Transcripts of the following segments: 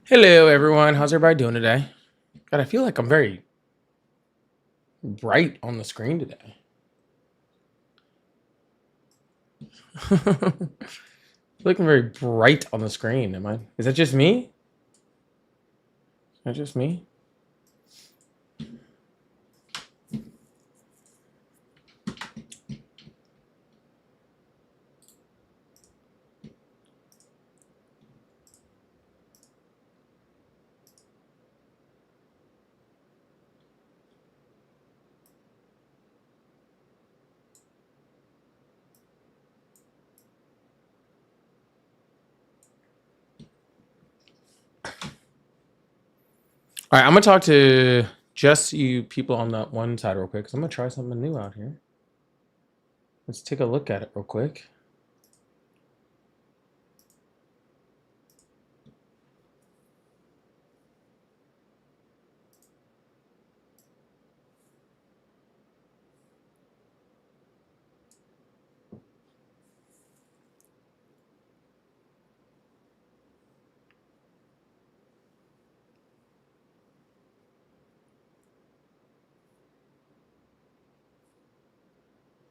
Hello, everyone. How's everybody doing today? God, I feel like I'm very bright on the screen today. Looking very bright on the screen. Am I? Is that just me? Is that just me? All right, I'm gonna talk to just you people on that one side real quick because I'm gonna try something new out here. Let's take a look at it real quick.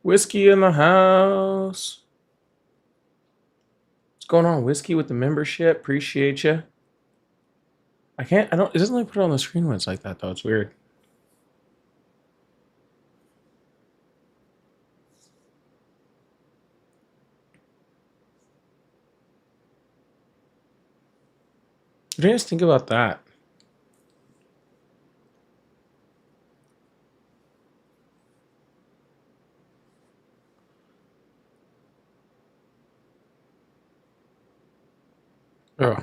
Whiskey in the house. What's going on, Whiskey, with the membership? Appreciate you. I can't. I don't. It doesn't let me put it on the screen when it's like that though. It's weird. What do you guys think about that? Oh.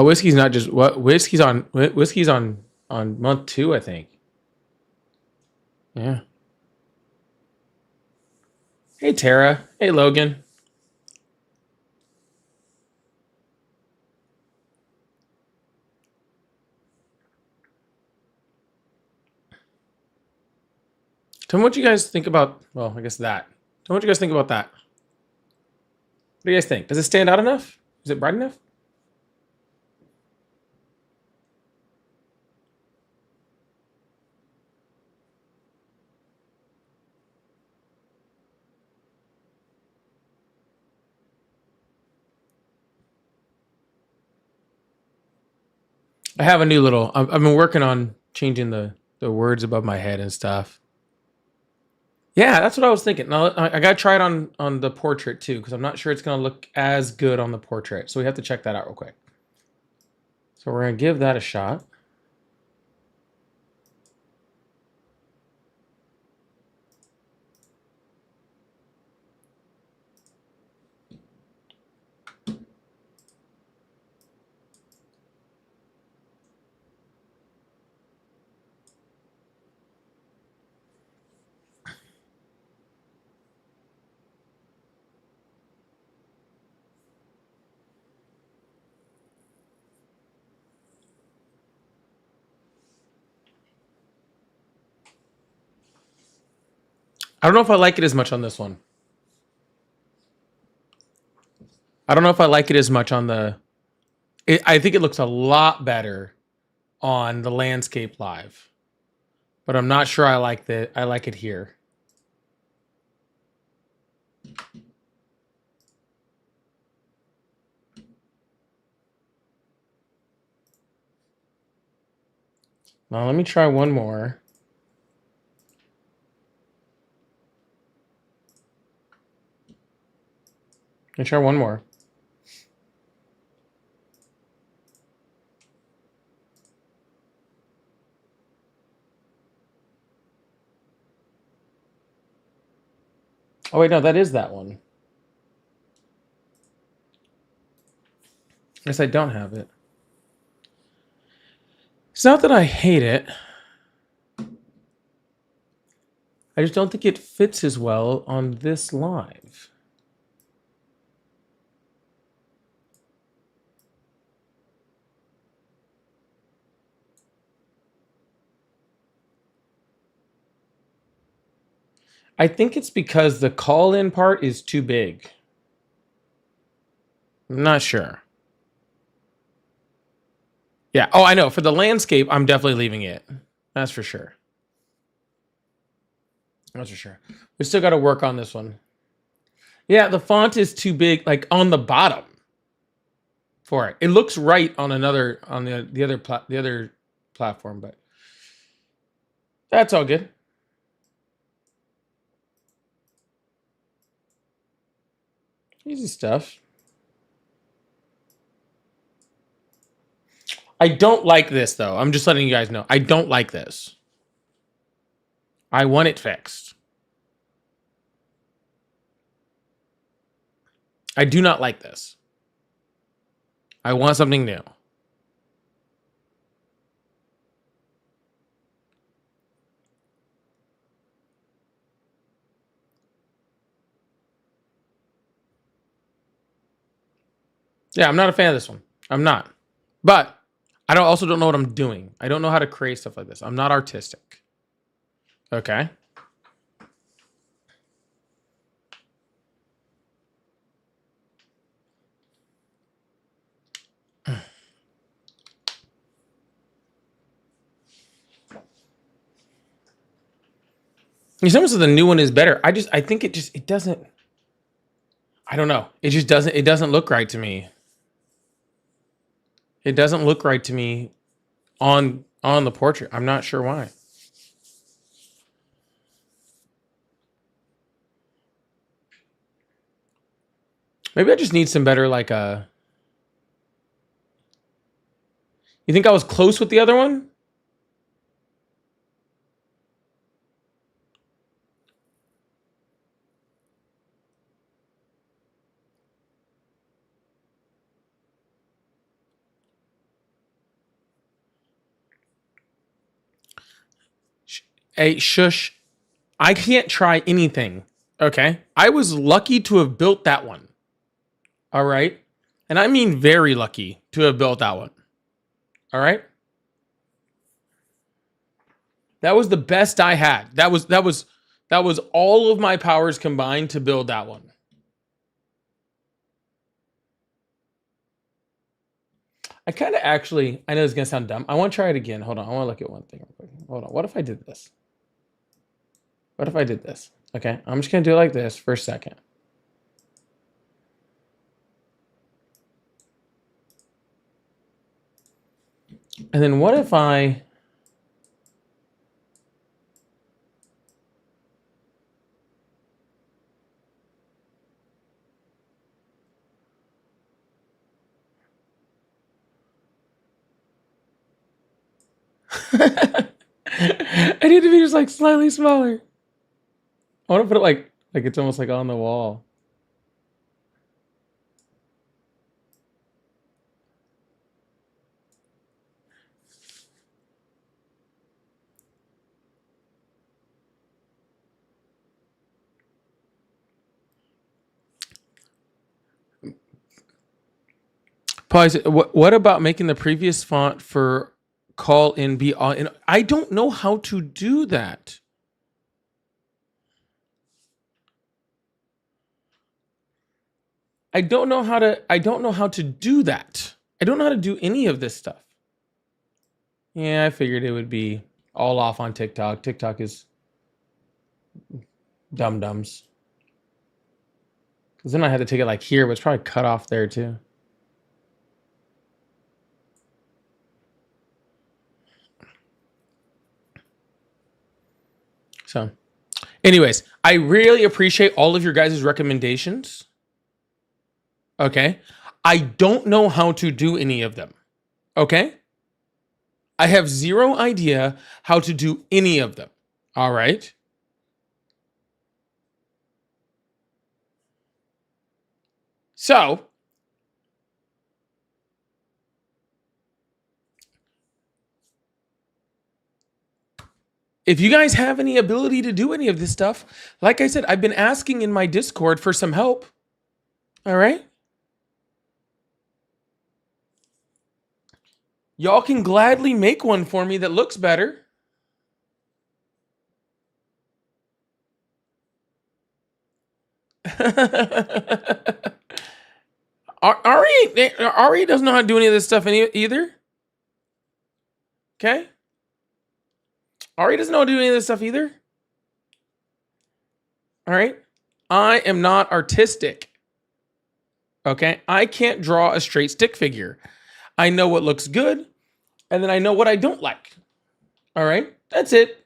Whiskey's not just what whiskey's on month 2, I think. Yeah. Hey Tara. Hey Logan. Tell me what you guys think about. Well, I guess that. Tell me what you guys think about that. What do you guys think? Does it stand out enough? Is it bright enough? I have a new little. I've been working on changing the words above my head and stuff. Yeah, that's what I was thinking. Now I gotta try it on the portrait too because I'm not sure it's gonna look as good on the portrait. So we have to check that out real quick. So we're gonna give that a shot. I don't know if I like it as much on this one. I don't know if I like it as much on the. I think it looks a lot better on the landscape live, but I'm not sure I like it here. Now let me try one more. Let me try one more. Oh wait, no, that is that one. Guess I don't have it. It's not that I hate it. I just don't think it fits as well on this live. I think it's because the call-in part is too big. I'm not sure. Yeah. Oh, I know. For the landscape, I'm definitely leaving it. That's for sure. That's for sure. We still got to work on this one. Yeah, the font is too big, like on the bottom for it. It looks right on the other platform, but that's all good. Easy stuff. I don't like this though. I'm just letting you guys know. I don't like this. I want it fixed. I do not like this. I want something new. Yeah, I'm not a fan of this one. I'm not. But I also don't know what I'm doing. I don't know how to create stuff like this. I'm not artistic. Okay. It's almost like the new one is better. I think it doesn't. I don't know. It doesn't look right to me. It doesn't look right to me on the portrait. I'm not sure why. Maybe I just need some better like You think I was close with the other one? Hey, shush. I can't try anything. Okay? I was lucky to have built that one. All right? And I mean very lucky to have built that one. All right? That was the best I had. That was all of my powers combined to build that one. I kind of actually, I know it's going to sound dumb. I want to try it again. Hold on. I want to look at one thing real quick. Hold on. What if I did this? What if I did this? Okay. I'm just going to do it like this for a second. And then what if I... I need to be just like slightly smaller. I want to put it like it's almost like on the wall. Pause. What about making the previous font for call in be all in? I don't know how to do that. I don't know how to do that. I don't know how to do any of this stuff. Yeah, I figured it would be all off on TikTok. TikTok is dum-dums. Because then I had to take it like here, but it's probably cut off there too. So, anyways, I really appreciate all of your guys' recommendations. Okay. I don't know how to do any of them. Okay. I have zero idea how to do any of them. All right. So, if you guys have any ability to do any of this stuff, like I said, I've been asking in my Discord for some help. All right. Y'all can gladly make one for me that looks better. Ari doesn't know how to do any of this stuff either. Okay. Ari doesn't know how to do any of this stuff either. All right. I am not artistic. Okay. I can't draw a straight stick figure. I know what looks good, and then I know what I don't like. All right. That's it.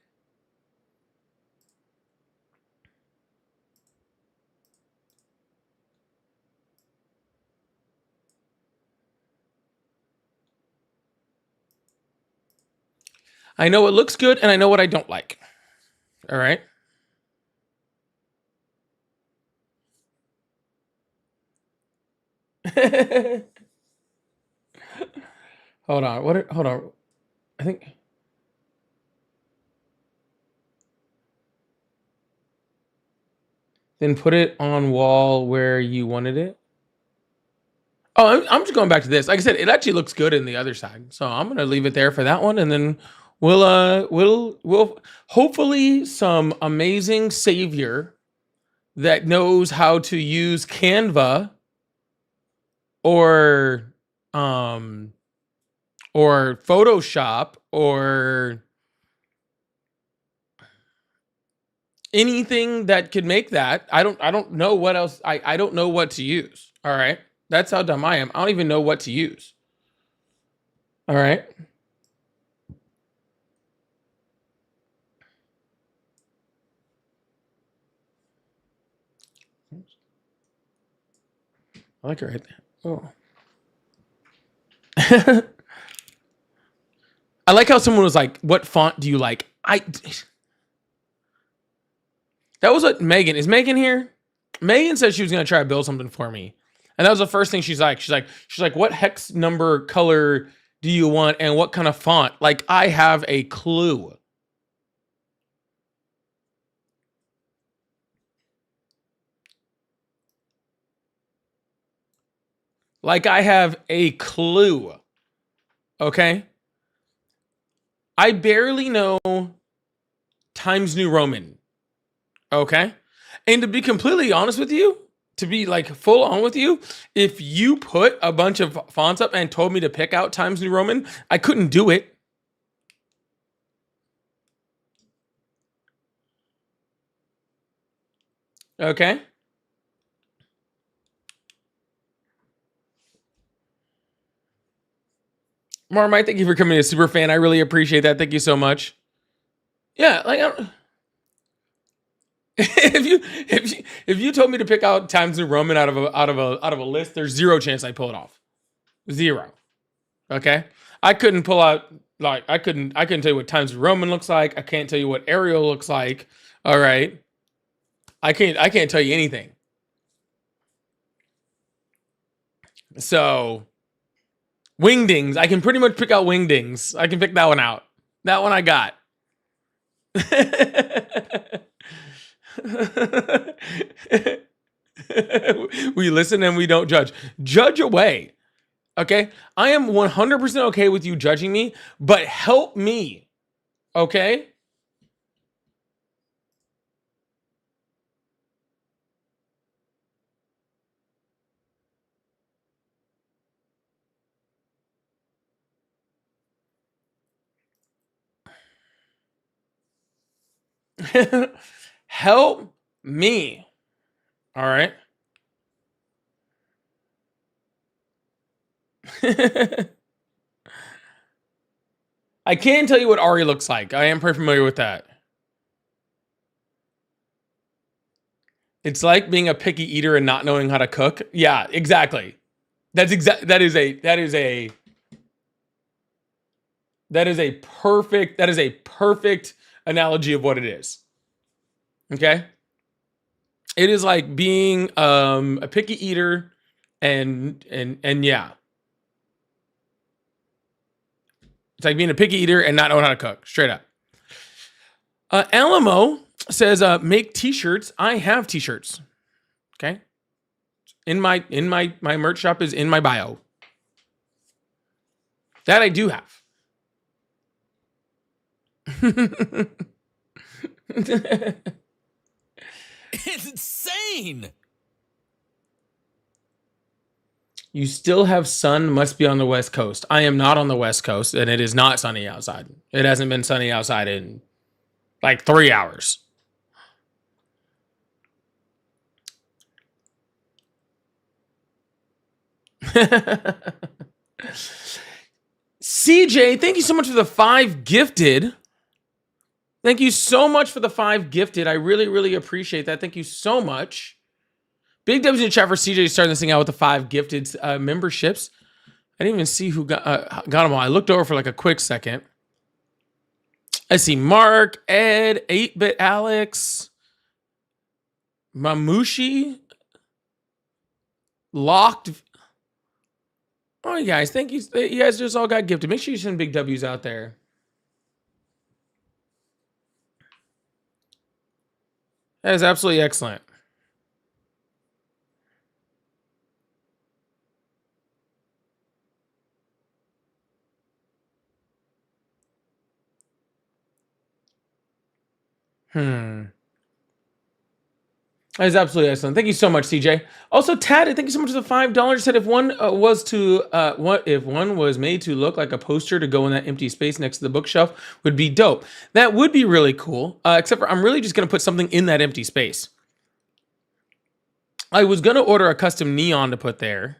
I know what looks good, and I know what I don't like. All right. Hold on. Hold on. I think. Then put it on wall where you wanted it. Oh, I'm just going back to this. Like I said, it actually looks good in the other side, so I'm gonna leave it there for that one, and then we'll hopefully some amazing savior that knows how to use Canva or Photoshop or anything that could make that. I don't know what else. I don't know what to use. All right. That's how dumb I am. I don't even know what to use. All right. I like it right there. Oh. I like how someone was like, "What font do you like?" That was what Megan. Is Megan here? Megan said she was gonna try to build something for me, and that was the first thing she's like, "What hex number color do you want, and what kind of font?" Like, I have a clue. Like, I have a clue. Okay. I barely know Times New Roman. Okay. And to be completely honest with you, to be like full on with you, if you put a bunch of fonts up and told me to pick out Times New Roman, I couldn't do it. Okay. Marmite, thank you for coming a super fan. I really appreciate that. Thank you so much. Yeah, like if you told me to pick out Times New Roman out of a list, there's zero chance I pull it off. Zero. Okay. I couldn't pull out like I couldn't tell you what Times New Roman looks like. I can't tell you what Arial looks like. All right. I can't tell you anything. So Wingdings, I can pretty much pick out Wingdings. I can pick that one out. That one I got. We listen and we don't judge. Judge away. Okay? I am 100% okay with you judging me, but help me. Okay? Help me. All right? I can tell you what Ari looks like. I am pretty familiar with that. It's like being a picky eater and not knowing how to cook. Yeah, exactly. That is a perfect analogy of what it is. Okay? It is like being a picky eater and yeah. It's like being a picky eater and not knowing how to cook. Straight up. Alamo says, make t-shirts. I have t-shirts. Okay. In my merch shop is in my bio. That I do have. It's insane. You still have sun, must be on the West Coast. I am not on the West Coast, and it is not sunny outside. It hasn't been sunny outside in like 3 hours. CJ, thank you so much for the 5 gifted. Thank you so much for the 5 gifted. I really, really appreciate that. Thank you so much. Big W's in the chat for CJ starting this thing out with the 5 gifted memberships. I didn't even see who got them all. I looked over for like a quick second. I see Mark, Ed, 8-Bit Alex, Mamushi, Locked. Oh, you guys, thank you. You guys just all got gifted. Make sure you send big W's out there. That is absolutely excellent. That is absolutely excellent. Thank you so much, CJ. Also, Tad, thank you so much for the $5. Said if one was made to look like a poster to go in that empty space next to the bookshelf, would be dope. That would be really cool. Except for I'm really just gonna put something in that empty space. I was gonna order a custom neon to put there,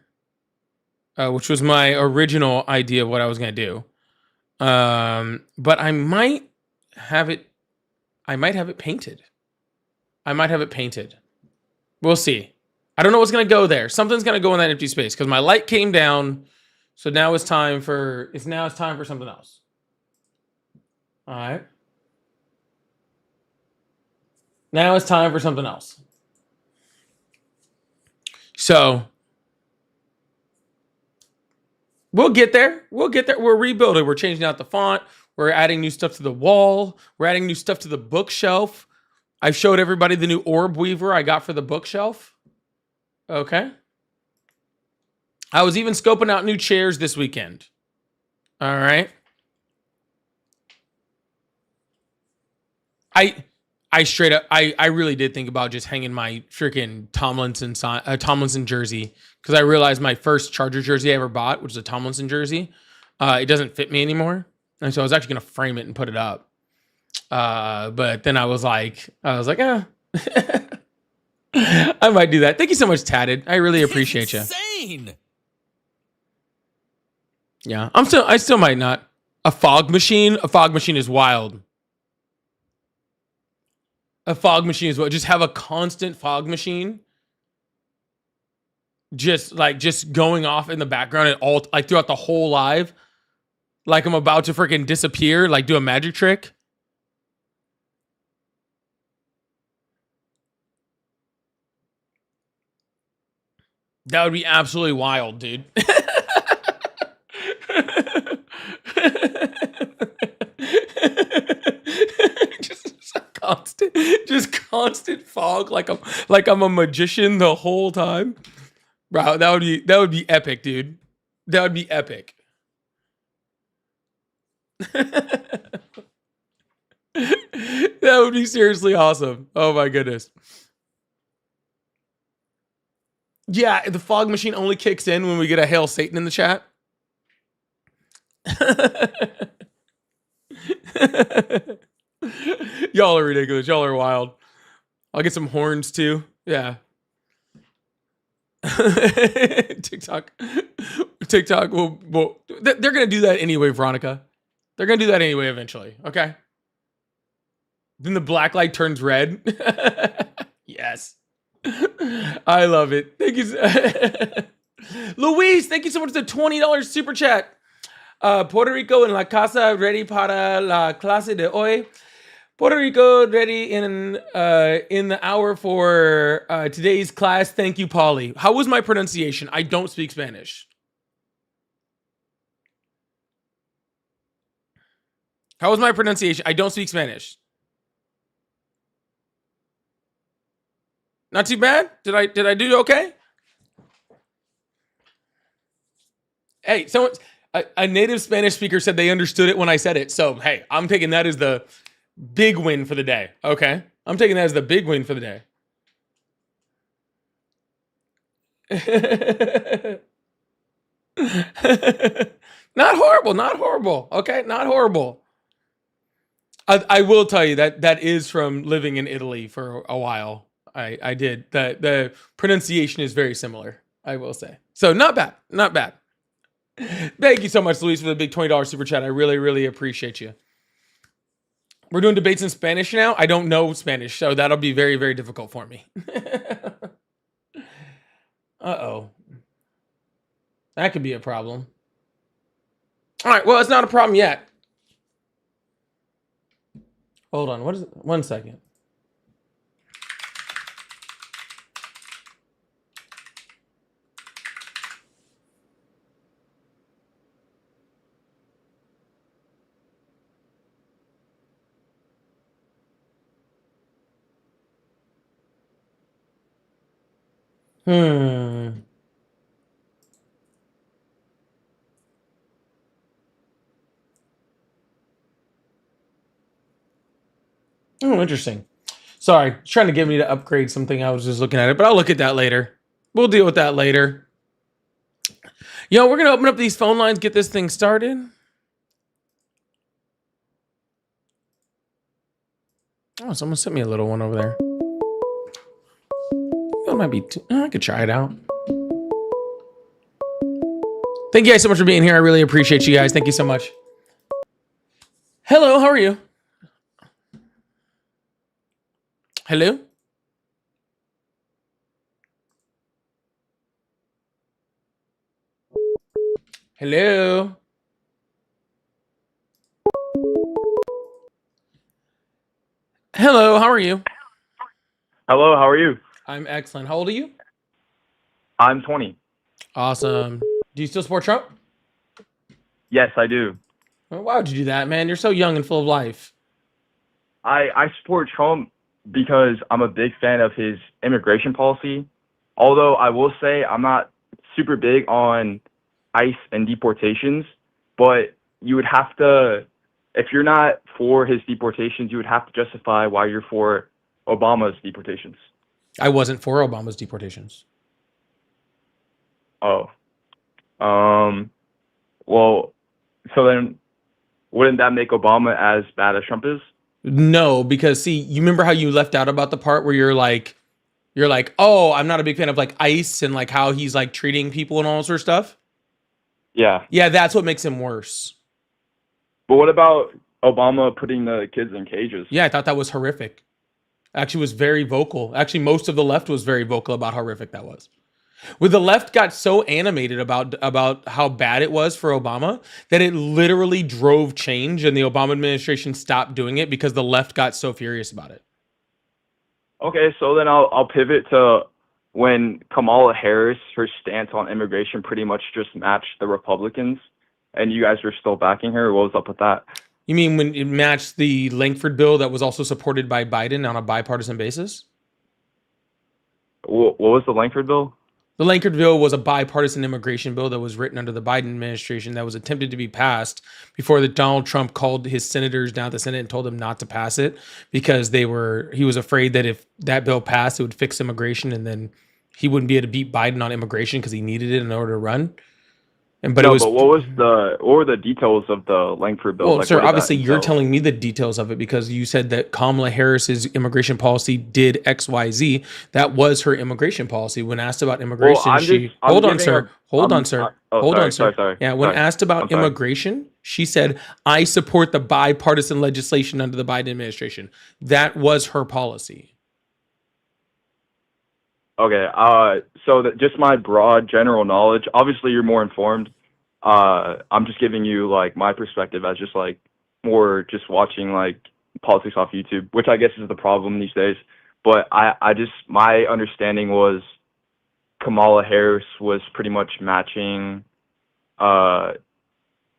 which was my original idea of what I was gonna do. But I might have it. I might have it painted. We'll see. I don't know what's going to go there. Something's going to go in that empty space because my light came down. So now it's time for something else. All right. Now it's time for something else. So we'll get there. We're rebuilding. We're changing out the font. We're adding new stuff to the wall. We're adding new stuff to the bookshelf. I've showed everybody the new orb weaver I got for the bookshelf. Okay. I was even scoping out new chairs this weekend. All right. I straight up, I really did think about just hanging my freaking Tomlinson jersey because I realized my first Charger jersey I ever bought, which is a Tomlinson jersey, it doesn't fit me anymore. And so I was actually going to frame it and put it up. But then I was like, I might do that. Thank you so much, Tatted. I really appreciate you. Insane. Yeah, I still might not. A fog machine is wild. A fog machine is what? Just have a constant fog machine. Just going off in the background at all, like throughout the whole live. Like I'm about to freaking disappear, like do a magic trick. That would be absolutely wild, dude. just constant fog, like I'm a magician the whole time. Bro, that would be epic, dude. That would be epic. That would be seriously awesome. Oh my goodness. Yeah, the fog machine only kicks in when we get a Hail Satan in the chat. Y'all are ridiculous. Y'all are wild. I'll get some horns too. Yeah. TikTok will they're going to do that anyway, Veronica. They're going to do that anyway eventually. Okay. Then the black light turns red. Yes. I love it. Thank you. Luis, thank you so much for the $20 super chat. Puerto Rico en la casa ready para la clase de hoy. Puerto Rico ready in the hour for today's class. Thank you, Polly. How was my pronunciation? I don't speak Spanish. How was my pronunciation? I don't speak Spanish. Not too bad? Did I do okay? Hey, a native Spanish speaker said they understood it when I said it. So, hey, I'm taking that as the big win for the day. Okay? I'm taking that as the big win for the day. Not horrible, not horrible. Okay, not horrible. I will tell you that that is from living in Italy for a while. I did. The pronunciation is very similar, I will say. So not bad, not bad. Thank you so much, Luis, for the big $20 super chat. I really, really appreciate you. We're doing debates in Spanish now. I don't know Spanish, so that'll be very, very difficult for me. Uh-oh. That could be a problem. All right, well, it's not a problem yet. Hold on, what is it? 1 second. Hmm. Oh, interesting. Sorry, trying to get me to upgrade something. I was just looking at it, but I'll look at that later. We'll deal with that later. Yo, we're gonna open up these phone lines, get this thing started. Oh, someone sent me a little one over there. That might be too, I could try it out. Thank you guys so much for being here. I really appreciate you guys. Thank you so much. Hello, how are you? Hello? Hello? Hello, how are you? Hello, how are you? I'm excellent. How old are you? I'm 20. Awesome. Do you still support Trump? Yes, I do. Well, why would you do that, man? You're so young and full of life. I support Trump because I'm a big fan of his immigration policy. Although I will say I'm not super big on ICE and deportations, but you would have to, if you're not for his deportations, you would have to justify why you're for Obama's deportations. I wasn't for Obama's deportations. Oh, well, so then wouldn't that make Obama as bad as Trump is? No, because see, you remember how you left out about the part where you're like, oh, I'm not a big fan of like ICE and like how he's like treating people and all sort of stuff. Yeah. Yeah, that's what makes him worse. But what about Obama putting the kids in cages? Yeah, I thought that was horrific. Actually, was very vocal. Actually, most of the left was very vocal about how horrific that was. With the left got so animated about how bad it was for Obama that it literally drove change, and the Obama administration stopped doing it because the left got so furious about it. Okay, so then I'll pivot to when Kamala Harris, her stance on immigration pretty much just matched the Republicans, and you guys were still backing her. What was up with that? You mean when it matched the Langford bill that was also supported by Biden on a bipartisan basis? What was the Langford bill? The Langford bill was a bipartisan immigration bill that was written under the Biden administration that was attempted to be passed before that Donald Trump called his senators down to the Senate and told them not to pass it because he was afraid that if that bill passed, it would fix immigration and then he wouldn't be able to beat Biden on immigration because he needed it in order to run. But no, but what were the details of the Langford bill? Well, like, sir, what did obviously that you're entail? telling me the details of it because you said that Kamala Harris's immigration policy did XYZ. That was her immigration policy. When asked about Well, immigration, I'm hold on, giving sir. a Hold on, I'm sir. oh Hold on, sorry sir. Yeah, when asked I'm about sorry. immigration, she said, I support the bipartisan legislation under the Biden administration. That was her policy. Okay, so that just my broad general knowledge. Obviously, you're more informed. I'm just giving you like my perspective as just like more just watching like politics off YouTube, which I guess is the problem these days. But I just my understanding was Kamala Harris was pretty much matching uh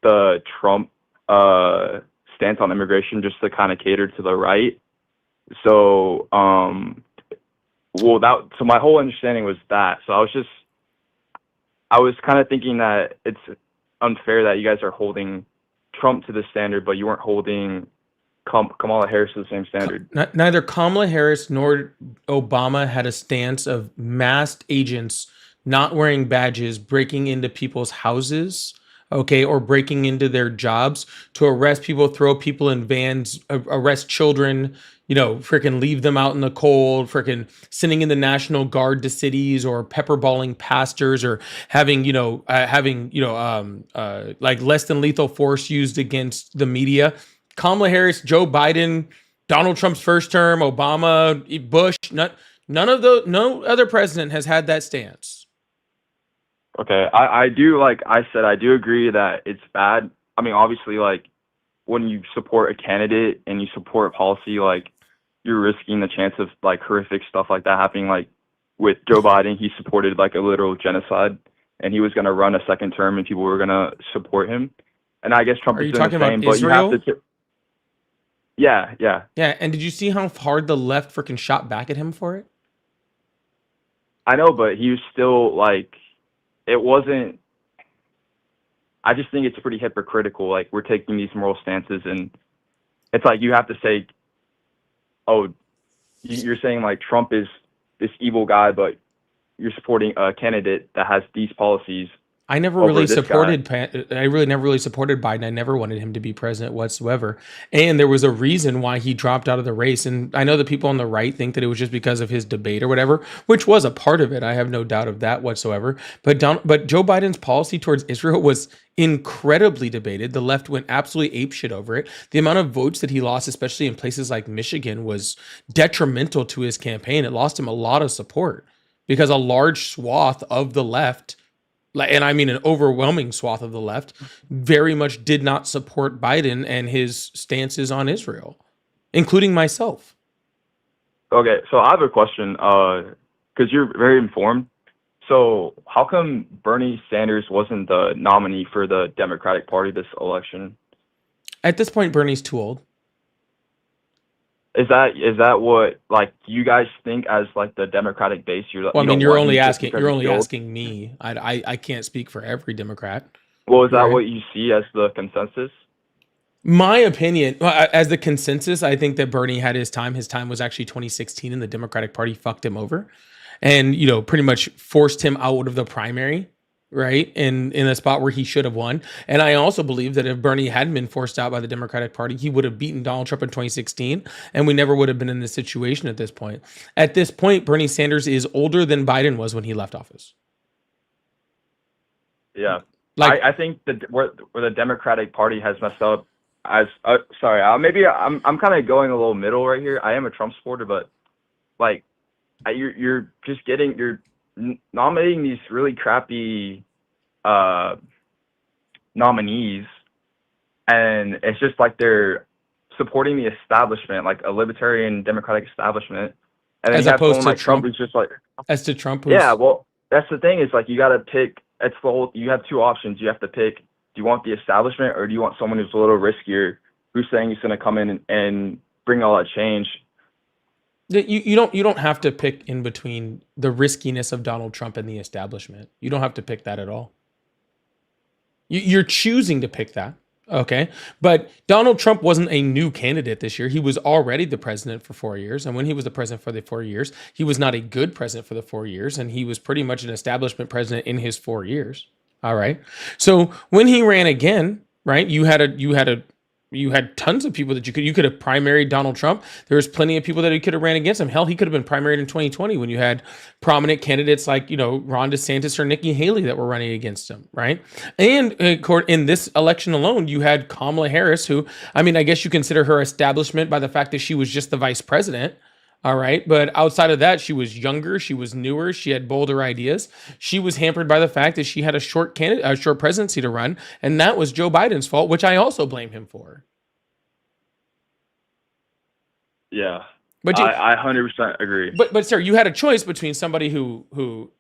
the Trump stance on immigration just to kind of cater to the right. So well that so my whole understanding was that. So I was kind of thinking that it's unfair that you guys are holding Trump to the standard, but you weren't holding Kamala Harris to the same standard. Neither Kamala Harris nor Obama had a stance of masked agents not wearing badges, breaking into people's houses, okay, or breaking into their jobs to arrest people, throw people in vans, arrest children, freaking leave them out in the cold, freaking sending in the National Guard to cities or pepperballing pastors or having, like less than lethal force used against the media. Kamala Harris, Joe Biden, Donald Trump's first term, Obama, Bush, none of the no other president has had that stance. Okay, I do, like I said, I do agree that it's bad. I mean, obviously, like when you support a candidate and you support policy, like you're risking the chance of like horrific stuff like that happening. Like with Joe Biden, he supported like a literal genocide, and he was going to run a second term, and people were going to support him. And I guess Trump Are is you doing talking the same, about but you have Israel? to. Yeah, yeah. Yeah, and did you see how hard the left freaking shot back at him for it? I know, but he was still like, it wasn't. I just think it's pretty hypocritical. Like we're taking these moral stances, and it's like you have to say, "Oh, you're saying like Trump is this evil guy, but you're supporting a candidate that has these policies I never over really this guy." supported I really never really supported Biden. I never wanted him to be president whatsoever. And there was a reason why he dropped out of the race. And I know that people on the right think that it was just because of his debate or whatever, which was a part of it. I have no doubt of that whatsoever. But Joe Biden's policy towards Israel was incredibly debated. The left went absolutely apeshit over it. The amount of votes that he lost, especially in places like Michigan, was detrimental to his campaign. It lost him a lot of support because a large swath of the left, and I mean an overwhelming swath of the left, very much did not support Biden and his stances on Israel, including myself. Okay, so I have a question, because you're very informed. So how come Bernie Sanders wasn't the nominee for the Democratic Party this election? At this point, Bernie's too old. Is that what like you guys think as like the Democratic base? Well, I You mean, don't want him just because you're he's only old? asking me. I can't speak for every Democrat, Well, is that right? what you see as the consensus? My opinion, as the consensus, I think that Bernie had his time. His time was actually 2016, and the Democratic Party fucked him over, and pretty much forced him out of the primary, right? In a spot where he should have won. And I also believe that if Bernie hadn't been forced out by the Democratic Party, he would have beaten Donald Trump in 2016, and we never would have been in this situation at this point. At this point, Bernie Sanders is older than Biden was when he left office. Yeah, Like, I think that where the Democratic Party has messed up as sorry, maybe I'm kind of going a little middle right here. I am a Trump supporter, but like you're just nominating these really crappy uh nominees, and it's just like they're supporting the establishment, like a libertarian democratic establishment, and then as you have opposed someone to like Trump Trump, who's just like, as to Trump, yeah, who's well, that's the thing, is like you got to pick. It's the whole, you have two options. You have to pick, do you want the establishment, or do you want someone who's a little riskier, who's saying he's going to come in and bring all that change? you don't have to pick in between the riskiness of Donald Trump and the establishment. You don't have to pick that at all. You're choosing to pick that. Okay. But Donald Trump wasn't a new candidate this year. He was already the president for 4 years. And when he was the president for the 4 years, he was not a good president for the 4 years. And he was pretty much an establishment president in his 4 years. All right. So when he ran again, right, you had tons of people that you could have primaried Donald Trump. There was plenty of people that he could have ran against him. Hell, he could have been primaried in 2020 when you had prominent candidates like Ron DeSantis or Nikki Haley that were running against him, right? And in this election alone, you had Kamala Harris, who, I mean, I guess you consider her establishment by the fact that she was just the vice president. All right. But outside of that, she was younger. She was newer. She had bolder ideas. She was hampered by the fact that she had a short presidency to run. And that was Joe Biden's fault, which I also blame him for. Yeah, But I 100% agree. but sir, you had a choice between somebody who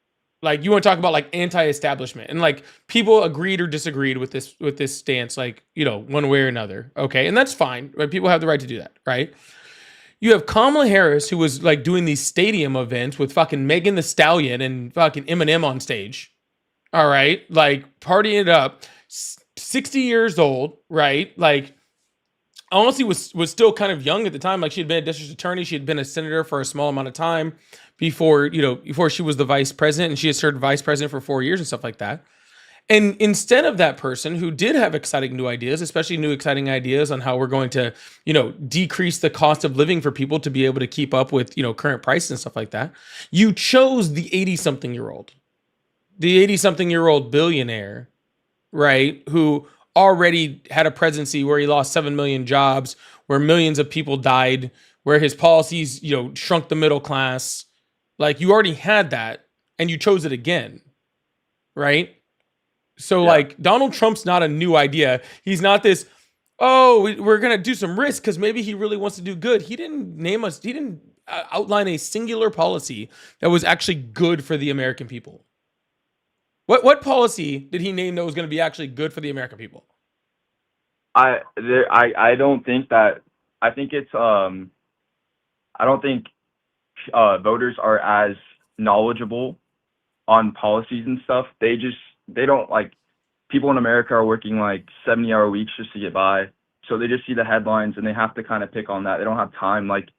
like, you want to talk about like anti-establishment, and like people agreed or disagreed with this stance, like, one way or another. Okay. And that's fine. Right? People have the right to do that. Right. You have Kamala Harris, who was like doing these stadium events with fucking Megan Thee Stallion and fucking Eminem on stage. All right. Like partying it up, 60 years old. Right. Like honestly was still kind of young at the time. Like she had been a district attorney, she had been a senator for a small amount of time before she was the vice president, and she had served vice president for 4 years and stuff like that. And instead of that person who did have exciting new ideas, especially new exciting ideas on how we're going to, decrease the cost of living for people to be able to keep up with, current prices and stuff like that, you chose the 80-something-year-old billionaire, right? Who already had a presidency where he lost 7 million jobs, where millions of people died, where his policies, shrunk the middle class. Like you already had that and you chose it again, right? So Yeah. like Donald Trump's not a new idea. He's not this, oh, we're going to do some risk because maybe he really wants to do good. He didn't outline a singular policy that was actually good for the American people. What policy did he name that was going to be actually good for the American people? I don't think that. I think it's I don't think voters are as knowledgeable on policies and stuff. They don't like, people in America are working like 70-hour weeks just to get by. So they just see the headlines and they have to kind of pick on that. They don't have time. Like,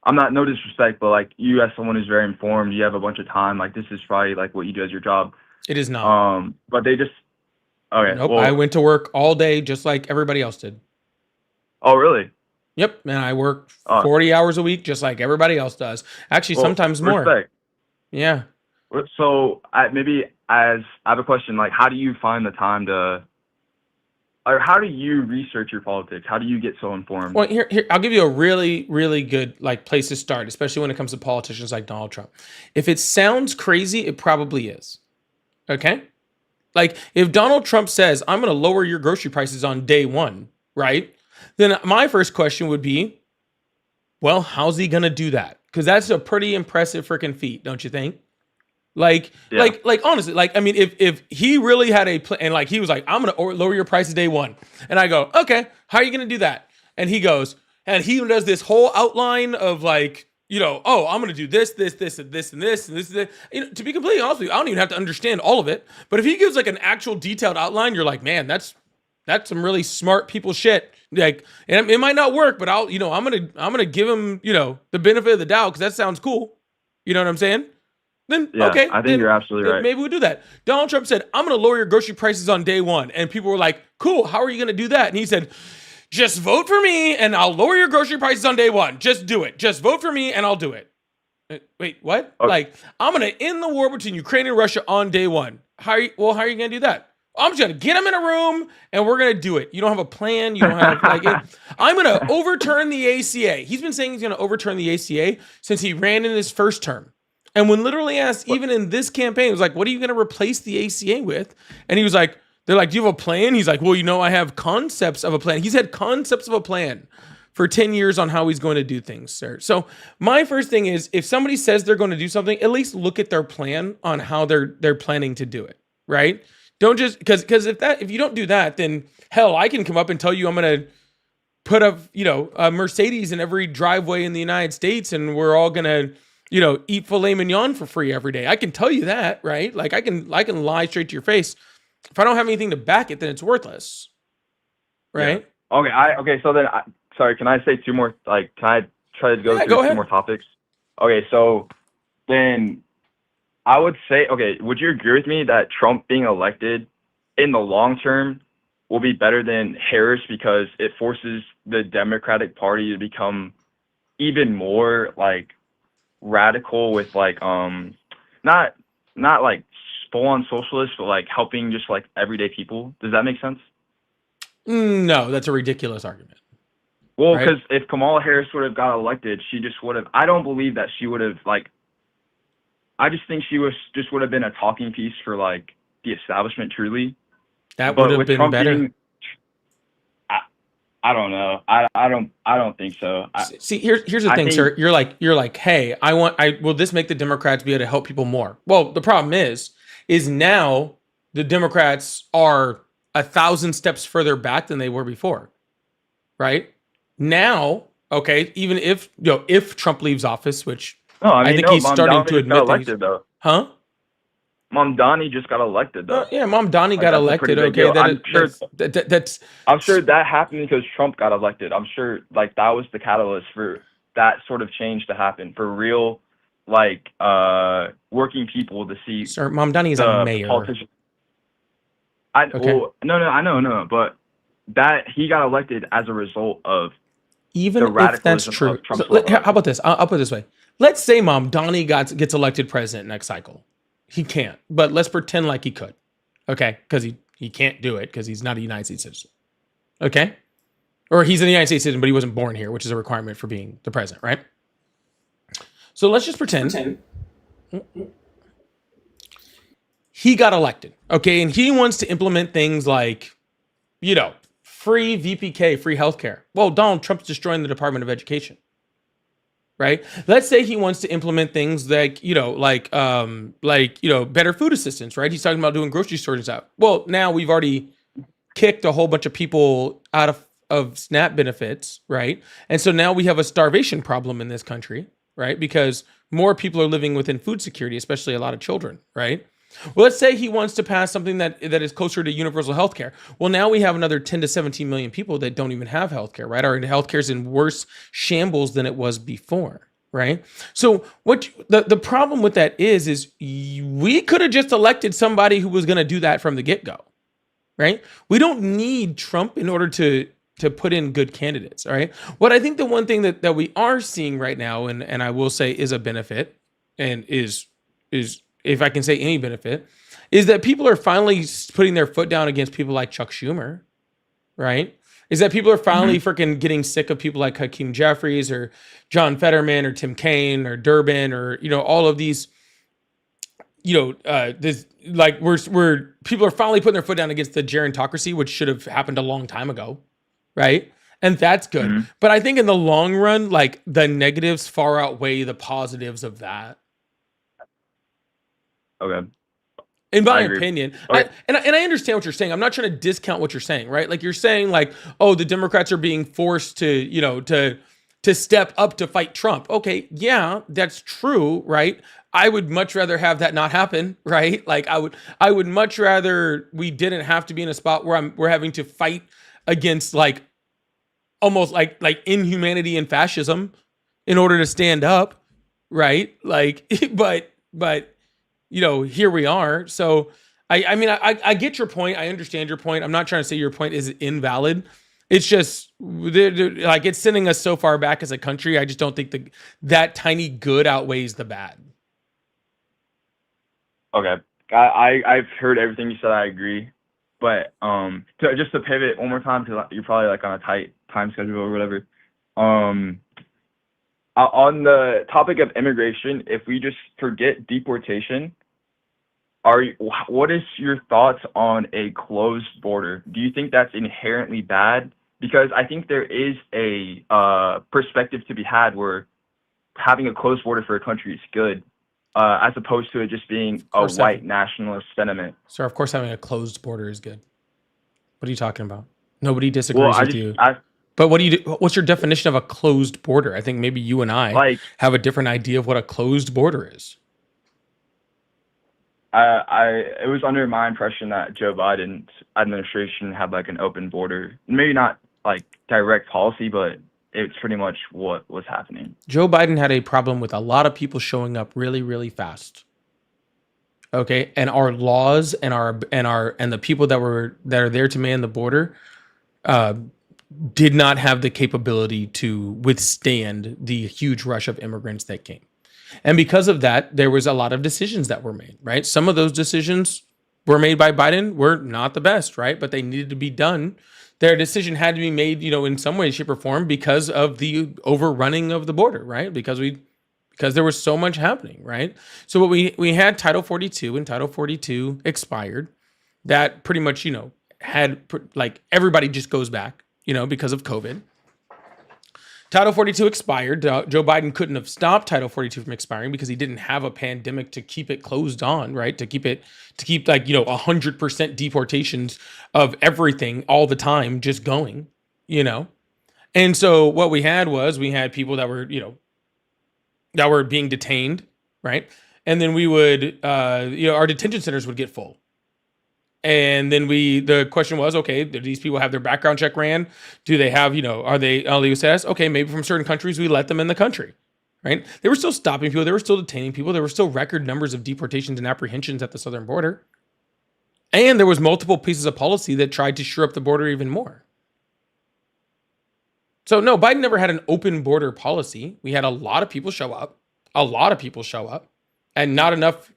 I'm not, no disrespect, but like you as someone who's very informed, you have a bunch of time. Like this is probably like what you do as your job. It is not. But they just, okay. Nope. Well, I went to work all day just like everybody else did. oh, really? Yep. And I work 40 hours a week just like everybody else does. Actually, sometimes more. Respect. Yeah. So I have a question, like, how do you find the time to, or how do you research your politics? How do you get so informed? Well, here, I'll give you a really, really good like place to start, especially when it comes to politicians like Donald Trump. If it sounds crazy, it probably is. Okay? Like, if Donald Trump says, I'm going to lower your grocery prices on day one, right? Then my first question would be, well, how's he going to do that? Because that's a pretty impressive freaking feat, don't you think? Like, Yeah. like honestly, like, I mean, if he really had a plan, and like, he was like, I'm going to lower your prices day one. And I go, okay, how are you going to do that? And he goes, and he does this whole outline of like, oh, I'm going to do this, this, this, and this, and this, and this, and this. To be completely honest with you, I don't even have to understand all of it. But if he gives like an actual detailed outline, you're like, man, that's some really smart people shit. Like, and it might not work, but I'm going to give him, the benefit of the doubt because that sounds cool. You know what I'm saying? Then, Yeah, okay. I think you're absolutely right. Maybe we'll do that. Donald Trump said, I'm going to lower your grocery prices on day one. And people were like, cool, how are you going to do that? And he said, just vote for me and I'll lower your grocery prices on day one. Just do it. Just vote for me and I'll do it. Wait, what? Okay. Like, I'm going to end the war between Ukraine and Russia on day one. How are you going to do that? I'm just going to get him in a room and we're going to do it. You don't have a plan. You don't have I'm going to overturn the ACA. He's been saying he's going to overturn the ACA since he ran in his first term. And when literally asked, even in this campaign, it was like, what are you going to replace the ACA with? And he was like, they're like, do you have a plan? He's like, well, I have concepts of a plan. He's had concepts of a plan for 10 years on how he's going to do things, sir. So my first thing is, if somebody says they're going to do something, at least look at their plan on how they're planning to do it, right? Don't just, because if you don't do that, then hell, I can come up and tell you I'm going to put a Mercedes in every driveway in the United States and we're all going to, eat filet mignon for free every day. I can tell you that, right? Like I can lie straight to your face. If I don't have anything to back it, then it's worthless, right? Yeah. Okay. So then, sorry, can I say two more? Like, can I try to go through two more topics? Okay. So then, I would say, okay, would you agree with me that Trump being elected in the long term will be better than Harris because it forces the Democratic Party to become even more like radical with like not like full on socialist, but like helping just like everyday people? Does that make sense? No, that's a ridiculous argument. Well, because if Kamala Harris would have got elected, she just would have, I don't believe that she would have like, I just think she would have been a talking piece for like the establishment truly. That would have been Trump better. I don't know. I don't think so. See, here's the thing, sir. You're like, hey, will this make the Democrats be able to help people more? Well, the problem is now the Democrats are 1,000 steps further back than they were before, right? Now, okay, even if Trump leaves office, which I think he's starting to admit elected, though. Huh? Mamdani just got elected though. Yeah, Mom Donnie Like got that's a pretty elected. big Okay, deal. I'm sure. that's I'm sure that happened because Trump got elected. I'm sure like that was the catalyst for that sort of change to happen for real, like working people to see sir. Mom Donnie is a the mayor. politician. I Okay, well, no, I know, no, but that he got elected as a result of the even if that's radicalism true. of So Trump's how about this? I'll put it this way. Let's say Mom Donnie gets elected president next cycle. He can't, but let's pretend like he could. Okay, because he can't do it because he's not a United States citizen. Okay, or he's a United States citizen, but he wasn't born here, which is a requirement for being the president, right? So let's just pretend he got elected, okay, and he wants to implement things like, free VPK, free healthcare. Well, Donald Trump's destroying the Department of Education, right? Let's say he wants to implement things like, better food assistance, right? He's talking about doing grocery stores and stuff. Well, now we've already kicked a whole bunch of people out of SNAP benefits, right? And so now we have a starvation problem in this country, right? Because more people are living within food security, especially a lot of children, right? Well, let's say he wants to pass something that is closer to universal health care. Well, now we have another 10 to 17 million people that don't even have health care, right? Our healthcare is in worse shambles than it was before, right? So the problem with that is we could have just elected somebody who was going to do that from the get-go, right? We don't need Trump in order to put in good candidates, all right? What I think the one thing that we are seeing right now, and I will say is a benefit, and is if I can say any benefit, is that people are finally putting their foot down against people like Chuck Schumer, right? Is that people are finally freaking getting sick of people like Hakeem Jeffries or John Fetterman or Tim Kaine or Durbin or, all of these, this like we're people are finally putting their foot down against the gerontocracy, which should have happened a long time ago, right? And that's good. Mm-hmm. But I think in the long run, like the negatives far outweigh the positives of that. Okay, In I my agree. opinion. Okay, And I understand what you're saying. I'm not trying to discount what you're saying, right? Like you're saying like, oh, the Democrats are being forced to, to step up to fight Trump. Okay, yeah, that's true, right? I would much rather have that not happen, right? Like I would much rather we didn't have to be in a spot where we're having to fight against like almost like inhumanity and fascism in order to stand up, right? Like but here we are. So I mean, I get your point. I understand your point. I'm not trying to say your point is invalid. It's just like it's sending us so far back as a country. I just don't think that tiny good outweighs the bad. okay. I've heard everything you said. I agree, but just to pivot one more time because you're probably like on a tight time schedule or whatever. On the topic of immigration, if we just forget deportation, what is your thoughts on a closed border? Do you think that's inherently bad? Because I think there is a perspective to be had where having a closed border for a country is good, as opposed to it just being a white nationalist sentiment. So of course having a closed border is good. What are you talking about? Nobody Well, disagrees with you. But what's your definition of a closed border? I think maybe you and I like have a different idea of what a closed border is. it was under my impression that Joe Biden's administration had like an open border, maybe not like direct policy, but it's pretty much what was happening. Joe Biden had a problem with a lot of people showing up really, really fast. Okay, and our laws and the people that are there to man the border did not have the capability to withstand the huge rush of immigrants that came. And because of that, there was a lot of decisions that were made, right? Some of those decisions were made by Biden were not the best, right? But they needed to be done. Their decision had to be made, in some way, shape, or form because of the overrunning of the border, right? Because there was so much happening, right? So what we had Title 42, and Title 42 expired. That pretty much, had like everybody just goes back, because of COVID. Title 42 expired. Joe Biden couldn't have stopped Title 42 from expiring because he didn't have a pandemic to keep it closed on, right? To keep 100% deportations of everything all the time just going, And so what we had people that were, that were being detained, right? and then we would, our detention centers would get full. And then the question was, okay, do these people have their background check ran? Do they have, are they illegal status? Okay, maybe from certain countries, we let them in the country, right? They were still stopping people. They were still detaining people. There were still record numbers of deportations and apprehensions at the southern border. And there was multiple pieces of policy that tried to shore up the border even more. So no, Biden never had an open border policy. We had a lot of people show up, and not enough,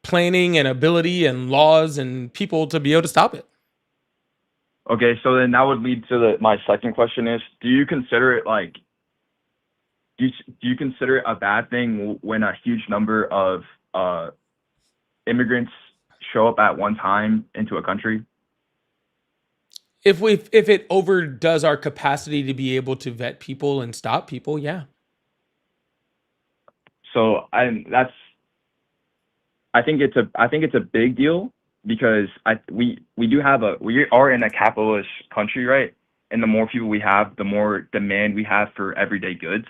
planning and ability and laws and people to be able to stop it. Okay, so then that would lead to my second question is, do you consider it do you consider it a bad thing when a huge number of immigrants show up at one time into a country? If it overdoes our capacity to be able to vet people and stop people, yeah. So I think it's a big deal because we are in a capitalist country, right? And the more people we have, the more demand we have for everyday goods.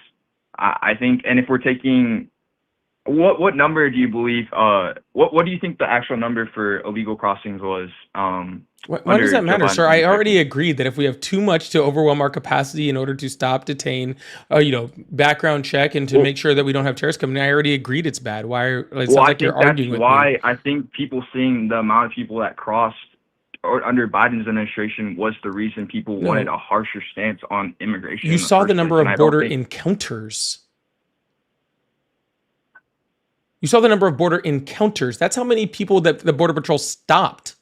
I think, and if we're taking, what number do you believe? What do you think the actual number for illegal crossings was? Why does that matter, sir? I already agreed that if we have too much to overwhelm our capacity in order to stop, detain, background check, and to make sure that we don't have terrorists coming in, I already agreed it's bad. Why? It sounds like you're arguing with me. I think people seeing the amount of people that crossed under Biden's administration was the reason people wanted a harsher stance on immigration. You saw the number of border encounters. You saw the number of border encounters. That's how many people that the Border Patrol stopped.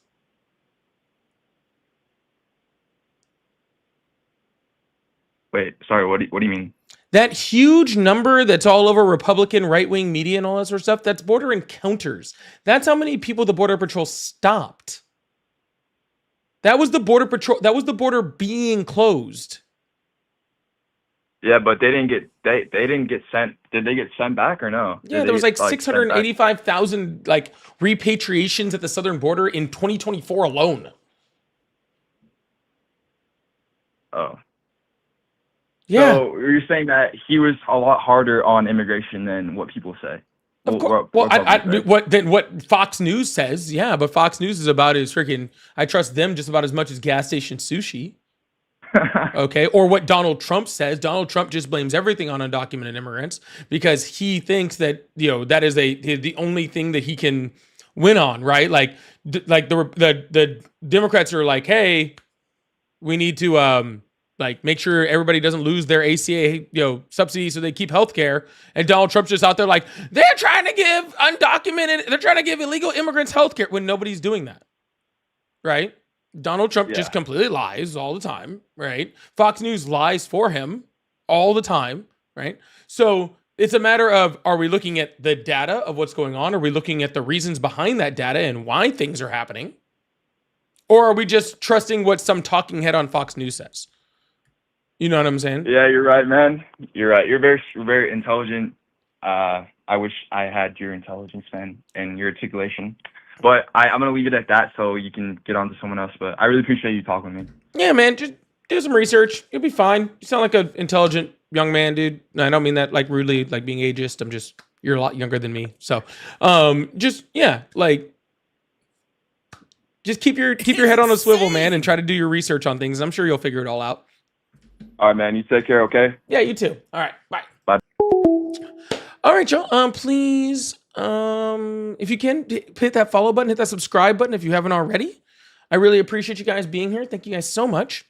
Wait, sorry, what do you mean? That huge number that's all over Republican right-wing media and all that sort of stuff, that's border encounters. That's how many people the Border Patrol stopped. That was the Border Patrol. That was the border being closed. Yeah, but they didn't get sent. Did they get sent back or no? Yeah, there was like 685,000 repatriations at the southern border in 2024 alone. Oh. Yeah. So you're saying that he was a lot harder on immigration than what people say? Of course. What Fox News says, yeah, but Fox News is about is freaking. I trust them just about as much as gas station sushi. Okay, or what Donald Trump says. Donald Trump just blames everything on undocumented immigrants because he thinks that that is the only thing that he can win on, right? Like the Democrats are like, hey, we need to make sure everybody doesn't lose their ACA subsidy so they keep healthcare. And Donald Trump's just out there like they're trying to give they're trying to give illegal immigrants healthcare when nobody's doing that, right? Donald Trump just completely lies all the time, right? Fox News lies for him all the time, right? So it's a matter of, are we looking at the data of what's going on? Are we looking at the reasons behind that data and why things are happening? Or are we just trusting what some talking head on Fox News says? You know what I'm saying? Yeah, you're right, man. You're right. You're very, very intelligent. I wish I had your intelligence, man, and your articulation. But I'm going to leave it at that so you can get on to someone else. But I really appreciate you talking with me. Yeah, man. Just do some research. You'll be fine. You sound like an intelligent young man, dude. No, I don't mean that like rudely, like being ageist. You're a lot younger than me. So just keep your head on a swivel, man, and try to do your research on things. I'm sure you'll figure it all out. All right, man. You take care, okay? Yeah, you too. All right. Bye. Bye. All right, y'all. Please, if you can, hit that follow button, hit that subscribe button if you haven't already. I really appreciate you guys being here. Thank you guys so much.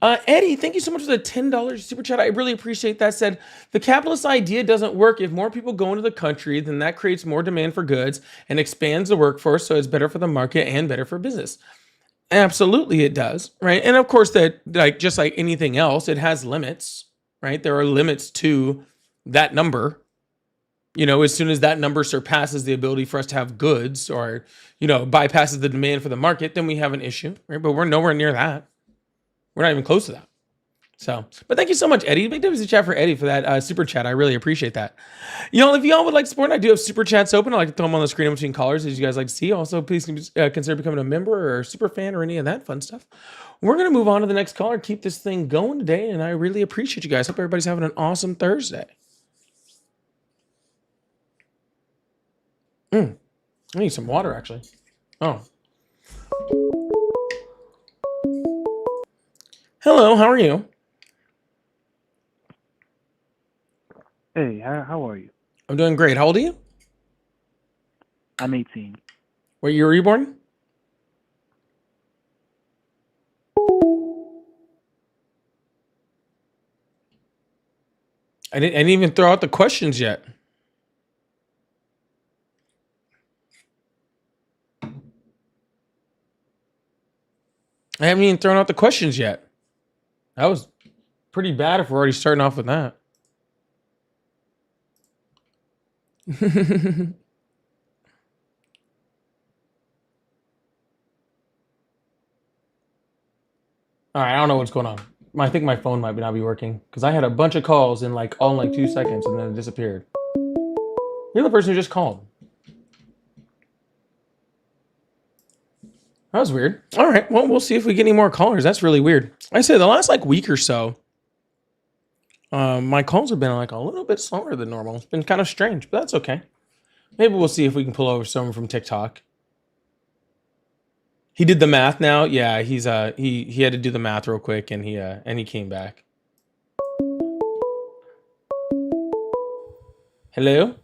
Eddie, thank you so much for the $10 super chat. I really appreciate that. Said, the capitalist idea doesn't work. If more people go into the country, then that creates more demand for goods and expands the workforce, so it's better for the market and better for business. Absolutely it does, right? And of course that, just like anything else, it has limits, right? There are limits to that number. As soon as that number surpasses the ability for us to have goods or, bypasses the demand for the market, then we have an issue, right? But we're nowhere near that. We're not even close to that. So, but thank you so much, Eddie. Big WC chat for Eddie for that super chat. I really appreciate that. If y'all would like to support, I do have super chats open. I like to throw them on the screen in between callers, as you guys like to see. Also, please consider becoming a member or a super fan or any of that fun stuff. We're going to move on to the next caller, keep this thing going today, and I really appreciate you guys. Hope everybody's having an awesome Thursday. I need some water, actually. Oh. Hello, how are you? Hey, how are you? I'm doing great. How old are you? I'm 18. What year were you born? I didn't even throw out the questions yet. I haven't even thrown out the questions yet. That was pretty bad if we're already starting off with that. All right, I don't know what's going on. I think my phone might not be working because I had a bunch of calls in like all in like 2 seconds and then it disappeared. You're the person who just called. That was weird. All right, well, we'll see if we get any more callers. That's really weird. I said the last like week or so, my calls have been like a little bit slower than normal. It's been kind of strange, but that's okay. Maybe we'll see if we can pull over someone from TikTok. He did the math now. Yeah, he had to do the math real quick and he came back. Hello?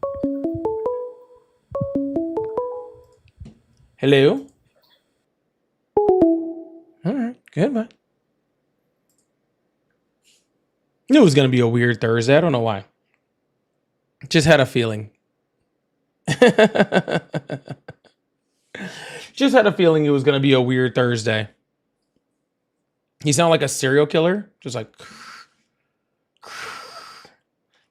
Hello? All right, goodbye. Knew it was gonna be a weird Thursday. I don't know why. Just had a feeling. Just had a feeling it was gonna be a weird Thursday. He sounded like a serial killer. Just like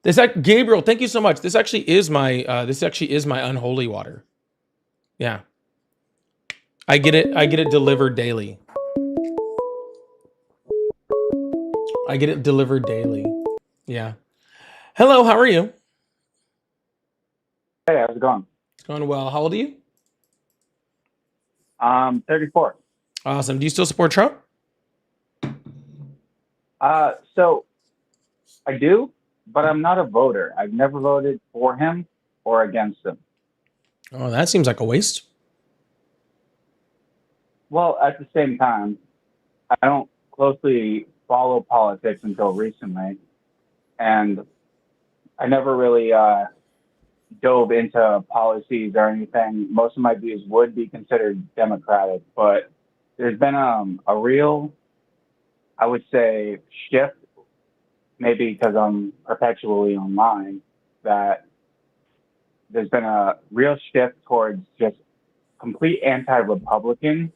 this. Gabriel, thank you so much. This actually is my unholy water. Yeah. I get it delivered daily. I get it delivered daily. Yeah. Hello, how are you? Hey, how's it going? It's going well. How old are you? 34. Awesome. Do you still support Trump? So I do, but I'm not a voter. I've never voted for him or against him. Oh, that seems like a waste. Well, at the same time, I don't closely follow politics until recently, and I never really dove into policies or anything. Most of my views would be considered democratic, but there's been a real, I would say, shift, maybe because I'm perpetually online, that there's been a real shift towards just complete anti-Republican.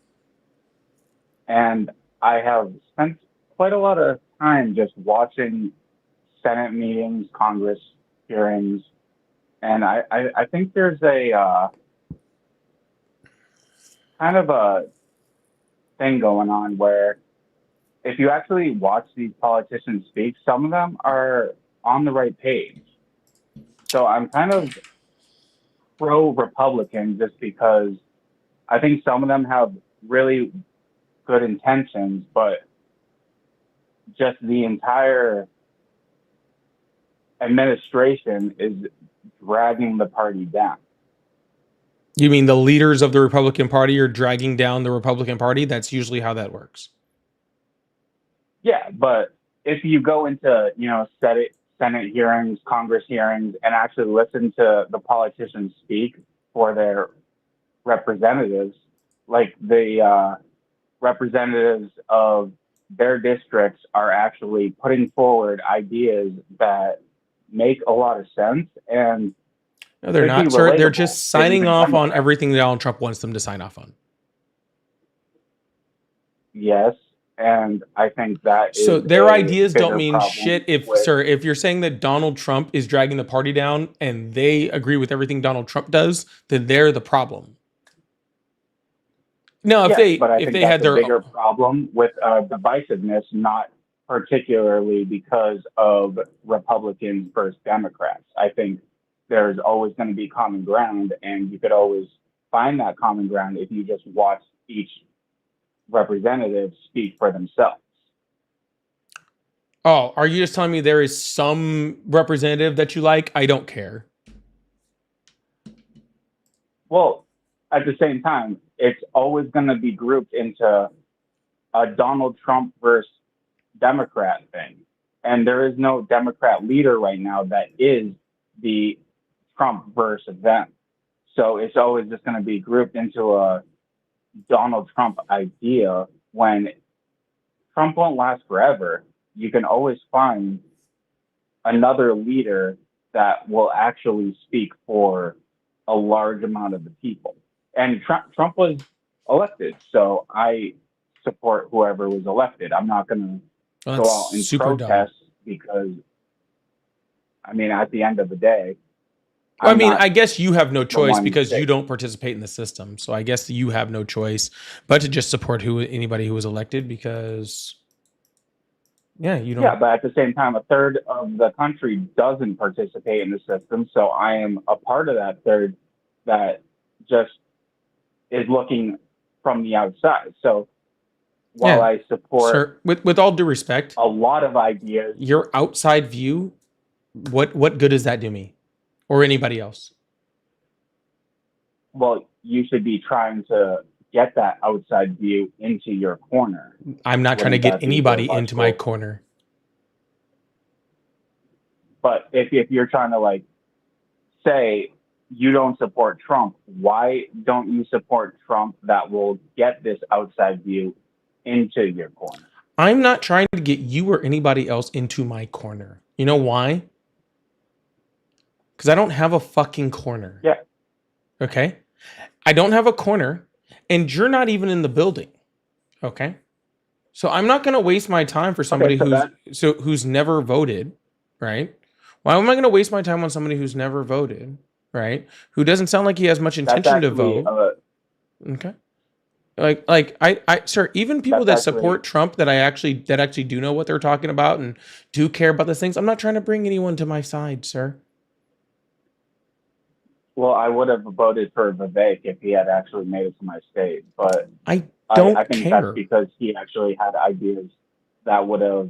And I have spent quite a lot of time just watching Senate meetings, Congress hearings, and I think there's a kind of a thing going on where if you actually watch these politicians speak, some of them are on the right page. So I'm kind of pro-Republican just because I think some of them have really good intentions, but just the entire administration is dragging the party down. You mean the leaders of the Republican Party are dragging down the Republican Party? That's usually how that works. Yeah, but if you go into, Senate hearings, Congress hearings, and actually listen to the politicians speak for their representatives, like the representatives of their districts are actually putting forward ideas that make a lot of sense. And No, they're not, sir. They're just signing off on everything that Donald Trump wants them to sign off on. Yes. And I think that so their ideas don't mean shit if you're saying that Donald Trump is dragging the party down and they agree with everything Donald Trump does, then they're the problem. No, if they had their bigger problem with divisiveness, not particularly because of Republicans versus Democrats. I think there's always going to be common ground, and you could always find that common ground if you just watch each representative speak for themselves. Oh, are you just telling me there is some representative that you like? I don't care. Well, at the same time, it's always going to be grouped into a Donald Trump versus Democrat thing. And there is no Democrat leader right now that is the Trump versus them. So it's always just going to be grouped into a Donald Trump idea when Trump won't last forever. You can always find another leader that will actually speak for a large amount of the people. And Trump was elected, so I support whoever was elected. I'm not going Well, to go that's out and super dumb. protest because, I mean, at the end of the day, Well, I I'm mean, not I guess you have no choice one because you that- don't participate in the system. So I guess you have no choice but to just support anybody who was elected because, yeah, you don't. Yeah, but at the same time, a third of the country doesn't participate in the system. So I am a part of that third that just is looking from the outside. So while Yeah, I support Sir, with all due respect, a lot of ideas, your outside view, what good does that do me or anybody else? well, you should be trying to get that outside view into your corner. I'm not trying to Wouldn't get that be anybody very into my logical? corner. But if you're trying to like say you don't support Trump, why don't you support Trump that will get this outside view into your corner? I'm not trying to get you or anybody else into my corner. You know why? Because I don't have a fucking corner. Yeah. Okay. I don't have a corner, and you're not even in the building. Okay. So I'm not going to waste my time for somebody so who's never voted, right? Why am I going to waste my time on somebody who's never voted, right? Who doesn't sound like he has much That's intention to actually, vote. Okay. I sir, even people that That's support Trump that actually do know what they're talking about and do care about the things. I'm not trying to bring anyone to my side, sir. well, I would have voted for Vivek if he had actually made it to my state, but I don't I think care. that's because he actually had ideas that would have.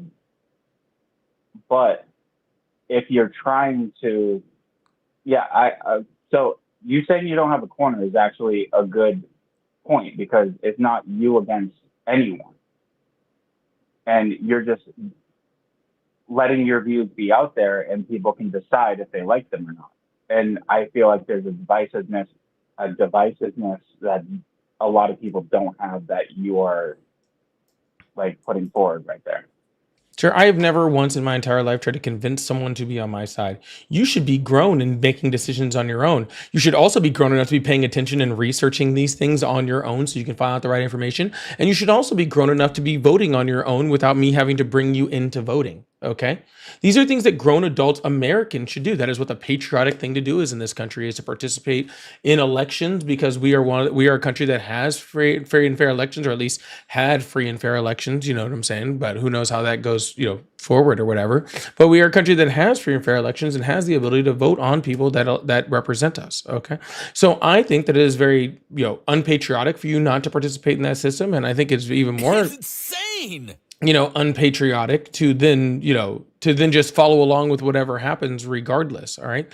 But if you're trying to, so you saying you don't have a corner is actually a good point because it's not you against anyone, and you're just letting your views be out there, and people can decide if they like them or not. And I feel like there's a divisiveness that a lot of people don't have that you are like putting forward right there. Sure, I have never once in my entire life tried to convince someone to be on my side. You should be grown and making decisions on your own. You should also be grown enough to be paying attention and researching these things on your own so you can find out the right information. And you should also be grown enough to be voting on your own without me having to bring you into voting. Okay? These are things that grown adults Americans should do. That is what the patriotic thing to do is in this country, is to participate in elections because we are a country that has free and fair elections, or at least had free and fair elections. You know what I'm saying? But who knows how that goes, forward or whatever. But we are a country that has free and fair elections and has the ability to vote on people that represent us. Okay, so I think that it is very unpatriotic for you not to participate in that system, and I think it's even more It's insane. Unpatriotic to then just follow along with whatever happens regardless. All right.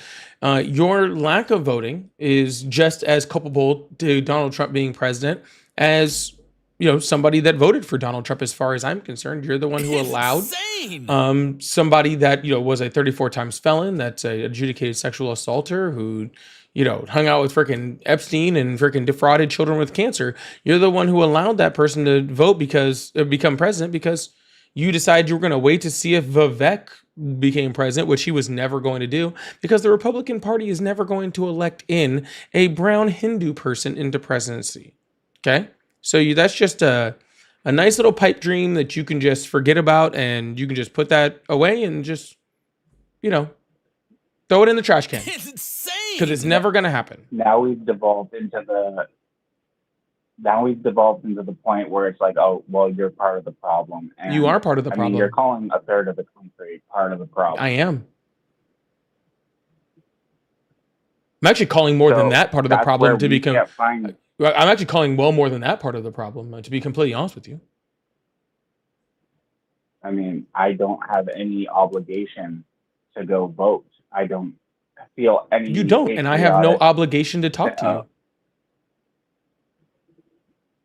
Your lack of voting is just as culpable to Donald Trump being president as, somebody that voted for Donald Trump. As far as I'm concerned, you're the one who It's allowed insane. somebody that, was a 34 times felon, that's a adjudicated sexual assaulter who, hung out with freaking Epstein and freaking defrauded children with cancer. You're the one who allowed that person to vote become president because you decided you were going to wait to see if Vivek became president, which he was never going to do because the Republican Party is never going to elect in a brown Hindu person into presidency. Okay. So that's just a nice little pipe dream that you can just forget about, and you can just put that away and just, throw it in the trash can. It's insane. Because it's never going to happen. Now we've devolved into the point where it's like, oh, well, you're part of the problem. And You are part of the I mean, problem. you're calling a third of the country part of the problem. I am. I'm actually calling more than So that part of the that's problem where to we become. can't find- I'm actually calling well more than that part of the problem, to be completely honest with you. I mean, I don't have any obligation to go vote. I don't feel any. You don't, and I have no patriotic- obligation to talk to you.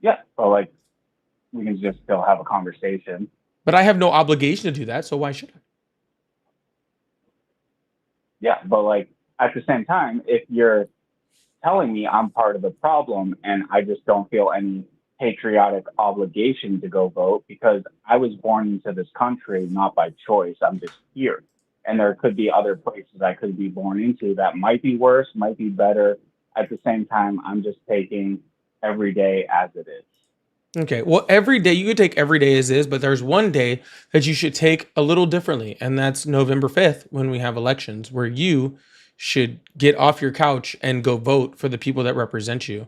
Yeah, but like we can just still have a conversation. But I have no obligation to do that, so why should I? Yeah, but like at the same time, if you're telling me I'm part of the problem and I just don't feel any patriotic obligation to go vote because I was born into this country not by choice. I'm just here. And there could be other places I could be born into that might be worse, might be better. At the same time, I'm just taking every day as it is. Okay, well, every day you could take every day as is, but there's one day that you should take a little differently, and that's November 5th when we have elections, where you should get off your couch and go vote for the people that represent you.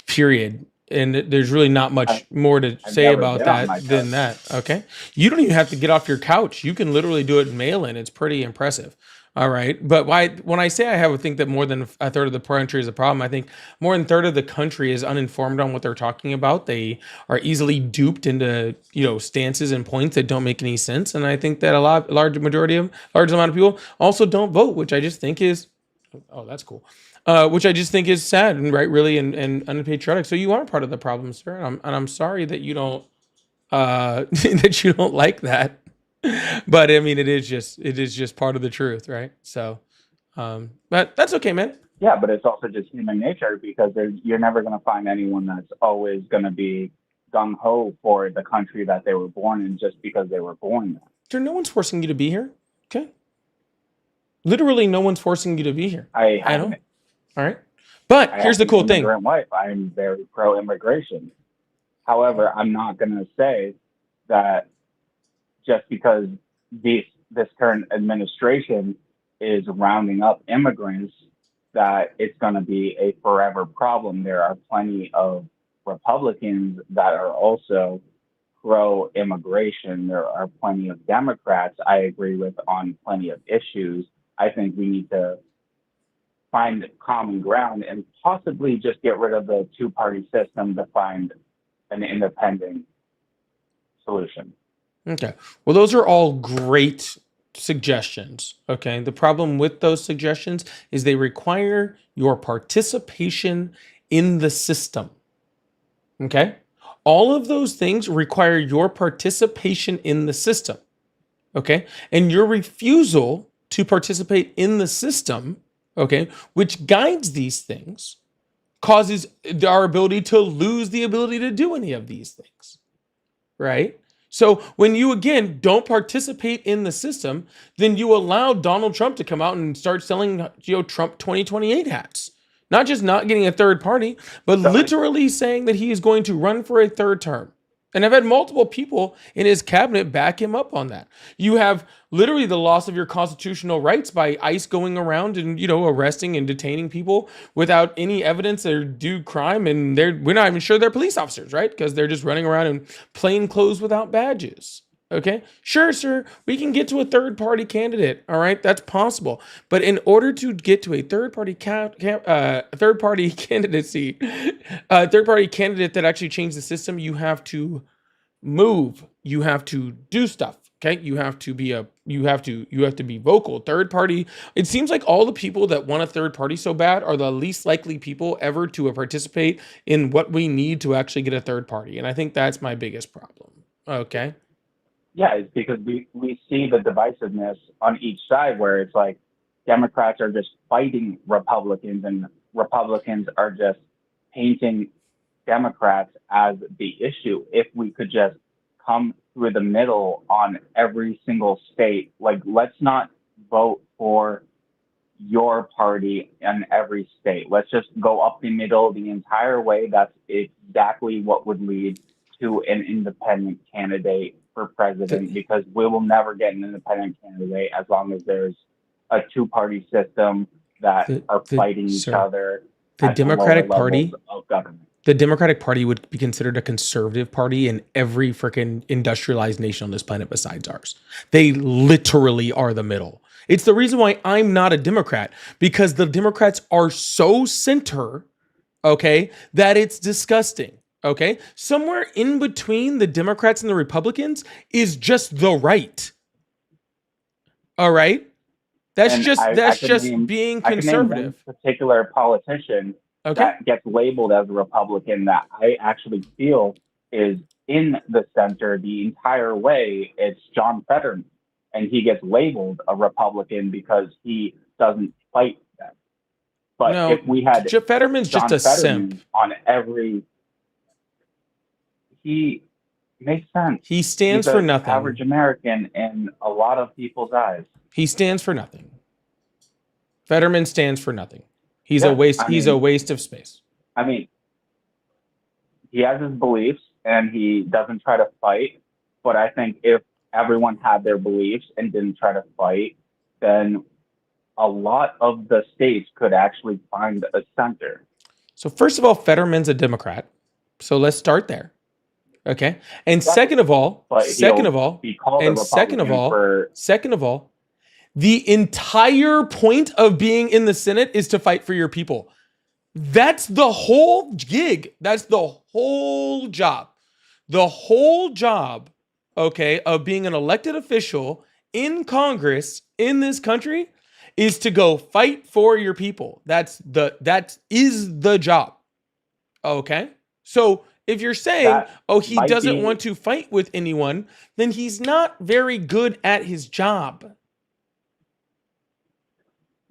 Period. And there's really not much more to I've say never about been on that my than couch. that. Okay. You don't even have to get off your couch. You can literally do it mail in. It's pretty impressive. All right. But when I say I have a think that more than a third of the country is a problem, I think more than a third of the country is uninformed on what they're talking about. They are easily duped into, stances and points that don't make any sense. And I think that large amount of people also don't vote, which I just think is, oh, that's cool. Which I just think is sad and really and unpatriotic. So you are part of the problem, sir. And I'm sorry that you don't that you don't like that. But I mean, it is just part of the truth, right? So, but that's okay, man. Yeah, but it's also just human nature because you're never going to find anyone that's always going to be gung ho for the country that they were born in just because they were born there. Sir, no one's forcing you to be here. Okay. Literally, no one's forcing you to be here. I I have know. All right. But here's the cool an thing. immigrant wife. I'm very pro immigration. However, I'm not going to say that just because this current administration is rounding up immigrants that it's going to be a forever problem. There are plenty of Republicans that are also pro immigration. There are plenty of Democrats I agree with on plenty of issues. I think we need to find common ground and possibly just get rid of the two-party system to find an independent solution. Okay. Well, those are all great suggestions. Okay. The problem with those suggestions is they require your participation in the system. Okay. All of those things require your participation in the system. Okay. And your refusal to participate in the system, okay, which guides these things, causes our ability to lose the ability to do any of these things. Right. So when you, again, don't participate in the system, then you allow Donald Trump to come out and start selling, Trump 2028 hats. Not just not getting a third party, but literally saying that he is going to run for a third term. And I've had multiple people in his cabinet back him up on that. You have literally the loss of your constitutional rights by ICE going around and, arresting and detaining people without any evidence or due crime. And we're not even sure they're police officers, right? Because they're just running around in plain clothes without badges. Okay, sure, sir. We can get to a third party candidate. All right, that's possible. But in order to get to a third party candidacy, third party candidate that actually changed the system, you have to move. You have to do stuff. Okay, you have to be vocal. Third party. It seems like all the people that want a third party so bad are the least likely people ever to participate in what we need to actually get a third party, and I think that's my biggest problem. Okay. Yeah, it's because we see the divisiveness on each side where it's like Democrats are just fighting Republicans and Republicans are just painting Democrats as the issue. If we could just come through the middle on every single state, like let's not vote for your party in every state. Let's just go up the middle the entire way. That's exactly what would lead to an independent candidate for president, because we will never get an independent candidate as long as there's a two-party system that are fighting each other. The Democratic Party of government. The Democratic Party would be considered a conservative party in every freaking industrialized nation on this planet besides ours. They literally are the middle. It's the reason why I'm not a Democrat, because the Democrats are so center, okay, that it's disgusting. Okay, somewhere in between the Democrats and the Republicans is just the right. All right, that's just being conservative. I can name one particular politician Okay. that gets labeled as a Republican that I actually feel is in the center the entire way. It's John Fetterman, and he gets labeled a Republican because he doesn't fight them. But No, if we had Fetterman's just John a Fetterman simp. on every, he makes sense. He stands He's for an nothing. average American in a lot of people's eyes. He stands for nothing. Fetterman stands for nothing. He's Yeah, a waste. I He's a mean- waste of space. I mean, he has his beliefs and he doesn't try to fight. But I think if everyone had their beliefs and didn't try to fight, then a lot of the states could actually find a center. So first of all, Fetterman's a Democrat. So let's start there. Okay. And Right. second of all, But Be called and a second of Republican all- for second of all, the entire point of being in the Senate is to fight for your people. That's the whole gig. That's the whole job. The whole job, okay, of being an elected official in Congress in this country is to go fight for your people. That is the job. Okay? So if you're saying, That oh, he might doesn't be- want to fight with anyone, then he's not very good at his job.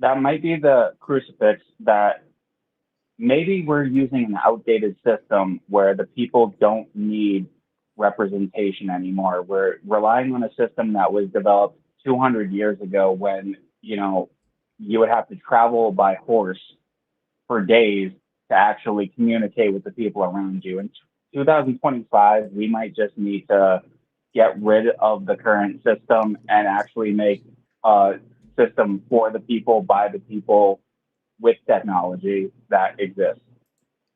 that might be the crucifix that maybe we're using an outdated system where the people don't need representation anymore. We're relying on a system that was developed 200 years ago when, you would have to travel by horse for days to actually communicate with the people around you. In 2025, we might just need to get rid of the current system and actually make a system for the people, by the people, with technology that exists.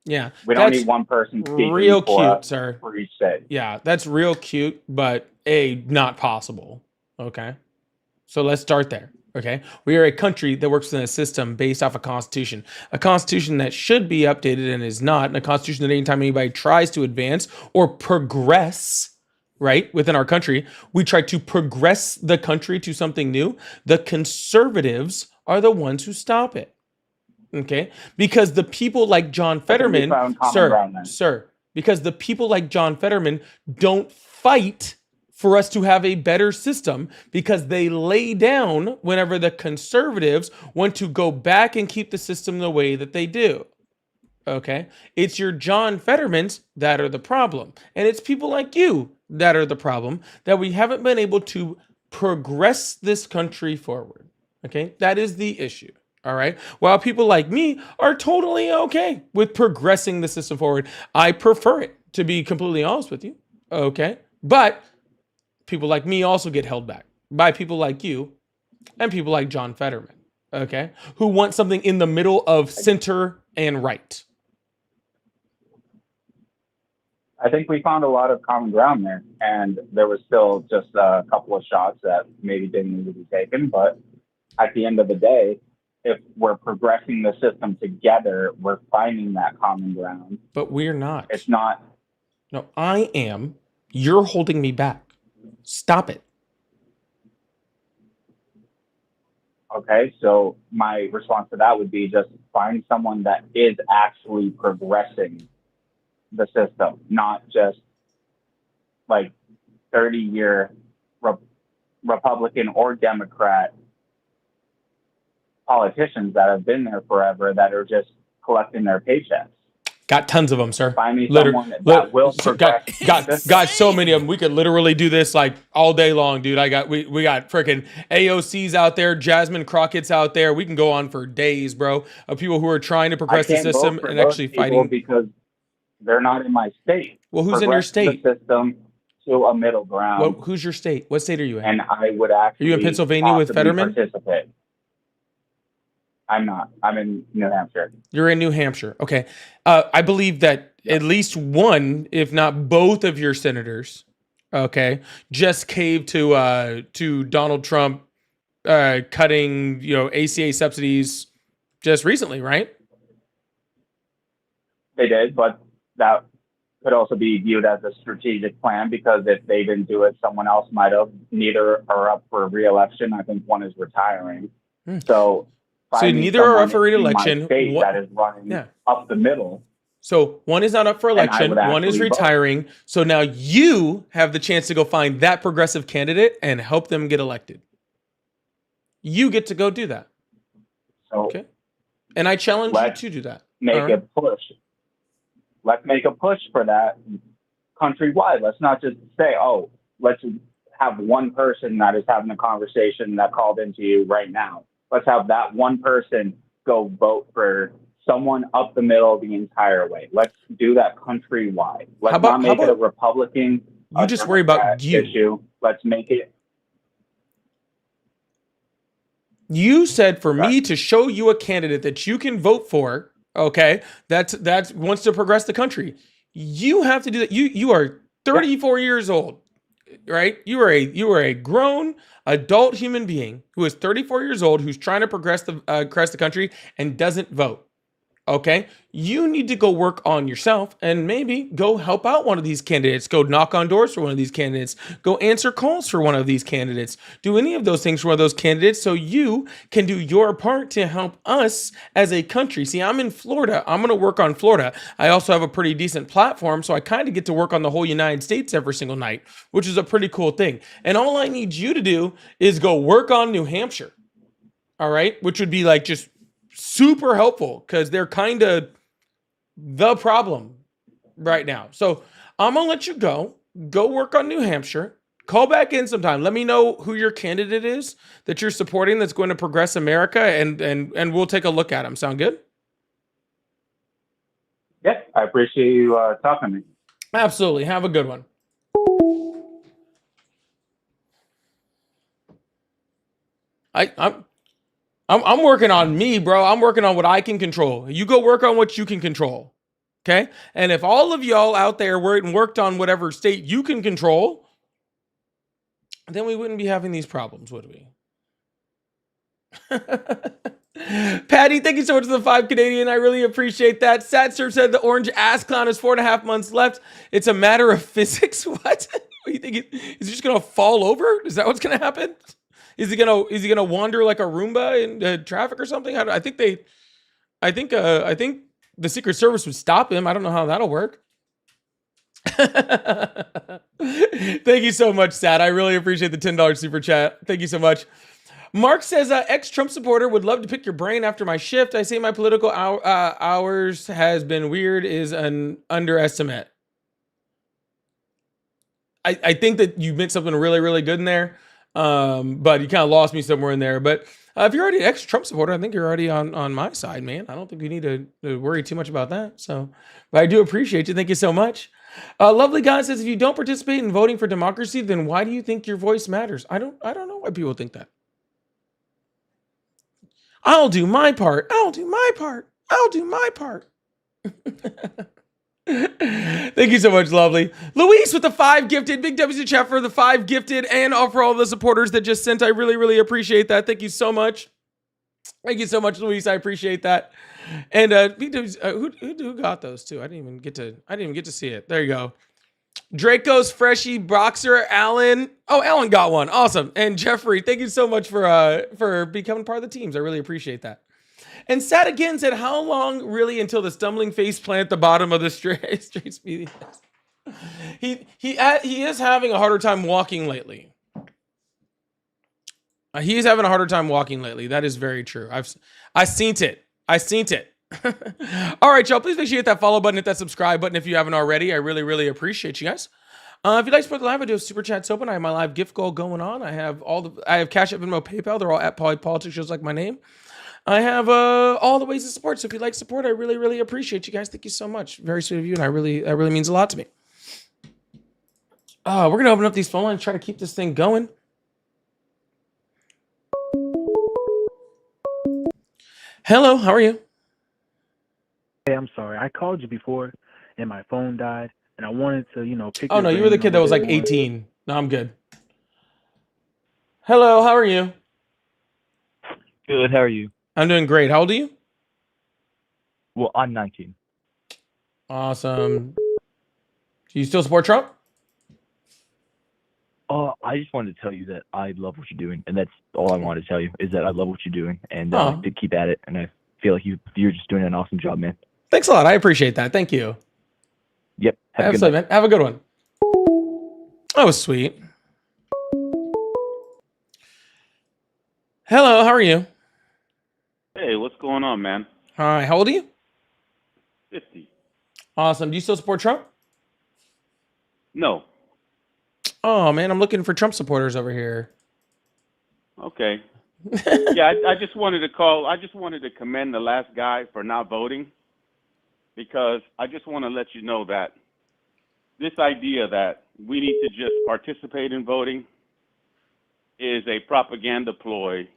Yeah. We don't That's need one person speaking real for cute, us sir. for each state. Yeah, that's real cute, but not possible. Okay. So let's start there. Okay. We are a country that works in a system based off a constitution that should be updated and is not, and a constitution that anytime anybody tries to advance or progress, right, within our country, we try to progress the country to something new. The conservatives are the ones who stop it. Okay. Because the people like John I think we Fetterman, found common ground then. sir, because the people like John Fetterman don't fight for us to have a better system, because they lay down whenever the conservatives want to go back and keep the system the way that they do. Okay? It's your John Fettermans that are the problem. And it's people like you that are the problem, that we haven't been able to progress this country forward. Okay? That is the issue. All right. While people like me are totally okay with progressing the system forward, I prefer it, to be completely honest with you. Okay. But people like me also get held back by people like you and people like John Fetterman. Okay. Who want something in the middle of center and right. I think we found a lot of common ground there, and there was still just a couple of shots that maybe didn't need to be taken. But at the end of the day, if we're progressing the system together, we're finding that common ground. But we're not. It's not, No, I am. You're holding me back. Stop it. okay. So my response to that would be just find someone that is actually progressing the system, not just like 30-year Republican or Democrat politicians that have been there forever that are just collecting their paychecks. Got tons of them, sir. Find me Liter- someone that will so progress. got so many of them. We could literally do this like all day long, dude. We got freaking AOCs out there, Jasmine Crockett's out there. We can go on for days, bro, of people who are trying to I progress the can't vote system for and those actually people fighting. because they're not in my state. Well, who's in your Progress the state? system to a middle ground, Who's your state? What state are you in? and I would actually. Are you in Pennsylvania with possibly Fetterman? Participate. I'm not. I'm in New Hampshire. You're in New Hampshire. Okay. I believe that at least one, if not both of your senators, okay, just caved to Donald Trump cutting, ACA subsidies just recently, right? They did, but that could also be viewed as a strategic plan because if they didn't do it, someone else might have. Neither are up for re-election. I think one is retiring. Hmm. So So find me neither are up someone for in my re-election. state What? that is running Yeah. up the middle. So one is not up for And I election, would one is actually vote. retiring. So now you have the chance to go find that progressive candidate and help them get elected. You get to go do that. So Okay. And I challenge you let's to do that. make All right. a push. Let's make a push for that countrywide. Let's not just say, oh, let's have one person that is having a conversation that called into you right now. Let's have that one person go vote for someone up the middle the entire way. Let's do that countrywide. Let's not make it a Republican. You just worry about you. Issue. Let's make it. You said for me to show you a candidate that you can vote for, okay, that wants to progress the country. You have to do that. You are 34 years old, right? You are a grown adult human being who is 34 years old who's trying to progress the country and doesn't vote. Okay, you need to go work on yourself and maybe go help out one of these candidates. Go knock on doors for one of these candidates. Go answer calls for one of these candidates. Do any of those things for one of those candidates so you can do your part to help us as a country. See, I'm in Florida. I'm going to work on Florida. I also have a pretty decent platform, so I kind of get to work on the whole United States every single night, which is a pretty cool thing. And all I need you to do is go work on New Hampshire. All right, which would be like just super helpful because they're kind of the problem right now. So I'm gonna let you go work on New Hampshire. Call back in sometime. Let me know who your candidate is that you're supporting that's going to progress America, and we'll take a look at them. Sound good? Yeah, I appreciate you talking to me. Absolutely. Have a good one. I'm working on me, bro. I'm working on what I can control. You go work on what you can control. Okay? And if all of y'all out there worked on whatever state you can control, then we wouldn't be having these problems, would we? Patty, thank you so much for the 5 Canadian. I really appreciate that. Satser said the orange ass clown is 4.5 months left. It's a matter of physics. What? What do you think? Is he just gonna fall over? Is that what's gonna happen? Is he gonna wander like a Roomba in traffic or something? I think the Secret Service would stop him. I don't know how that'll work. Thank you so much, Sat. I really appreciate the $10 super chat. Thank you so much. Mark says, ex-Trump supporter would love to pick your brain after my shift. I say my political hours has been weird is an underestimate. I think that you meant something really, really good in there. But you kind of lost me somewhere in there. But if you're already an ex-Trump supporter, I think you're already on my side, man. I don't think you need to worry too much about that. So, but I do appreciate you. Thank you so much. Lovely God says, if you don't participate in voting for democracy, then why do you think your voice matters? I don't know why people think that. I'll do my part. I'll do my part. I'll do my part. Thank you so much, lovely. Luis with the 5 gifted. Big W's to chat for the 5 gifted and for all the supporters that just sent. I really, really appreciate that. Thank you so much. Thank you so much, Luis. I appreciate that. And Big W's, who got those two? I didn't even get to see it. There you go. Draco's Freshie Boxer Alan. Oh, Alan got one. Awesome. And Jeffrey, thank you so much for becoming part of the teams. I really appreciate that. And Sat again said, how long really until the stumbling face plant at the bottom of the straight speedy? He is having a harder time walking lately. He is having a harder time walking lately. That is very true. I seen it. All right, y'all. Please make sure you hit that follow button, hit that subscribe button if you haven't already. I really, really appreciate you guys. If you'd like to support the live, I do have super chats open. I have my live gift goal going on. I have Cash App, Venmo, PayPal. They're all at Politics, just like my name. I have all the ways to support. So if you'd like support, I really, really appreciate you guys. Thank you so much. Very sweet of you, and that really means a lot to me. We're gonna open up these phone lines, try to keep this thing going. Hello, how are you? Hey, I'm sorry. I called you before, and my phone died, and I wanted to, pick. Oh no, you were the kid that was like 18. No, I'm good. Hello, how are you? Good. How are you? I'm doing great. How old are you? Well, I'm 19. Awesome. Do you still support Trump? I just wanted to tell you that I love what you're doing, and that's all I wanted to tell you is that I love what you're doing, and Oh. to keep at it. And I feel like you're just doing an awesome job, man. Thanks a lot. I appreciate that. Thank you. Yep. Have a good Absolutely, night. man. Have a good one. That was sweet. Hello, how are you? Hey, what's going on, man? Hi, how old are you? 50. Awesome. Do you still support Trump? No. Oh man, I'm looking for Trump supporters over here. Okay. Yeah, I just wanted to call. I just wanted to commend the last guy for not voting, because I just want to let you know that this idea that we need to just participate in voting is a propaganda ploy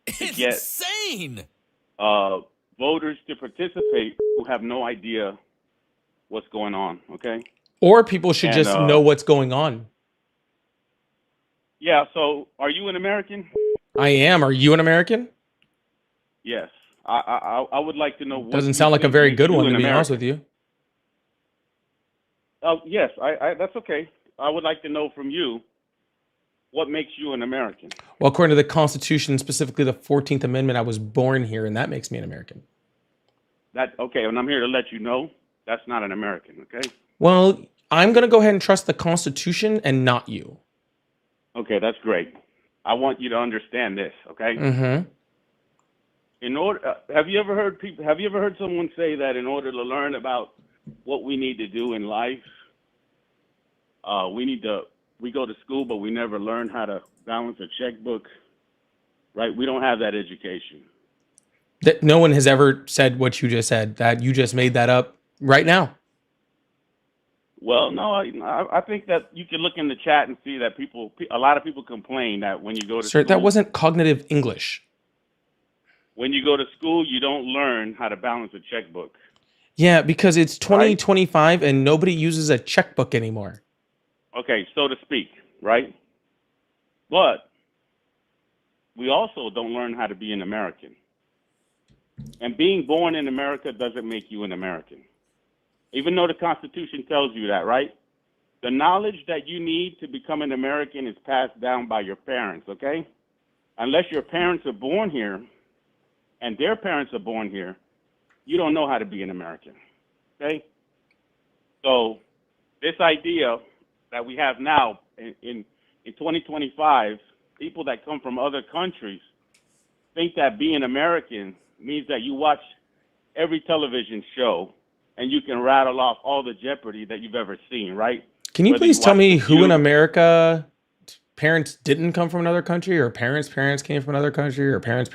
It's get- insane. voters to participate who have no idea what's going on. Okay. Or people should And, just know what's going on. Yeah. So, are you an American? I am. Are you an American? Yes. I would like to know. What Doesn't you sound like a think very makes good you one, an to be honest American. with you. Oh, yes, that's okay. I would like to know from you what makes you an American. Well, according to the Constitution, specifically the 14th Amendment, I was born here, and that makes me an American. Okay, and I'm here to let you know that's not an American, okay? Well, I'm going to go ahead and trust the Constitution and not you. Okay, that's great. I want you to understand this, okay? Mm-hmm. In order, have you ever heard someone say that in order to learn about what we need to do in life, we go to school, but we never learn how to balance a checkbook, right? We don't have that education. That no one has ever said what you just said. That you just made that up right now. Well, no, I think that you can look in the chat and see that a lot of people complain that when you go to Sir, school, that wasn't cognitive English. when you go to school, you don't learn how to balance a checkbook. Yeah, because it's 2025 and nobody uses a checkbook anymore. Okay, so to speak, right? But we also don't learn how to be an American. And being born in America doesn't make you an American. Even though the Constitution tells you that, right? The knowledge that you need to become an American is passed down by your parents, okay? Unless your parents are born here and their parents are born here, you don't know how to be an American, okay? So this idea that we have now in 2025, people that come from other countries think that being American means that you watch every television show and you can rattle off all the Jeopardy that you've ever seen, right? Can you Whether please you tell watch me The who in Cube- America parents didn't come from another country, or parents came from another country, or parents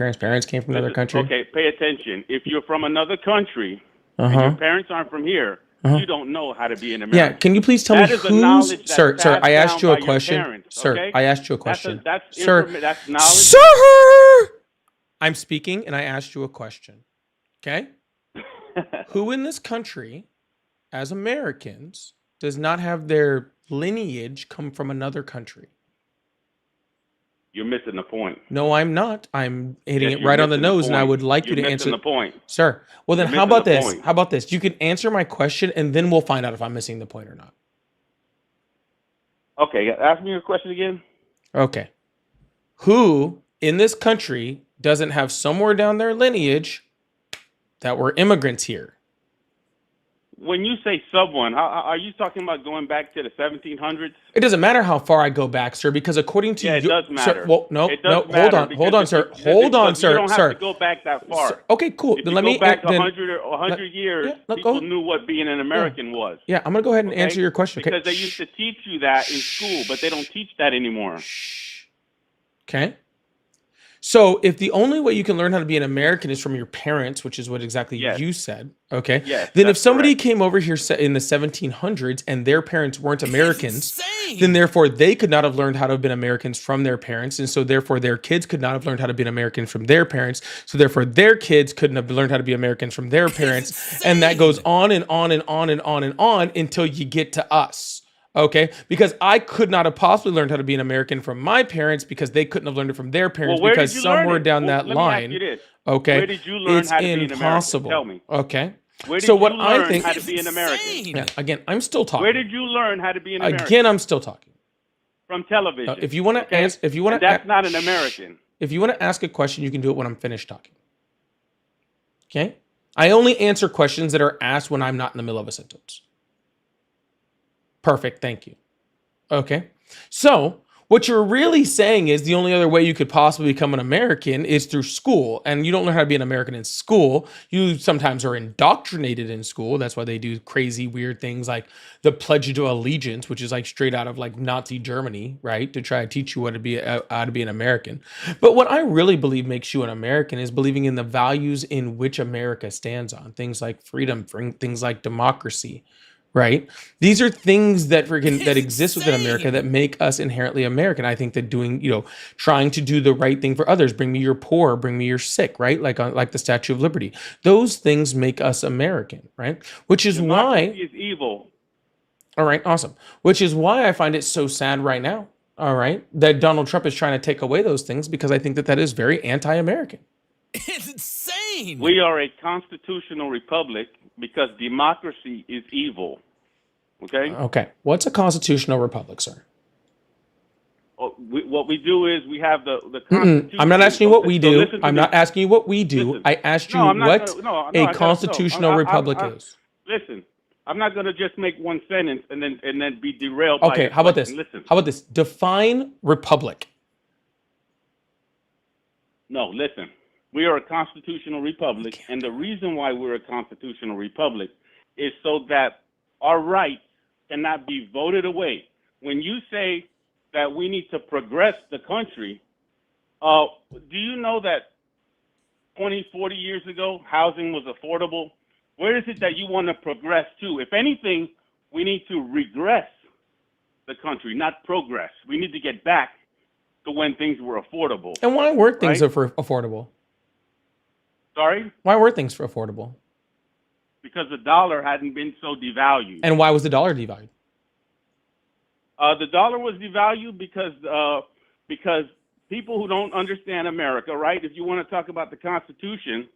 came from another country? Okay, pay attention. If you're from another country and your Uh-huh. parents aren't from here, Uh-huh. you don't know how to be an Yeah, American. can you please tell That me is a knowledge who's that's sir, passed I asked down you a by your question. parents, Sir, okay? I asked you a That's question. that's Sir, that's knowledge. Sir, I'm speaking and I asked you a question. Okay? Who in this country, as Americans, does not have their lineage come from another country? You're missing the point. No, I'm not. I'm hitting Yes, it you're right on the missing the nose, and I point. would like you You're to missing answer. the point. Sir, well then You're how missing about the this? point. How about this? You can answer my question, and then we'll find out if I'm missing the point or not. Okay, ask me your question again. Okay. Who in this country doesn't have somewhere down their lineage that were immigrants here? When you say someone, are you talking about going back to the 1700s? It doesn't matter how far I go back, sir, because according to Yeah, it you, does matter. Sir, well, no, It no, does hold matter on, because sir, if- hold on, because you sir, don't have sir. to go back that far. Sir, okay, cool. If Then you let go me back then, 100 or 100 years, yeah, go people ahead. knew what being an American was. Yeah, I'm gonna go ahead and Okay? answer your question. Okay. Because they used to teach you that in school, but they don't teach that anymore. Shh. Okay. So if the only way you can learn how to be an American is from your parents, which is what exactly Yes. you said, okay? Yes, Then if that's somebody correct. came over here in the 1700s and their parents weren't Americans, Insane. then therefore they could not have learned how to have been Americans from their parents, and so therefore their kids could not have learned how to be an American from their parents, so therefore their kids couldn't have learned how to be Americans from their parents, and that goes on and on and on and on and on until you get to us. Okay, because I could not have possibly learned how to be an American from my parents because they couldn't have learned it from their parents, Well, where because did you learn somewhere it? down Well, that let me ask line, you this. okay, Where did you learn it's how to be an American? impossible. Tell me. Okay, Where did so you what learn I think, how to be an American? Insane. yeah, again, I'm still talking. Where did you learn how to be an American? Again, I'm still talking. from television. If you want to okay? ask, if you want And to, that's not an American. If you want to ask a question, you can do it when I'm finished talking. Okay? I only answer questions that are asked when I'm not in the middle of a sentence. Perfect. Thank you. Okay. So what you're really saying is the only other way you could possibly become an American is through school. And you don't learn how to be an American in school. You sometimes are indoctrinated in school. That's why they do crazy, weird things like the Pledge of Allegiance, which is like straight out of like Nazi Germany, right? To try to teach you how to be an American. But what I really believe makes you an American is believing in the values in which America stands on. Things like freedom, things like democracy, right? These are things that that exist within America that make us inherently American. I think that doing, trying to do the right thing for others, bring me your poor, bring me your sick, right? Like the Statue of Liberty. Those things make us American, right? Which is Democracy why is evil. all right, awesome. Which is why I find it so sad right now, all right, that Donald Trump is trying to take away those things, because I think that is very anti-American. It's insane. We are a constitutional republic because democracy is evil. Okay? Okay. What's a constitutional republic, sir? What we do is we have the Constitution. I'm not asking you what we So do. listen to I'm me. not asking you what we do. Listen. I asked you No, I'm not what gonna- no, I a gotta- constitutional republic I- is. Listen, I'm not going to just make one sentence and then be derailed by Okay, your how about this? question. Listen. How about this? Define republic. No, listen. We are a constitutional republic, and the reason why we're a constitutional republic is so that our rights cannot be voted away. When you say that we need to progress the country, do you know that 20, 40 years ago, housing was affordable? Where is it that you want to progress to? If anything, we need to regress the country, not progress. We need to get back to when things were affordable. And why were things Right? affordable? Sorry? Why were things affordable? Because the dollar hadn't been so devalued. And why was the dollar devalued? The dollar was devalued because people who don't understand America, right? If you want to talk about the Constitution,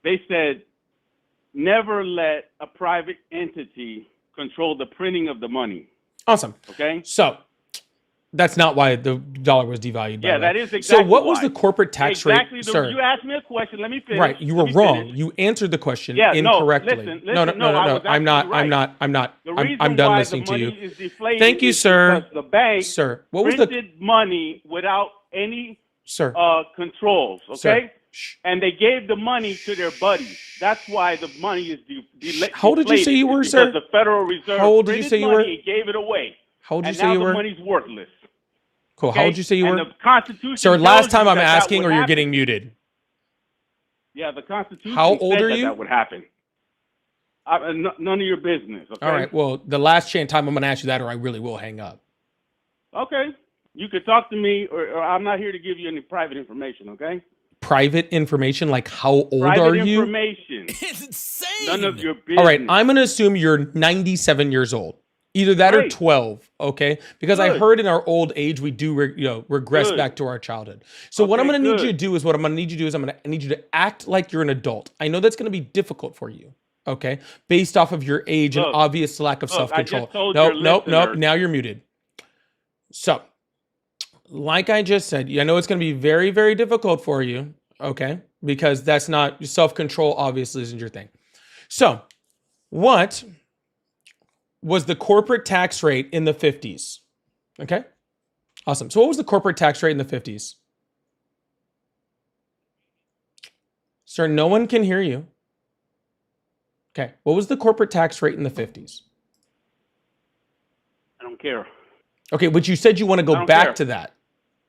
they said never let a private entity control the printing of the money. Awesome. Okay? So that's not why the dollar was devalued. by Yeah, the way. that is exactly So what was why. the corporate tax Exactly. rate, sir? You asked me a question. Let me finish. Right, you Let were me wrong. finish. You answered the question Yeah, no, incorrectly. listen, no. I was I'm not. absolutely right. I'm not. The I'm reason done why listening the to money you. is deflated Thank you, is sir. because the bank Sir, what was the printed money without any sir? controls, Sir, okay? shh. And they gave the money to their buddies. That's why the money is How old did you say you were, because sir? the Federal Reserve How old did you printed say you money were? and gave it away. How old did you And say now you the were? money's worthless. Cool. How Okay? old did you say you And were? the Constitution Sir, tells last time you I'm that asking, would or you're happen. getting muted. Yeah, the Constitution How old said are that you? that would happen. None of your business, okay? All right. Well, the last time I'm going to ask you that, or I really will hang up. Okay. You could talk to me, or I'm not here to give you any private information, okay? Private information, like how old Private are you? information. It's insane. None of your business. All right, I'm going to assume you're 97 years old. Either that or Great. 12, okay? Because I Good. heard in our old age we do regress Good. back to our childhood. So what I'm Okay, going to need you to good. do is I'm going to need you to act like you're an adult. I know that's going to be difficult for you, okay? Based off of your age and Look, obvious lack of look, I just self-control. told Nope, your nope, nope. listeners- Now you're muted. So, like I just said, I know it's going to be very, very difficult for you, okay? Because that's not self-control. Obviously, isn't your thing. So, what was the corporate tax rate in the 50s? Okay, awesome. So, what was the corporate tax rate in the 50s? Sir, no one can hear you. Okay, what was the corporate tax rate in the 50s? I don't care. Okay, but you said you want to I go don't back care. to that.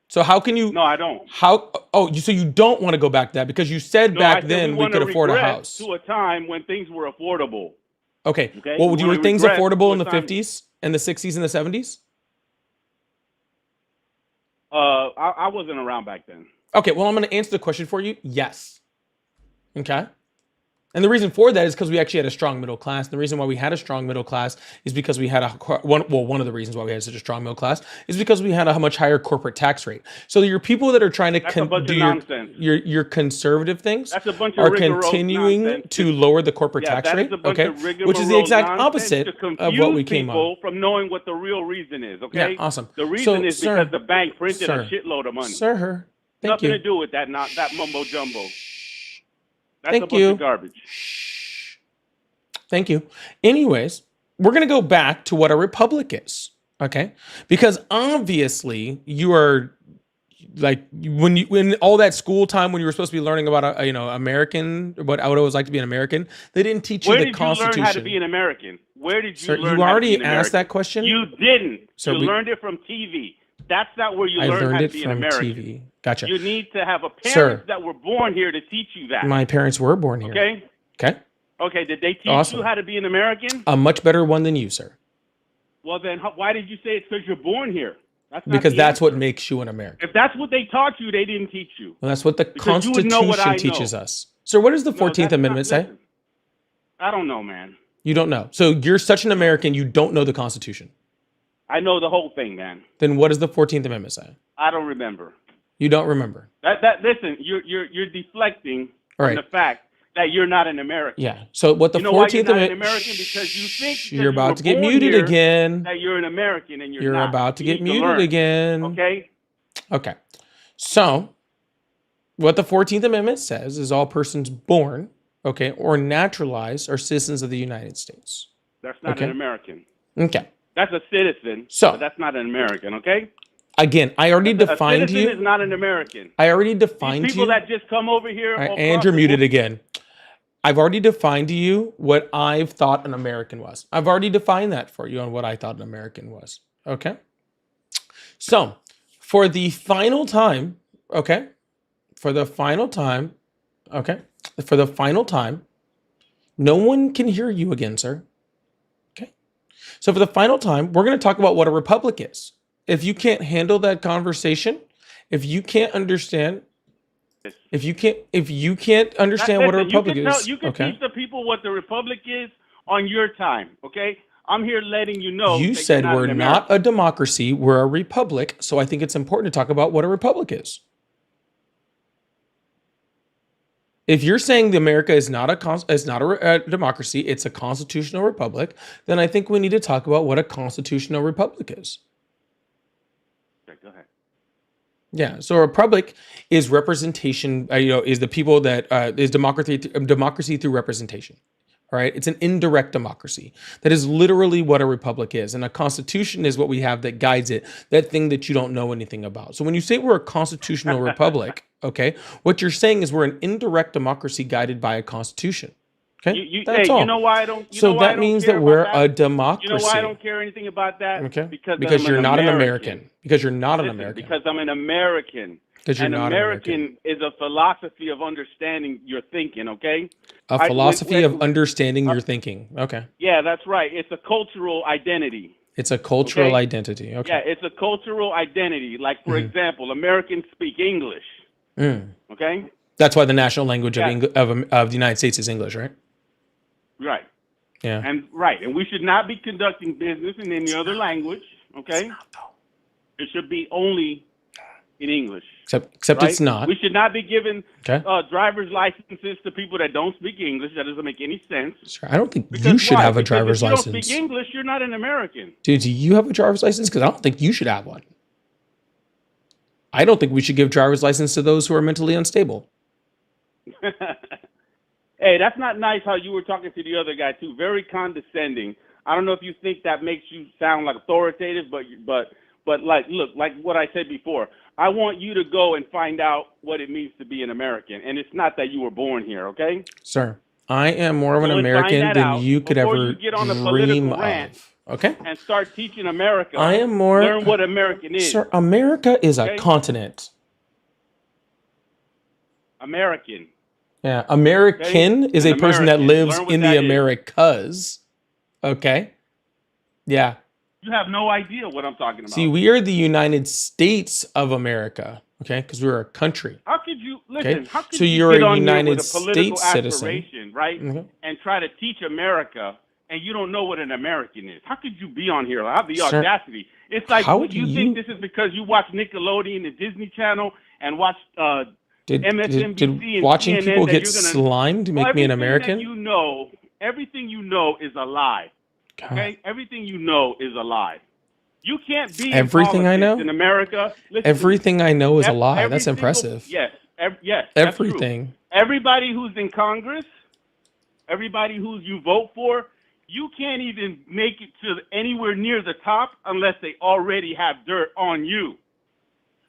So how can you? No, I don't. How? Oh, so you don't want to go back to that because you said No, back I said then we wanna could afford a regress house. to a time when things were affordable. Okay. Okay, Well, we were wanna things regress affordable to in a the time- 50s and the 60s and the 70s? I wasn't around back then. Okay. Well, I'm going to answer the question for you. Yes. Okay. And the reason for that is because we actually had a strong middle class. The reason why we had a strong middle class is because we had one of the reasons why we had such a strong middle class is because we had a much higher corporate tax rate. So your people that are trying to That's a bunch do of nonsense. your conservative things That's a bunch of are rigorous continuing nonsense. to lower the corporate Yeah, tax that rate, is a bunch okay? of rigorous Which is the exact nonsense opposite to of confuse what we came people on. from knowing what the real reason is, okay? Yeah, awesome. The reason So, is sir, because the bank printed sir, a shitload of money. Sir, thank Nothing to you. do with that, not that mumbo jumbo. That's Thank a bunch you. of garbage. Thank you. Anyways, we're going to go back to what a republic is, okay? Because obviously you are like when all that school time when you were supposed to be learning about American, what it was like to be an American, they didn't teach you Where the did you Constitution. learn how to be an American? Where did you Sir, learn you how to be already an asked American? that question. You didn't. Sir, you learned it from TV. That's not where you I learned how learned to it be an from American. TV. Gotcha. You need to have a parents Sir. that were born here to teach you that. My parents were born here. Okay? Okay. Okay, did they teach Awesome. you how to be an American? A much better one than you, sir. Well, then why did you say it's because you're born here? That's not Because the that's what answer. makes you an American. If that's what they taught you, they didn't teach you. Well, that's what the Because you would know what I Constitution know. teaches us. Sir, what does the No, 14th that's Amendment not- say? listen, I don't know, man. You don't know. So you're such an American, you don't know the Constitution. I know the whole thing, man. Then what does the 14th Amendment say? I don't remember. You don't remember. Listen, you're deflecting All from right. the fact that you're not an American. Yeah. So what the You know why you're 14th not an Amendment... American? Because you think because You're you about were to get born muted here again. that you're an American and you're You're not. about to You get need muted learn, again. Okay? Okay. So what the 14th Amendment says is all persons born, okay, or naturalized are citizens of the United States. That's not Okay. an American. Okay. That's a citizen, So- but that's not an American, okay? Again, I already defined a citizen is you. not an American. I already These defined people you. that just come over here All right, across and you're the muted board- again. I've already defined to you what I've thought an American was. I've already defined that for you on what I thought an American was. Okay. So for the final time, okay, for the final time, no one can hear you again, sir. Okay. So for the final time, we're going to talk about what a republic is. If you can't handle that conversation, if you can't understand, if you can't understand what a Listen, republic is, you can okay. teach the people what the republic is on your time, okay? I'm here letting you know. You that said you're we're an not American. a democracy, we're a republic. So I think it's important to talk about what a republic is. If you're saying the America is not a democracy, it's a constitutional republic, then I think we need to talk about what a constitutional republic is. Okay, go ahead. Yeah, so a republic is representation. Is the people that is democracy through representation. All right, it's an indirect democracy. That is literally what a republic is, and a constitution is what we have that guides it. That thing that you don't know anything about. So when you say we're a constitutional republic, okay, what you're saying is we're an indirect democracy guided by a constitution. Okay, that's all. You know why I don't? You So know why I that don't means care that about we're that? a democracy. You know why I don't care anything about that? Okay, Because because I'm you're not an American. American. Because you're not an Listen, American. Because I'm an American. Because you're An not American American. is a philosophy of understanding your thinking, okay? A philosophy of understanding your thinking. Okay. Yeah, that's right. It's a cultural identity. It's a cultural Okay. identity. Okay. Yeah, it's a cultural identity. Like, for example, Americans speak English, Mm. okay? That's why the national language Yeah. of the United States is English, right? Right. Yeah. And we should not be conducting business in any other language, okay? It should be only in English. Except right? it's not. We should not be giving Okay. driver's licenses to people that don't speak English. That doesn't make any sense. Sure, I don't think you Because should why? have a Because driver's if you license. don't speak English, you're not an American. Dude, do you have a driver's license? Because I don't think you should have one. I don't think we should give driver's license to those who are mentally unstable. Hey, that's not nice how you were talking to the other guy too. Very condescending. I don't know if you think that makes you sound like authoritative, but like, look, like what I said before, I want you to go and find out what it means to be an American, and it's not that you were born here, okay? Sir, I am more of an Go and find American that than out you could before ever you get on a dream political rant. of. Okay? And start teaching America. I am more. Learn what American is. Sir, America is a Okay? continent. American. Yeah, American is An a person that American. lives Learn what in that the is. Americas. Okay? Yeah. You have no idea what I'm talking about. See, we are the United States of America, okay? Because we're a country. How could you Listen, Okay, how could so you you're get a on here United with a political States citizen. aspiration, right, Mhm. and try to teach America, and you don't know what an American is? How could you be on here? I have the Sir, audacity. It's like how do you think this is because you watch Nickelodeon and Disney Channel and watch did MSNBC and watching CNN people that get you're gonna slimed make me an American? Everything you know is a lie. God. Okay, everything you know is a lie. You can't be Everything in I politics know? in America. Listen to me. Everything I know is a Every lie. That's single- impressive. Yes, yes, that's true. Everything. Everybody who's in Congress, everybody who you vote for, you can't even make it to anywhere near the top unless they already have dirt on you.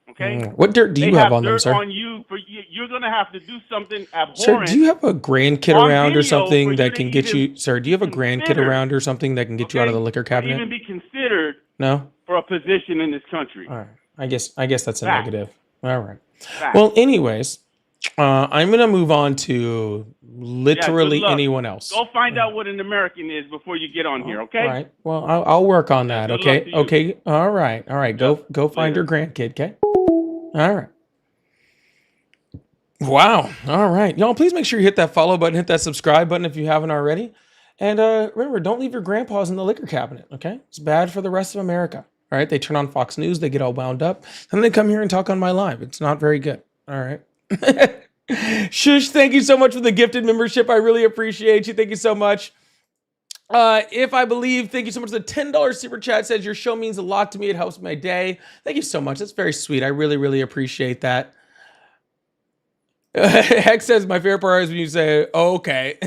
Okay? What dirt do They you have on them, dirt sir? on you for you're gonna have to do something abhorrent. Sir, do you have a grandkid on around or video for something you that to can get even you? Sir, do you have a grandkid consider, around or something that can get you out of the liquor or even cabinet? be considered No. for a position in this country? All right. I guess that's a Fact. negative. All right. Fact. Well, anyways, I'm gonna move on to literally luck. anyone else. Go find out what an American is before you get on here, okay? All right. Well, I'll work on that. good Okay. luck to you. Okay. All right. All right. Go find Later. your grandkid. Okay. All right. Wow. All right. Y'all, please make sure you hit that follow button, hit that subscribe button if you haven't already. And remember, don't leave your grandpas in the liquor cabinet, okay? It's bad for the rest of America. All right. They turn on Fox News, they get all wound up, and they come here and talk on my live. It's not very good. All right. Shush, thank you so much for the gifted membership. I really appreciate you. Thank you so much. If I believe, thank you so much. The $10 super chat says your show means a lot to me. It helps my day. Thank you so much. That's very sweet. I really, really appreciate that. Hex says my favorite part is when you say, oh, okay.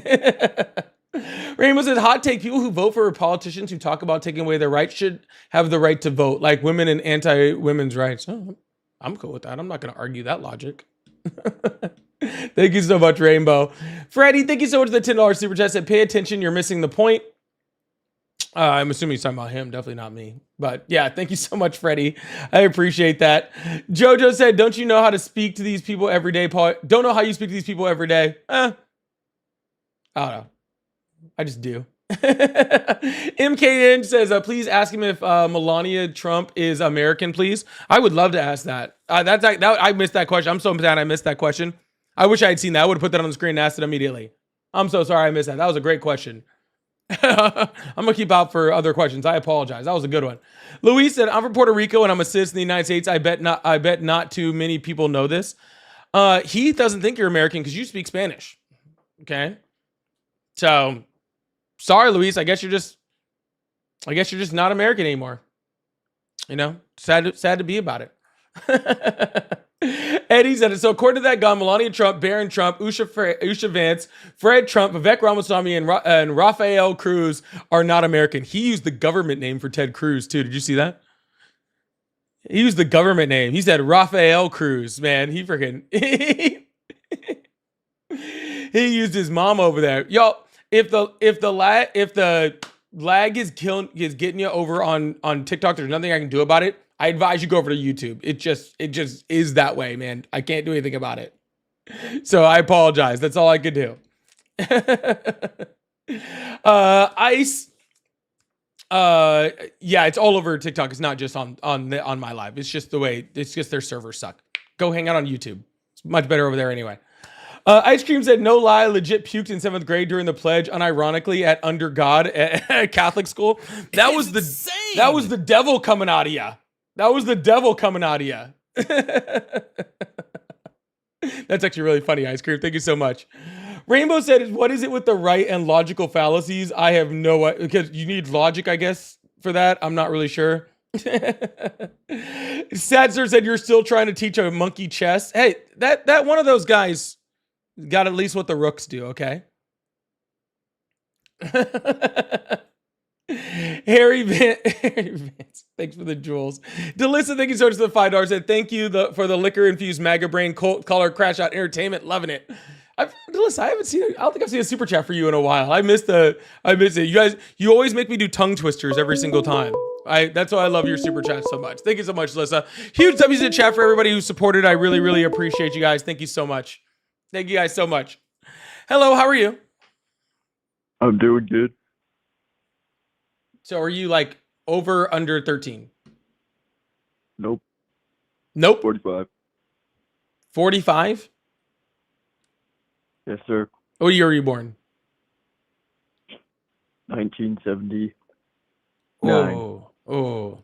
Rainbow says hot take: people who vote for politicians who talk about taking away their rights should have the right to vote, like women and anti-women's rights. Oh, I'm cool with that. I'm not going to argue that logic. Thank you so much, Rainbow. Freddie, thank you so much for the $10 super chat. Said, pay attention, you're missing the point. I'm assuming he's talking about him, definitely not me. But yeah, thank you so much, Freddie. I appreciate that. Jojo said, don't you know how to speak to these people every day, Paul? Don't know how you speak to these people every day. I don't know. I just do. MKN says, please ask him if Melania Trump is American, please. I would love to ask that. I missed that question. I'm so sad I missed that question. I wish I had seen that. I would have put that on the screen and asked it immediately. I'm so sorry I missed that. That was a great question. I'm gonna keep out for other questions. I apologize. That was a good one. Luis said, I'm from Puerto Rico and I'm a citizen of the United States. I bet not too many people know this. He doesn't think you're American because you speak Spanish. Okay. So sorry, Luis. I guess you're just not American anymore. You know, sad to be about it. Eddie said it. So according to that gun, Melania Trump, Barron Trump, Usha Vance, Fred Trump, Vivek Ramaswamy, and Rafael Cruz are not American. He used the government name for Ted Cruz too. Did you see that? He used the government name. He said Rafael Cruz. Man, he freaking he used his mom over there. Y'all, if the lag is getting you over on TikTok, there's nothing I can do about it. I advise you go over to YouTube. It just is that way, man. I can't do anything about it. So I apologize. That's all I could do. Ice. Yeah, it's all over TikTok. It's not just on my live. It's just their servers suck. Go hang out on YouTube. It's much better over there anyway. Ice Cream said, no lie, legit puked in 7th grade during the pledge, unironically at Under God at Catholic school. That was the devil coming out of you. That was the devil coming out of you. That's actually really funny, Ice Cream. Thank you so much. Rainbow said, what is it with the right and logical fallacies? I have no idea, because you need logic, I guess, for that. I'm not really sure. Sad Sir said, you're still trying to teach a monkey chess. Hey, that one of those guys got at least what the rooks do, okay? Harry Vance, thanks for the jewels. Delissa, thank you so much for the $5. Said thank you for the liquor infused MAGA brain cult color crash out entertainment. Loving it. Delissa, I don't think I've seen a super chat for you in a while. I miss it. You guys, you always make me do tongue twisters every single time. That's why I love your super chat so much. Thank you so much, Delissa. Huge W's in the chat for everybody who supported. I really, really appreciate you guys. Thank you so much. Thank you guys so much. Hello, how are you? I'm doing good. So are you like over, under 13? Nope. 45. 45. 45? Yes, sir. What year were you born? 1970. Oh.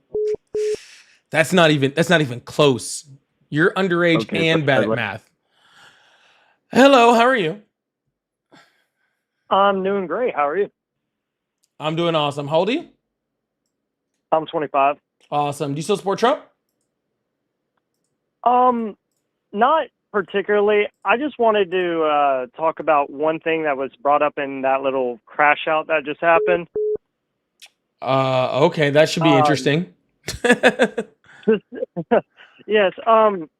That's not even close. You're underage Okay, and but bad I'd at like- math. Hello, how are you? I'm doing great. How are you? I'm doing awesome. How old are you? I'm 25. Awesome. Do you still support Trump? Not particularly. I just wanted to talk about one thing that was brought up in that little crash out that just happened. Okay, that should be interesting. Yes.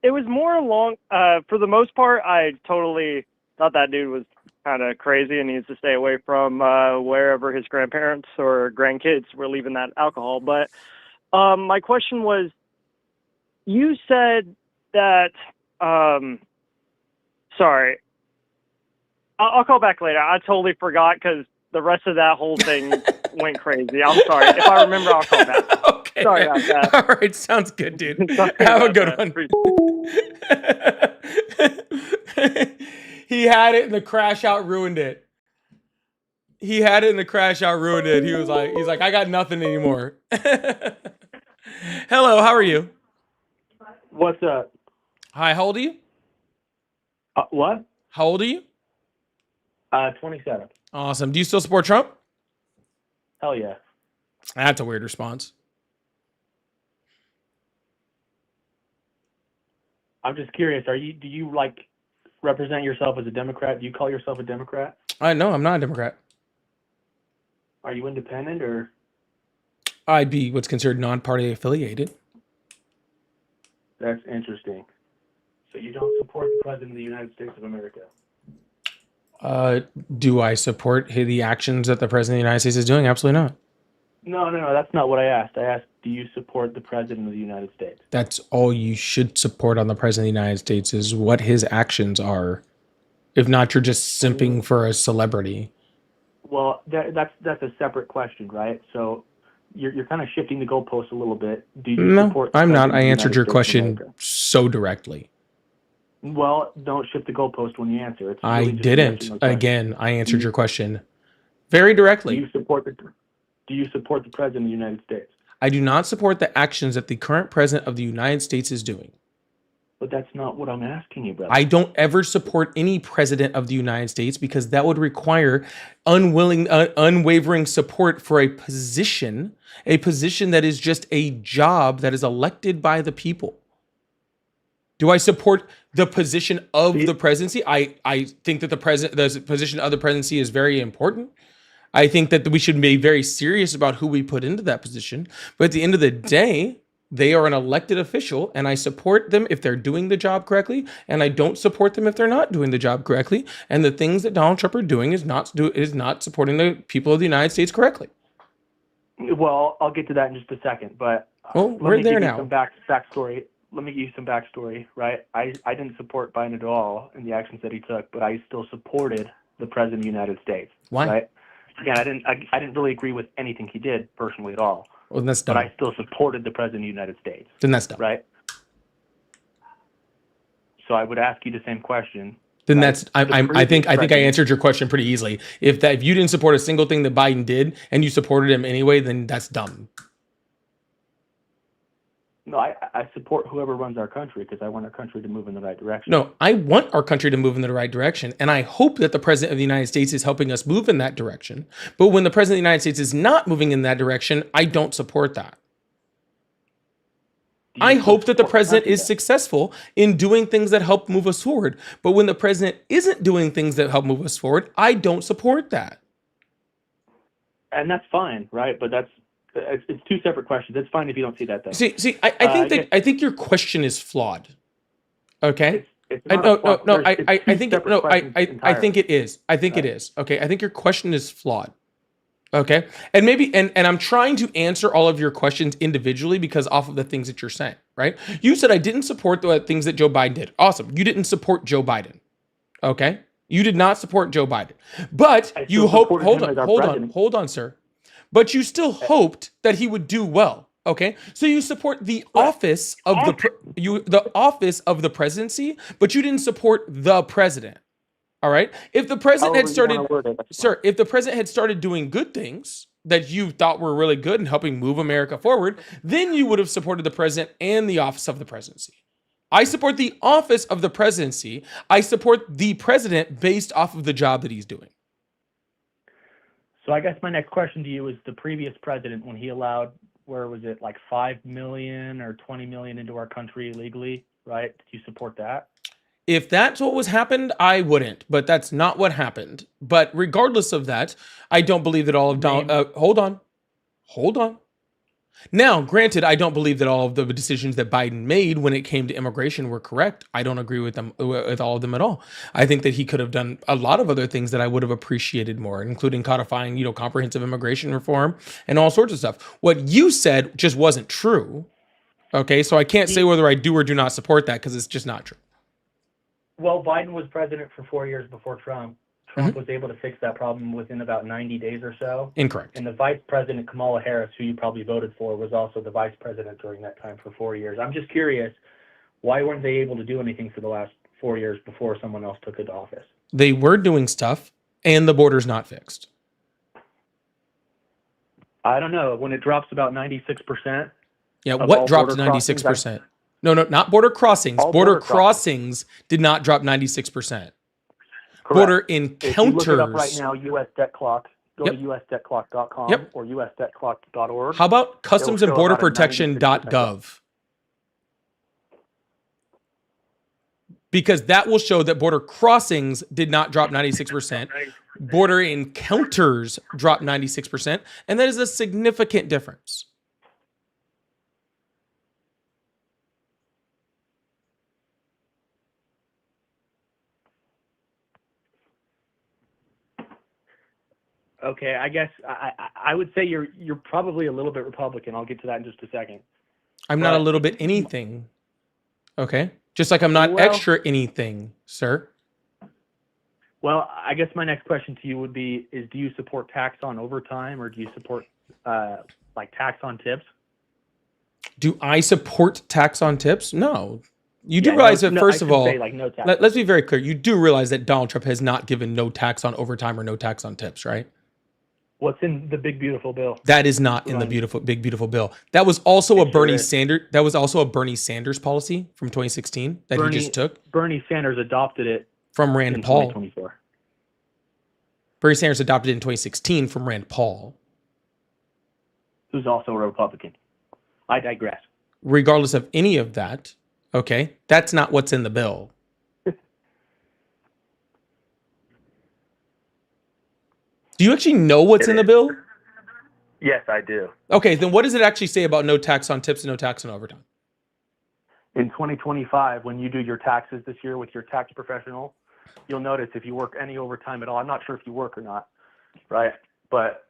It was more along. For the most part, I totally thought that dude was kind of crazy and needs to stay away from wherever his grandparents or grandkids were leaving that alcohol. But my question was, you said that. Sorry, I'll call back later. I totally forgot because the rest of that whole thing went crazy. I'm sorry. If I remember, I'll call back. Okay. Sorry about that. All right, sounds good, dude. Sorry Have a about good that. one. He had it and the crash out ruined it. He had it and the crash out ruined it. He's like, I got nothing anymore. Hello, how are you? What's up? Hi, how old are you? What? How old are you? 27. Awesome. Do you still support Trump? Hell yeah. That's a weird response. I'm just curious. Do you like represent yourself as a Democrat? Do you call yourself a Democrat? No, I'm not a Democrat. Are you independent or? I'd be what's considered non-party affiliated. That's interesting. So you don't support the President of the United States of America? Do I support the actions that the President of the United States is doing? Absolutely not. No. That's not what I asked. I asked, do you support the President of the United States? That's all you should support on the President of the United States is what his actions are. If not, you're just simping for a celebrity. Well, that's a separate question, right? So you're kind of shifting the goalposts a little bit. Do you No, support the I'm not. President I of the answered United your States of question America? so directly. Well, don't shift the goalpost when you answer. It's I really just a yes or didn't. no question. Again, I answered your question very directly. Do you support the President of the United States? I do not support the actions that the current President of the United States is doing. But that's not what I'm asking you, brother. I don't ever support any president of the United States because that would require unwavering support for a position that is just a job that is elected by the people. Do I support the position of the presidency? I think that the position of the presidency is very important. I think that we should be very serious about who we put into that position. But at the end of the day, they are an elected official, and I support them if they're doing the job correctly, and I don't support them if they're not doing the job correctly. And the things that Donald Trump are doing is not supporting the people of the United States correctly. Well, I'll get to that in just a second, but Well, we're there now. Some backstory. Let me give you some backstory, right? I didn't support Biden at all in the actions that he took, but I still supported the President of the United States. Why? Right? Again, I didn't really agree with anything he did personally at all. Well, then that's But dumb. I still supported the President of the United States. Then that's dumb. Right? So I would ask you the same question. Then right? that's I think I answered your question pretty easily. If you didn't support a single thing that Biden did and you supported him anyway, then that's dumb. No, I support whoever runs our country because I want our country to move in the right direction. No, I want our country to move in the right direction, and I hope that the President of the United States is helping us move in that direction. But when the President of the United States is not moving in that direction, I don't support that. I hope that the president is successful in doing things that help move us forward. But when the president isn't doing things that help move us forward, I don't support that. And that's fine, right? But it's two separate questions. It's fine if you don't see that, though. I think your question is flawed. Okay. It's I not a flop. I think it is. I think it is. Okay. I think your question is flawed. Okay. And maybe and I'm trying to answer all of your questions individually because off of the things that you're saying, right? You said I didn't support the things that Joe Biden did. Awesome. You didn't support Joe Biden. Okay. You did not support Joe Biden. But you hope hold on, sir. But you still hoped that he would do well. Okay, so you support the office of the office of the presidency, but you didn't support the president. All right. If the president had However you wanna started, word it, that's sir, if the president had started doing good things that you thought were really good and helping move America forward, then you would have supported the president and the office of the presidency. I support the office of the presidency. I support the president based off of the job that he's doing. So I guess my next question to you is the previous president, when he allowed, where was it, like 5 million or 20 million into our country illegally, right? Did you support that? If that's what was happened, I wouldn't, but that's not what happened. But regardless of that, I don't believe that all of Donald, hold on. Now, granted, I don't believe that all of the decisions that Biden made when it came to immigration were correct. I don't agree with them, with all of them at all. I think that he could have done a lot of other things that I would have appreciated more, including codifying, comprehensive immigration reform and all sorts of stuff. What you said just wasn't true. Okay, so I can't say whether I do or do not support that because it's just not true. Well, Biden was president for 4 years before Trump. Trump was able to fix that problem within about 90 days or so. Incorrect. And the vice president, Kamala Harris, who you probably voted for, was also the vice president during that time for 4 years. I'm just curious, why weren't they able to do anything for the last 4 years before someone else took into office? They were doing stuff, and the border's not fixed. I don't know. When it drops about 96%. Yeah, of what all dropped border 96%? No, not border crossings. All Border border crossings did not drop 96%. Border encounters. If you look it up right now, U.S. Debt Clock, go Yep. to usdebtclock.com Yep. or usdebtclock.org. How about customs and show border about a 96% protection.gov? Because that will show that border crossings did not drop 96%. Border encounters dropped 96%. And that is a significant difference. Okay, I guess I would say you're probably a little bit Republican. I'll get to that in just a second. I'm not a But- little bit anything. Okay? Just like I'm not Well- extra anything, sir. Well, I guess my next question to you would be: is do you support tax on overtime, or do you support like tax on tips? Do I support tax on tips? No. You do Yeah, realize no, that, no, first I of should all, say, like, no tax. let's be very clear. You do realize that Donald Trump has not given no tax on overtime or no tax on tips, right? What's in the big beautiful bill? That is not in the Right. big beautiful bill. That was also a It sure Bernie is. Sanders. That was also a Bernie Sanders policy from 2016 that he just took Bernie Sanders adopted it from in Rand Paul. 2024. Bernie Sanders adopted it in 2016 from Rand Paul. Who's also a Republican. I digress. Regardless of any of that, okay, that's not what's in the bill. Do you actually know what's in the bill? Yes, I do. Okay, then what does it actually say about no tax on tips and no tax on overtime? In 2025, when you do your taxes this year with your tax professional, you'll notice if you work any overtime at all. I'm not sure if you work or not, right? But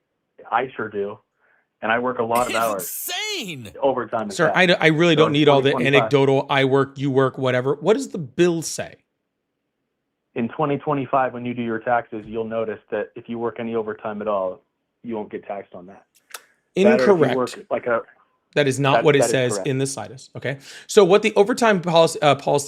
I sure do. And I work a lot of hours. Insane. Overtime. Sir, I I really So don't in need all the 2025. anecdotal, I work, you work, whatever. What does the bill say? In 2025, when you do your taxes, you'll notice that if you work any overtime at all, you won't get taxed on that. That or if you Incorrect. work like a That is not what it that is says correct. in the slightest. Okay. So what the overtime policy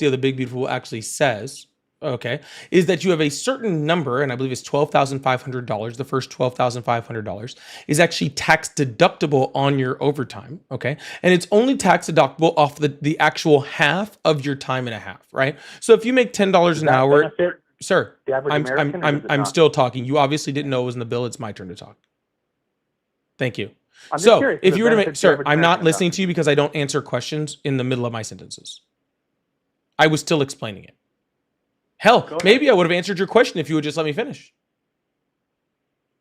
of the Big Beautiful actually says, okay, is that you have a certain number, and I believe it's $12,500. The first $12,500 is actually tax deductible on your overtime. Okay. And it's only tax deductible off the actual half of your time and a half, right? So if you make $10 an that hour, benefit sir, the average American, or does it I'm not? still talking. You obviously didn't know it was in the bill. It's my turn to talk. Thank you. I'm just So curious, if does you it were to make, benefit the sir, average I'm not American listening to you because I don't answer questions in the middle of my sentences. I was still explaining it. Hell, Go ahead. maybe I would have answered your question if you would just let me finish.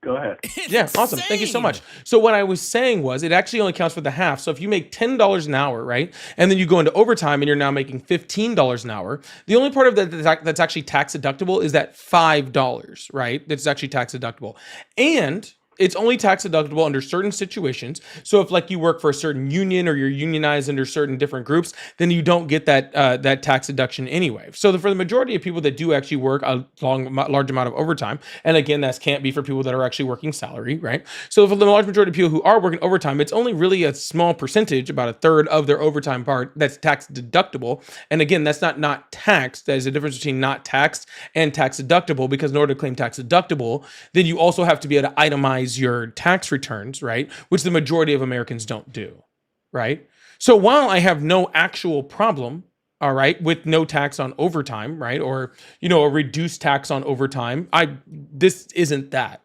Go ahead. Yeah, awesome. Thank you so much. So what I was saying was it actually only counts for the half. So if you make $10 an hour, right, and then you go into overtime and you're now making $15 an hour, the only part of that that's actually tax deductible is that $5, right? That's actually tax deductible. And it's only tax deductible under certain situations. So if like you work for a certain union or you're unionized under certain different groups, then you don't get that tax deduction anyway. So for the majority of people that do actually work a large amount of overtime, and again, that can't be for people that are actually working salary, right? So for the large majority of people who are working overtime, it's only really a small percentage, about a third of their overtime part, that's tax deductible. And again, that's not taxed. There's a difference between not taxed and tax deductible, because in order to claim tax deductible, then you also have to be able to itemize your tax returns, right? Which the majority of Americans don't do, right? So while I have no actual problem, all right, with no tax on overtime, right? Or, you know, a reduced tax on overtime, this isn't that.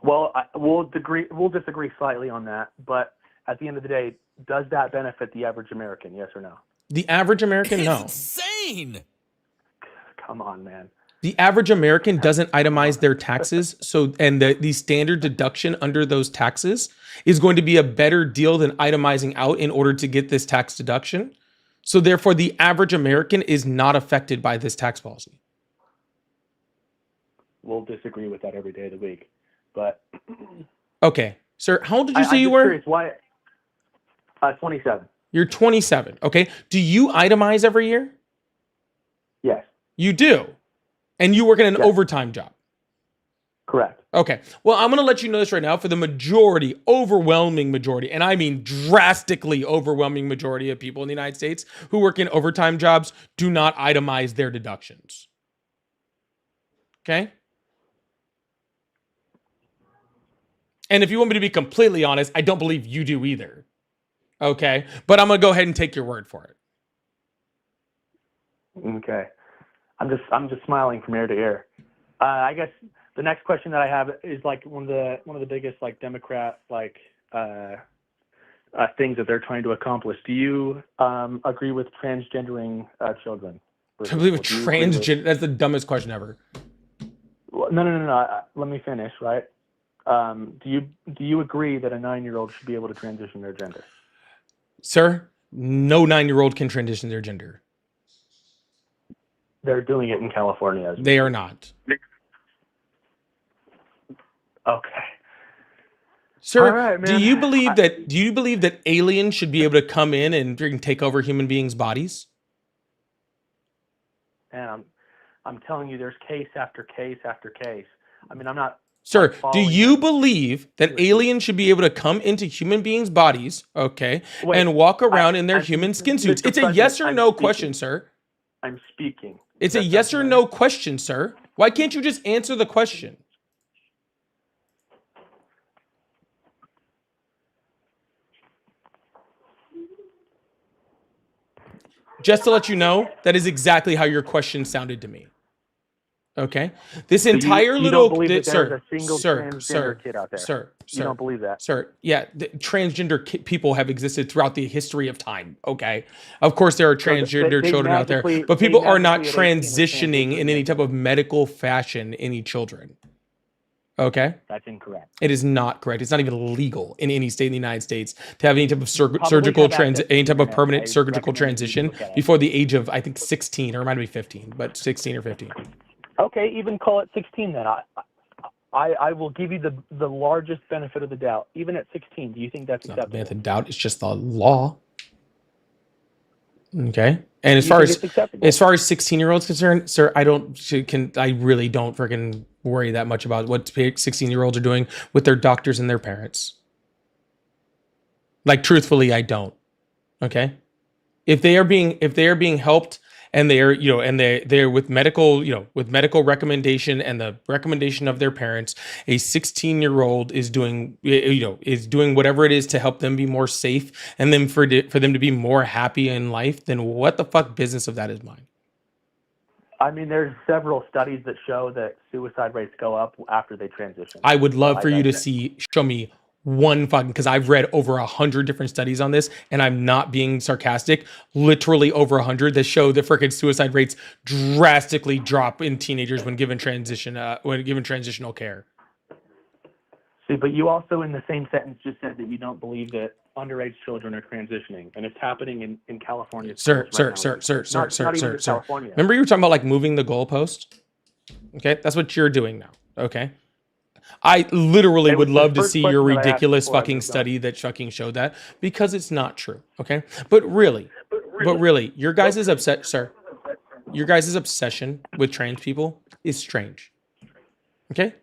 Well, we'll disagree slightly on that, but at the end of the day, does that benefit the average American? Yes or no? The average American, no. Insane. Come on, man. The average American doesn't itemize their taxes, and the standard deduction under those taxes is going to be a better deal than itemizing out in order to get this tax deduction. So therefore, the average American is not affected by this tax policy. We'll disagree with that every day of the week, but Okay, sir, how old did you say I'm you just were? curious, why? 27. You're 27. Okay, do you itemize every year? Yes, You do, and you work in an Yes. overtime job. correct. Okay. Well, I'm going to let you know this right now. For the majority, overwhelming majority, and I mean drastically overwhelming majority of people in the United States who work in overtime jobs do not itemize their deductions. Okay? And if you want me to be completely honest, I don't believe you do either. Okay? But I'm going to go ahead and take your word for it. Okay. I'm just smiling from ear to ear. I guess the next question that I have is like one of the biggest like Democrat things that they're trying to accomplish. Do you agree with transgendering children? I believe with Do you agree with- transgender, that's the dumbest question ever. Well, no. Let me finish. Right. Do you agree that a 9-year-old should be able to transition their gender? Sir, no 9-year-old can transition their gender. They're doing it in California. They are not. Okay. Sir, All right, do man. you believe that aliens should be able to come in and freaking take over human beings' bodies? And I'm telling you, there's case after case after case. I mean, I'm not. Sir, do following you them. believe that aliens should be able to come into human beings' bodies, okay, Wait, and walk around in their I'm- human skin suits? Mr. It's a President, yes or I'm no speaking. question, sir. I'm speaking. It's a That's yes or not- no question, sir. Why can't you just answer the question? Just to let you know, that is exactly how your question sounded to me. Okay? This So entire you little... don't believe that sir, there's a single sir, transgender sir, kid out there? sir, You don't believe that? Sir, yeah, transgender people have existed throughout the history of time, okay? Of course, there are they- transgender they children out there, magically- but they people are not magically at 18 are transitioning in any type of medical fashion any children, okay? That's incorrect. It is not correct. It's not even legal in any state in the United States to have any type of Probably surgical have access to any type of internet. permanent I surgical recommend you transition look at it. before the age of, I think, 16, or it might be 15, but 16 or 15. Okay, even call it 16 then. I will give you the largest benefit of the doubt. Even at 16, do you think that's It's not the acceptable? benefit of doubt. It's just the law. Okay. And as Do you far think as it's acceptable? 16-year-olds concerned, sir, I really don't freaking worry that much about what 16-year-olds are doing with their doctors and their parents. Like, truthfully, I don't. Okay. If they are being helped, and they're they're with medical recommendation and the recommendation of their parents, a 16-year-old is doing whatever it is to help them be more safe, and then for them to be more happy in life, then what the fuck business of that is mine? I mean, there's several studies that show that suicide rates go up after they transition. I would love So for you to digress. show me one fucking, because I've read over 100 different studies on this, and I'm not being sarcastic, literally over 100 that show that freaking suicide rates drastically drop in teenagers when given transitional care. See, but you also in the same sentence just said that you don't believe that underage children are transitioning, and it's happening in California. Sir, schools right now. sir. Not even just California. Remember you were talking about like moving the goalpost? Okay, that's what you're doing now. Okay, I literally It would was the love to first see your question that I asked ridiculous before I fucking moved on. study that fucking showed that, because it's not true. Okay, but really, your guys' upset, sir. Your guys' obsession with trans people is strange. Okay,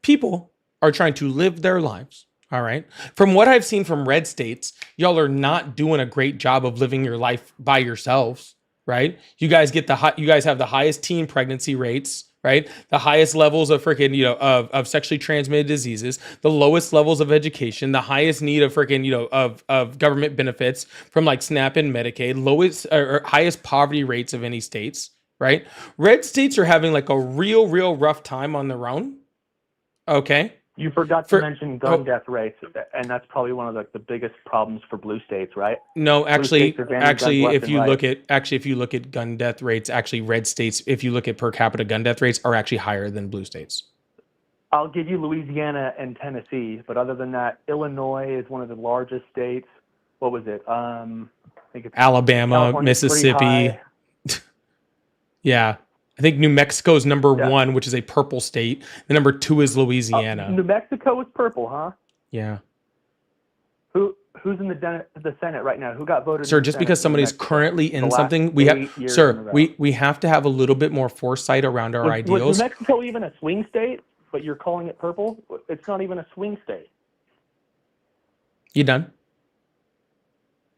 people are trying to live their lives. All right. From what I've seen from red states, y'all are not doing a great job of living your life by yourselves, right? You guys get you guys have the highest teen pregnancy rates, right? The highest levels of freaking, of sexually transmitted diseases, the lowest levels of education, the highest need of freaking, of government benefits from like SNAP and Medicaid, lowest or highest poverty rates of any states, right? Red states are having like a real rough time on their own. Okay. You forgot For- to mention gun death rates, and that's probably one of the biggest problems for blue states, right? No, actually, states are banning guns left if and you right. look at gun death rates, actually red states, if you look at per capita gun death rates, are actually higher than blue states. I'll give you Louisiana and Tennessee, but other than that, Illinois is one of the largest states. What was it? I think it's Alabama, California's pretty Mississippi. high. Yeah. I think New Mexico is number Yeah. 1, which is a purple state. The number 2 is Louisiana. New Mexico is purple, huh? Yeah. Who's in the Senate right now? Who got voted? Sir, in the just Senate because for New somebody's Mexico? currently The in last something, we 8 have, years in a sir, row. we have to have a little bit more foresight around our Was ideals. New Mexico even a swing state? But you're calling it purple? It's not even a swing state. You done?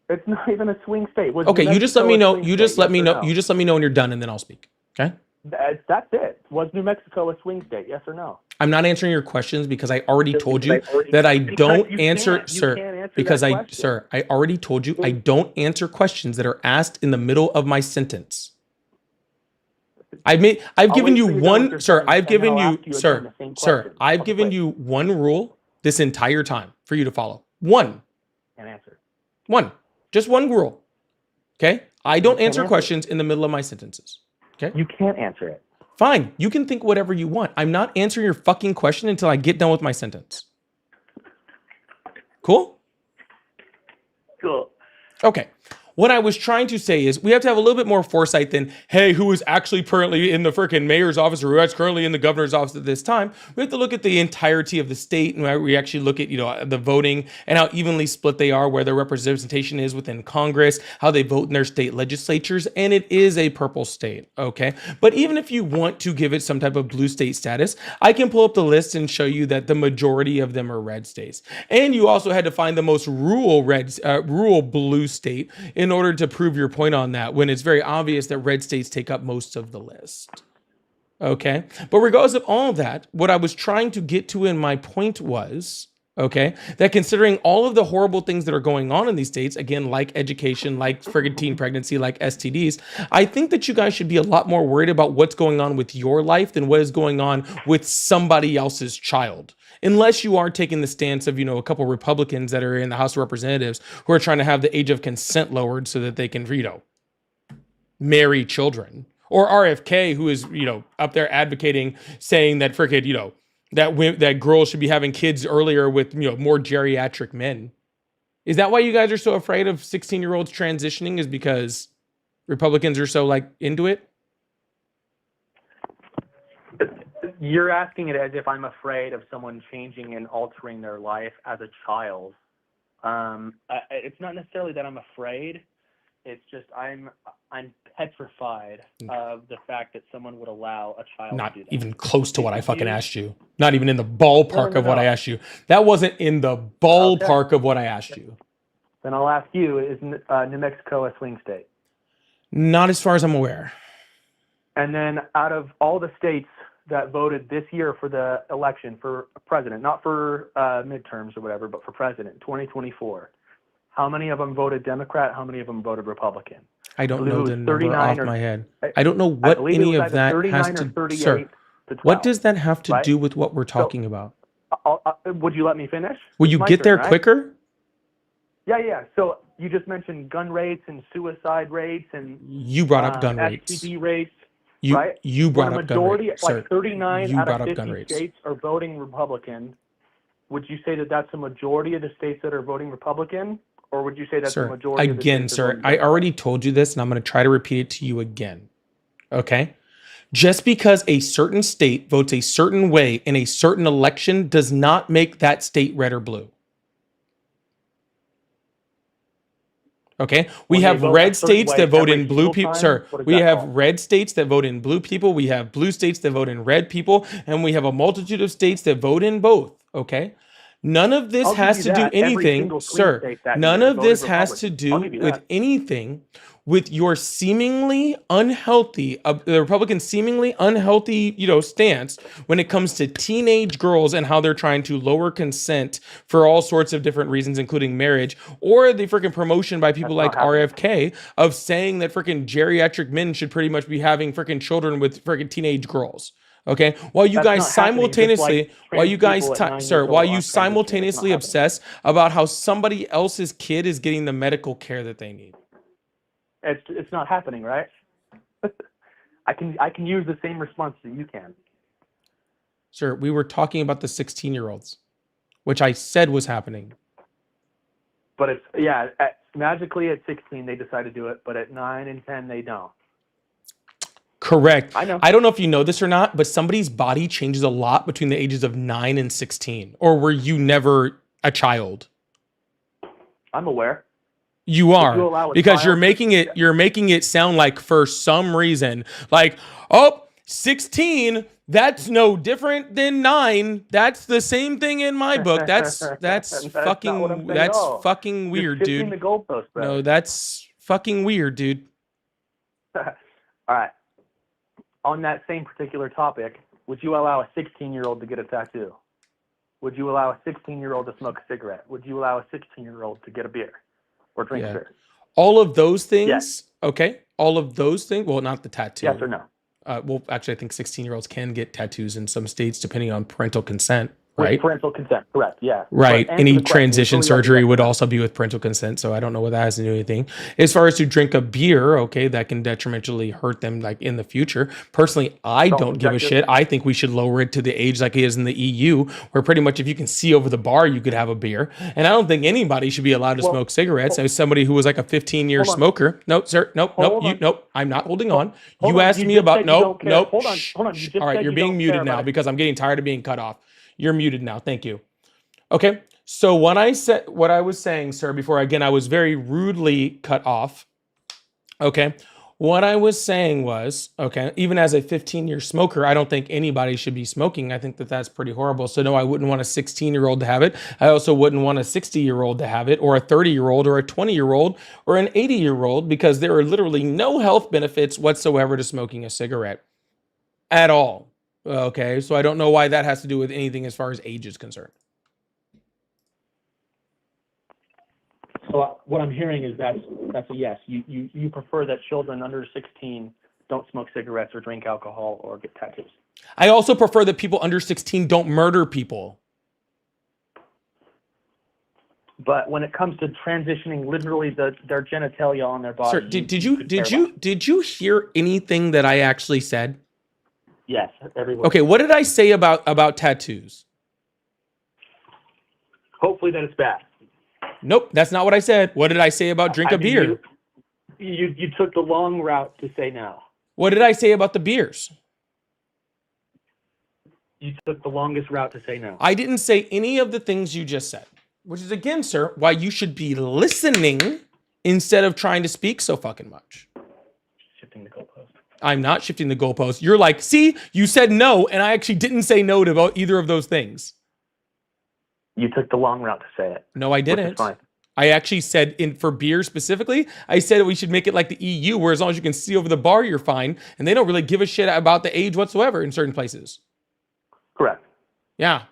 It's not even a swing state. Was Okay, New you just let Mexico me a know. swing You just state, let yes me or know. no? You just let me know when you're done, and then I'll speak. Okay? That's it. Was New Mexico a swing state? Yes or no? I'm not answering your questions because I already told you that I Because don't you answer, can't- you sir. can't answer Because that I, question. sir, I already told you I don't answer questions that are asked in the middle of my sentence. I've I'll given wait you for you to one, answer sir. first, I've and then given I'll you, ask you again sir, the same sir. question. I've Okay, given wait. you one rule this entire time for you to follow. One, Can't answer. just one rule. Okay. I don't can't answer answer. questions in the middle of my sentences. Okay. You can't answer it. Fine. You can think whatever you want. I'm not answering your fucking question until I get done with my sentence. Cool? Cool. Okay. What I was trying to say is we have to have a little bit more foresight than, hey, who is actually currently in the freaking mayor's office or who is currently in the governor's office at this time. We have to look at the entirety of the state, and we actually look at, the voting and how evenly split they are, where their representation is within Congress, how they vote in their state legislatures, and it is a purple state, okay? But even if you want to give it some type of blue state status, I can pull up the list and show you that the majority of them are red states. And you also had to find the most rural blue state in order to prove your point on that, when it's very obvious that red states take up most of the list. Okay. But regardless of all of that, what I was trying to get to in my point was, okay, that considering all of the horrible things that are going on in these states, again, like education, like friggin' teen pregnancy, like STDs, I think that you guys should be a lot more worried about what's going on with your life than what is going on with somebody else's child. Unless you are taking the stance of, a couple Republicans that are in the House of Representatives who are trying to have the age of consent lowered so that they can, marry children. Or RFK, who is, up there advocating, saying that freaking, that girls should be having kids earlier with, more geriatric men. Is that why you guys are so afraid of 16-year-olds transitioning, is because Republicans are so into it? You're asking it as if I'm afraid of someone changing and altering their life as a child. It's not necessarily that I'm afraid. It's just I'm petrified of the fact that someone would allow a child Not to do that. even close to what I fucking asked you. Not even in the ballpark of what I asked you. That wasn't in the ballpark of what I asked you. Then I'll ask you, is New Mexico a swing state? Not as far as I'm aware. And then out of all the states that voted this year for the election for president, not for midterms or whatever, but for president, 2024, how many of them voted Democrat? How many of them voted Republican? I don't believe know it was the number 39 off or- my head. I don't know I what believe it any was of either that 39 has or to. 38 Sir, to 12, what does that have to right? do with what we're talking about? Would you let me finish? Will It's you my get turn, there right? quicker? Yeah. So you just mentioned gun rates and suicide rates and You brought up gun rates. STD rates, You right? you brought When a up gun majority, rates, like sir. 39 You out brought of up gun 50 rates. states are voting Republican. Would you say that that's a majority of the states that are voting Republican? Or would you say that's the Sir, majority of the again, states that are sir, voting I Democrat? already told you this, and I'm going to try to repeat it to you again. Okay? Just because a certain state votes a certain way in a certain election does not make that state red or blue. Okay, we When they have vote a red certain states way that vote every in blue single people. time, Sir, what is we that have called? red states that vote in blue people. We have blue states that vote in red people, and we have a multitude of states that vote in both. Okay, none of this I'll give has you to do that. Every anything, single swing sir. state that None year of voted this has to Republican. I'll do give you with that. anything with your seemingly unhealthy, the Republican seemingly unhealthy, stance when it comes to teenage girls and how they're trying to lower consent for all sorts of different reasons, including marriage, or the freaking promotion by people That's like not happening. RFK of saying that freaking geriatric men should pretty much be having freaking children with freaking teenage girls. Okay, while you That's guys not happening, just simultaneously, like while you trans guys, people at 9 sir, years while old you aren't transitioning. It's simultaneously not happening. obsess about how somebody else's kid is getting the medical care that they need. It's not happening, right? I can use the same response that you can. Sir, we were talking about the 16-year-olds, which I said was happening. But magically at 16 they decide to do it, but at 9 and 10 they don't. Correct. I know. I don't know if you know this or not, but somebody's body changes a lot between the ages of 9 and 16. Or were you never a child? I'm aware. You you are, allow a because child- you're making it sound like for some reason, like, oh, 16, that's no different than 9. That's the same thing in my book. That's That's not what I'm fucking saying that's at all. fucking weird, You're shifting dude. the goalpost, bro. No, that's fucking weird, dude. All right. On that same particular topic, would you allow a 16-year-old to get a tattoo? Would you allow a 16-year-old to smoke a cigarette? Would you allow a 16-year-old to get a beer or drink Yeah. beer? All of those things, Yes. okay? All of those things, well, not the tattoo. Yes or no? Well, actually, I think 16-year-olds can get tattoos in some states depending on parental consent, With right? parental consent, correct, yeah. Right. But answer Any the question. transition It's really surgery up would to you. also be with parental consent. So I don't know what that has to do with anything. As far as to drink a beer, okay, that can detrimentally hurt them like in the future. Personally, I It's all don't give a subjective. shit. I think we should lower it to the age like it is in the EU, where pretty much if you can see over the bar, you could have a beer. And I don't think anybody should be allowed to Well, smoke cigarettes. As somebody who was like a 15-year hold on. smoker. Nope, sir. Nope, Hold on. nope. I'm not holding on. Hold You on. asked You me just about said you nope, don't care. nope. Hold on, shh, hold on. You shh. just All right, said you're you being don't muted care now about it. because I'm getting tired of being cut off. You're muted now. Thank you. Okay. So what I was saying, sir, before again I was very rudely cut off. Okay. What I was saying was, okay, even as a 15-year smoker, I don't think anybody should be smoking. I think that that's pretty horrible. So no, I wouldn't want a 16-year-old to have it. I also wouldn't want a 60-year-old to have it, or a 30-year-old, or a 20-year-old, or an 80-year-old, because there are literally no health benefits whatsoever to smoking a cigarette at all. Okay. So I don't know why that has to do with anything as far as age is concerned. So what I'm hearing is that's a yes. You prefer that children under 16 don't smoke cigarettes or drink alcohol or get tattoos. I also prefer that people under 16 don't murder people. But when it comes to transitioning literally their genitalia on their body, Sir, did could care you hear anything that I actually said? less. Yes, everyone. Okay, what did I say about tattoos? Hopefully that it's bad. Nope, that's not what I said. What did I say about drink a I mean, beer? You took the long route to say no. What did I say about the beers? You took the longest route to say no. I didn't say any of the things you just said, which is again, sir, why you should be listening instead of trying to speak so fucking much. Shifting the goalpost. I'm not shifting the goalpost. You're like, see, you said no, and I actually didn't say no to either of those things. You took the long route to say it. No, I Which is didn't. fine. I actually said for beer specifically, I said we should make it like the EU, where as long as you can see over the bar, you're fine. And they don't really give a shit about the age whatsoever in certain places. Correct. Yeah.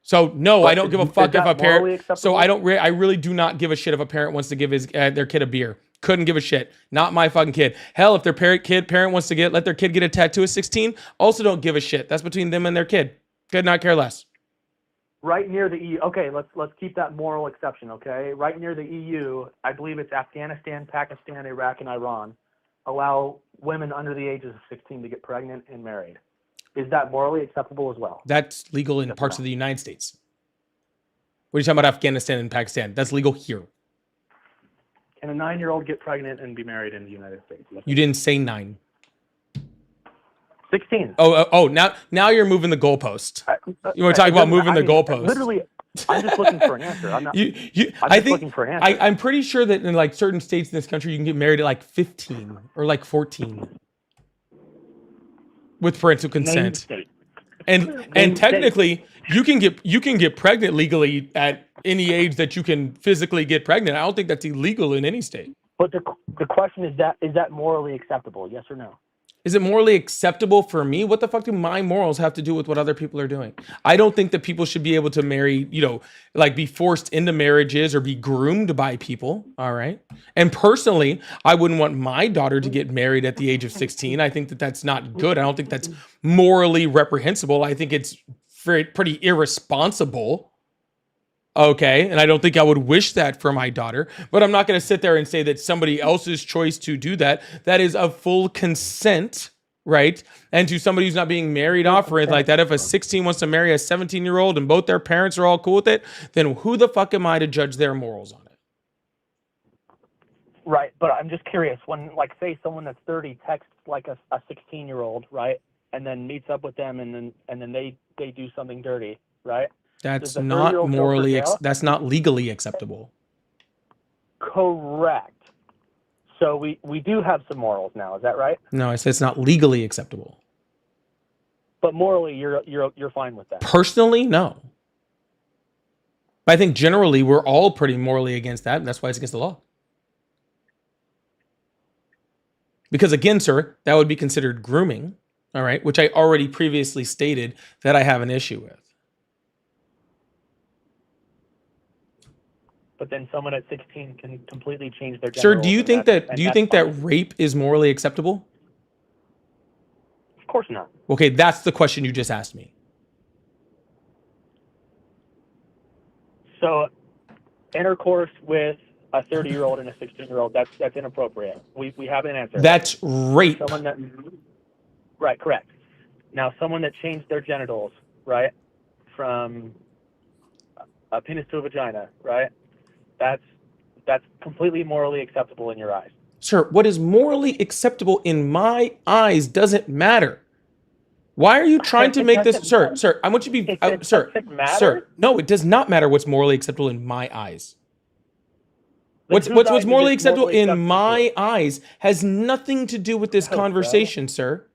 So no, But I don't give a is fuck that if a morally parent. acceptable? So I really do not give a shit if a parent wants to give their kid a beer. Couldn't give a shit. Not my fucking kid. Hell, if their parent wants to let their kid get a tattoo at 16, also don't give a shit. That's between them and their kid. Could not care less. Right near the EU. Okay, let's keep that moral exception. Okay, right near the EU, I believe it's Afghanistan, Pakistan, Iraq, and Iran, allow women under the ages of 16 to get pregnant and married. Is that morally acceptable as well? That's legal in Yes or parts no? of the United States. What are you talking about, Afghanistan and Pakistan? That's legal here. Can a 9-year-old get pregnant and be married in the United States? Yes. You didn't say 9. 16. Now you're moving the goalpost. You want to talk It about doesn't- moving the I mean, goalpost? Literally, I'm just looking for an answer. I'm not. I'm I'm I just think looking for an answer. I'm pretty sure that in like certain states in this country, you can get married at like 15 or like 14 with parental consent. And technically, you can get pregnant legally at any age that you can physically get pregnant. I don't think that's illegal in any state. But the question is that morally acceptable? Yes or no? Is it morally acceptable for me? What the fuck do my morals have to do with what other people are doing? I don't think that people should be able to marry, like be forced into marriages or be groomed by people. All right. And personally, I wouldn't want my daughter to get married at the age of 16. I think that that's not good. I don't think that's morally reprehensible. I think it's pretty irresponsible. Okay. And I don't think I would wish that for my daughter, but I'm not going to sit there and say that somebody else's choice to do that. That is of full consent, right? And to somebody who's not being married off or anything like that, if a 16 wants to marry a 17-year-old and both their parents are all cool with it, then who the fuck am I to judge their morals on it? Right. But I'm just curious when, like, say someone that's 30 texts like a 16-year-old, right, and then meets up with them and then they do something dirty, right? That's the not 30-year-old go for morally, jail? that's not legally acceptable. Correct. So we do have some morals now. Is that right? No, I said it's not legally acceptable. But morally, you're fine with that. Personally, no. But I think generally we're all pretty morally against that, and that's why it's against the law. Because again, sir, that would be considered grooming, all right, which I already previously stated that I have an issue with. But then someone at 16 can completely change their Sir, gender do you roles, think and that rape is morally acceptable? Of course not. Okay, that's the question you just asked me. So intercourse with a 30-year-old and a 16-year-old, that's inappropriate. We have an answer. That's rape. Someone that, right, correct. Now, someone that changed their genitals, right, from a penis to a vagina, right, that's completely morally acceptable in your eyes. Sir, what is morally acceptable in my eyes doesn't matter. Why are you trying to make this, sir, I want you to be, sir, no, it does not matter what's morally acceptable in my eyes. What's morally acceptable in my eyes has nothing to do with this conversation, sir.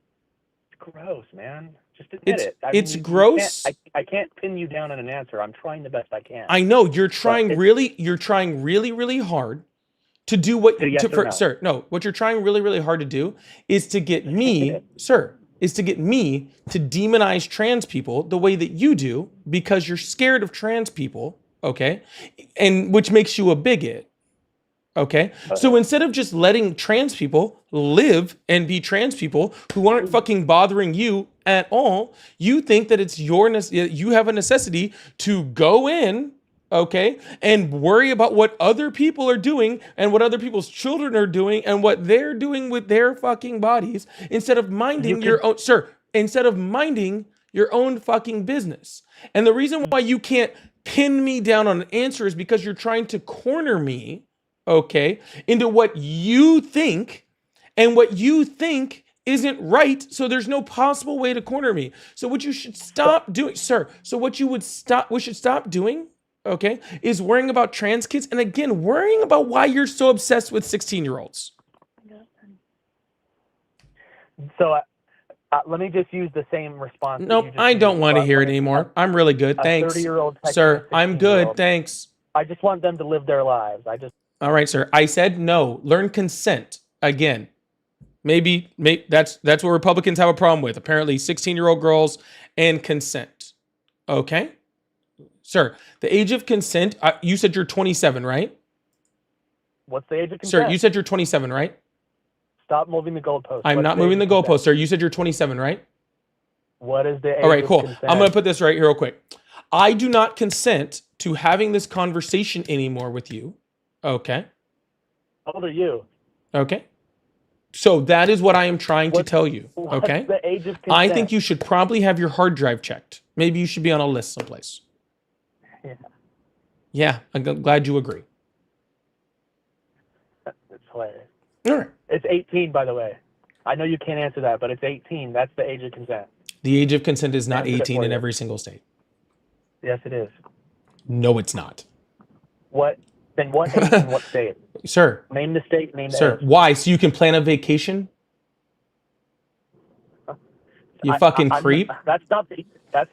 It's gross, man. Just admit it. It's gross. I can't pin you down on an answer. I'm trying the best I can. I know you're trying really hard to do what, what you're trying really hard to do is to get me, sir, is to get me to demonize trans people the way that you do because you're scared of trans people, okay? And which makes you a bigot. Okay. So instead of just letting trans people live and be trans people who aren't fucking bothering you at all, you think that it's you have a necessity to go in, okay, and worry about what other people are doing and what other people's children are doing and what they're doing with their fucking bodies instead of minding instead of minding your own fucking business. And the reason why you can't pin me down on an answer is because you're trying to corner me, okay, into what you think, and what you think isn't right, so there's no possible way to corner me. So what you should stop doing, sir, we should stop doing, okay, is worrying about trans kids, and again, worrying about why you're so obsessed with 16-year-olds. So let me just use the same response. Nope, I don't want to hear it anymore. I'm really good, thanks. 30-year-old Sir, I'm good, thanks. I just want them to live their lives. All right, sir. I said no. Learn consent. Again, maybe that's what Republicans have a problem with. Apparently, 16-year-old girls and consent. Okay, sir. The age of consent. You said you're 27, right? What's the age of consent? Sir, you said you're 27, right? Stop moving the goalpost. I'm not moving the goalpost, sir. You said you're 27, right? What is the age? All right, cool. of consent? I'm going to put this right here real quick. I do not consent to having this conversation anymore with you. Okay. How old are you? Okay. So that is what I am trying to tell you. Okay. What's the age of consent? I think you should probably have your hard drive checked. Maybe you should be on a list someplace. Yeah. Yeah, I'm glad you agree. It's hilarious. All right. It's 18, by the way. I know you can't answer that, but it's 18. That's the age of consent. The age of consent is not Answered it 18 for in you. every single state. Yes, it is. No, it's not. What? Then what age in what state? Sir, Name the state. Name the sir, age. why? So you can plan a vacation? You fucking creep. That's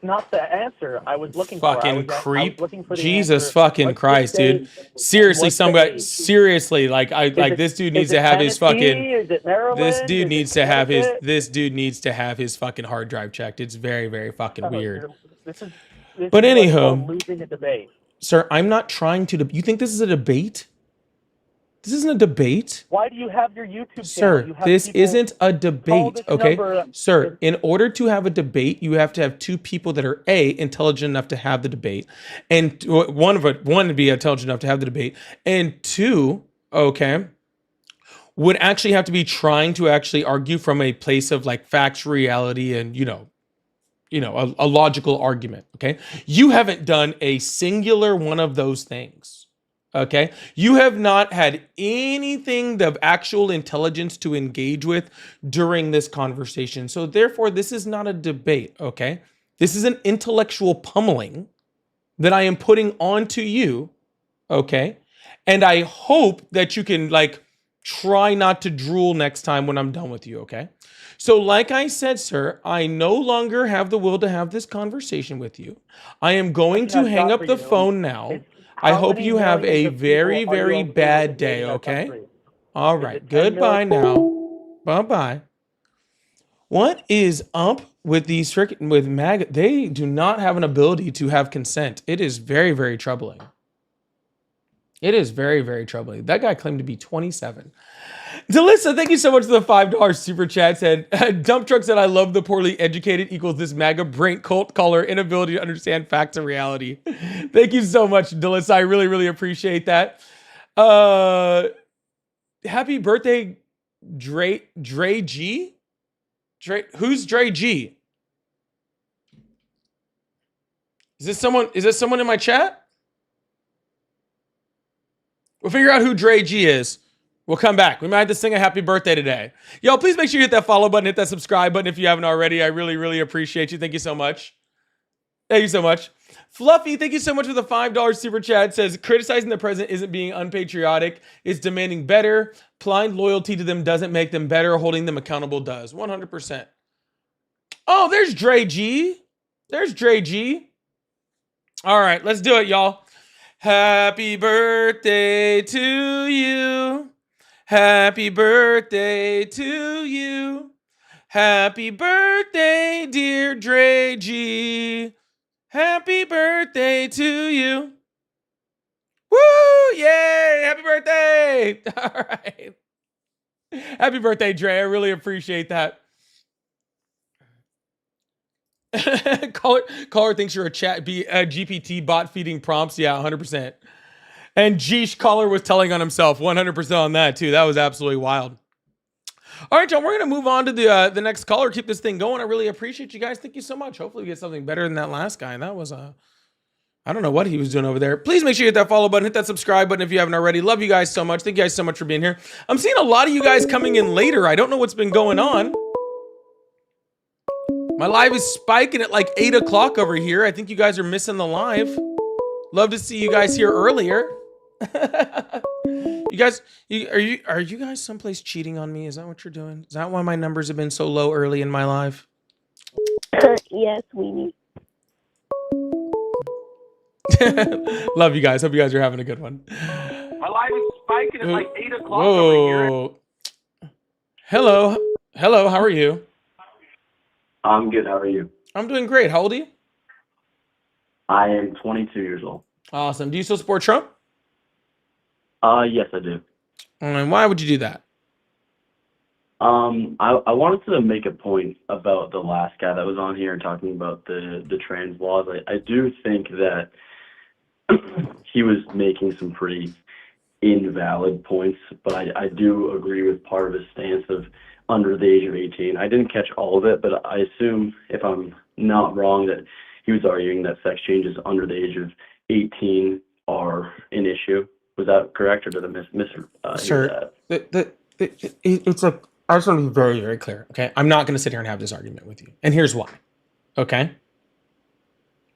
not the answer I was looking for. Fucking I creep. was looking for the Jesus answer. fucking What's the Christ, dude. state? Seriously, What's the somebody, age? seriously, like this dude needs Is it to have his Tennessee? fucking, Is it Maryland? this dude Is needs it to have his, Connecticut? this dude needs to have his fucking hard drive checked. It's very, very fucking Oh, weird. This is But what's anywho. called losing a debate. Sir, I'm not trying to, you think this is a debate? This isn't a debate. Why do you have your YouTube channel? Sir, You have this people isn't a call debate, this okay? number. Sir, in order to have a debate, you have to have two people that are A, intelligent enough to have the debate, and one to be intelligent enough to have the debate, and two, okay, would actually have to be trying to actually argue from a place of like facts, reality, and a logical argument, okay? You haven't done a singular one of those things. Okay, you have not had anything of actual intelligence to engage with during this conversation. So therefore, this is not a debate, okay? This is an intellectual pummeling that I am putting onto you, okay? And I hope that you can like try not to drool next time when I'm done with you, okay? So like I said, sir, I no longer have the will to have this conversation with you. I am going to hang up the phone now. I hope you have a very, very bad day, okay? All right. Goodbye now. Bye-bye. What is up with these freaking, with MAGA? They do not have an ability to have consent. It is very, very troubling. It is very, very troubling. That guy claimed to be 27. Delissa, thank you so much for the $5 super chat. Said, Dump Truck said, I love the poorly educated equals this MAGA brain cult caller inability to understand facts and reality. Thank you so much, Delissa. I really, really appreciate that. Happy birthday, Dre G? Who's Dre G? Is this someone in my chat? We'll figure out who Dre G is. We'll come back. We might have to sing a happy birthday today. Yo, please make sure you hit that follow button, hit that subscribe button if you haven't already. I really, really appreciate you. Thank you so much. Thank you so much. Fluffy, thank you so much for the $5 super chat. Says, criticizing the president isn't being unpatriotic. It's demanding better. Blind loyalty to them doesn't make them better. Holding them accountable does. 100%. Oh, there's Dre G. There's Dre G. All right, let's do it, y'all. Happy birthday to you. Happy birthday to you. Happy birthday, dear Dre G. Happy birthday to you. Woo! Yay! Happy birthday! All right. Happy birthday, Dre. I really appreciate that. Caller thinks you're a GPT bot feeding prompts. Yeah, 100%. And Jeesh Caller was telling on himself 100% on that too. That was absolutely wild. All right, y'all, we're going to move on to the next caller. Keep this thing going. I really appreciate you guys. Thank you so much. Hopefully we get something better than that last guy. That was I don't know what he was doing over there. Please make sure you hit that follow button, hit that subscribe button if you haven't already. Love you guys so much. Thank you guys so much for being here. I'm seeing a lot of you guys coming in later. I don't know what's been going on. My live is spiking at like 8 o'clock over here. I think you guys are missing the live. Love to see you guys here earlier. You guys, are you guys someplace cheating on me? Is that what you're doing? Is that why my numbers have been so low early in my live? Yes, Weenie. Love you guys. Hope you guys are having a good one. My live is spiking at like 8 o'clock over Whoa. Hello. Hello. How are you? I'm good. How are you? I'm doing great. How old are you? I am 22 years old. Awesome. Do you still support Trump? Yes, I do. And why would you do that? I wanted to make a point about the last guy that was on here talking about the trans laws. I do think that he was making some pretty invalid points, but I do agree with part of his stance of under the age of 18. I didn't catch all of it, but I assume, if I'm not wrong, that he was arguing that sex changes under the age of 18 are an issue. Was that correct, or did I miss Sir, that? it's like I just want to be very, very clear. Okay. I'm not going to sit here and have this argument with you. And here's why. Okay.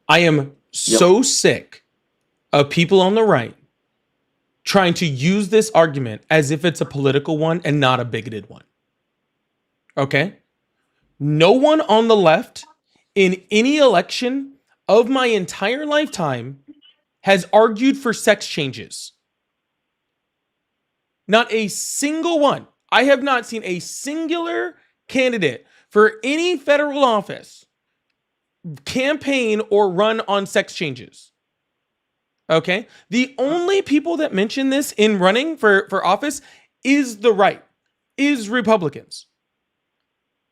I am so sick of people on the right trying to use this argument as if it's a political one and not a bigoted one. Okay. No one on the left in any election of my entire lifetime has argued for sex changes. Not a single one. I have not seen a singular candidate for any federal office campaign or run on sex changes. Okay? The only people that mention this in running for office is the right, is Republicans.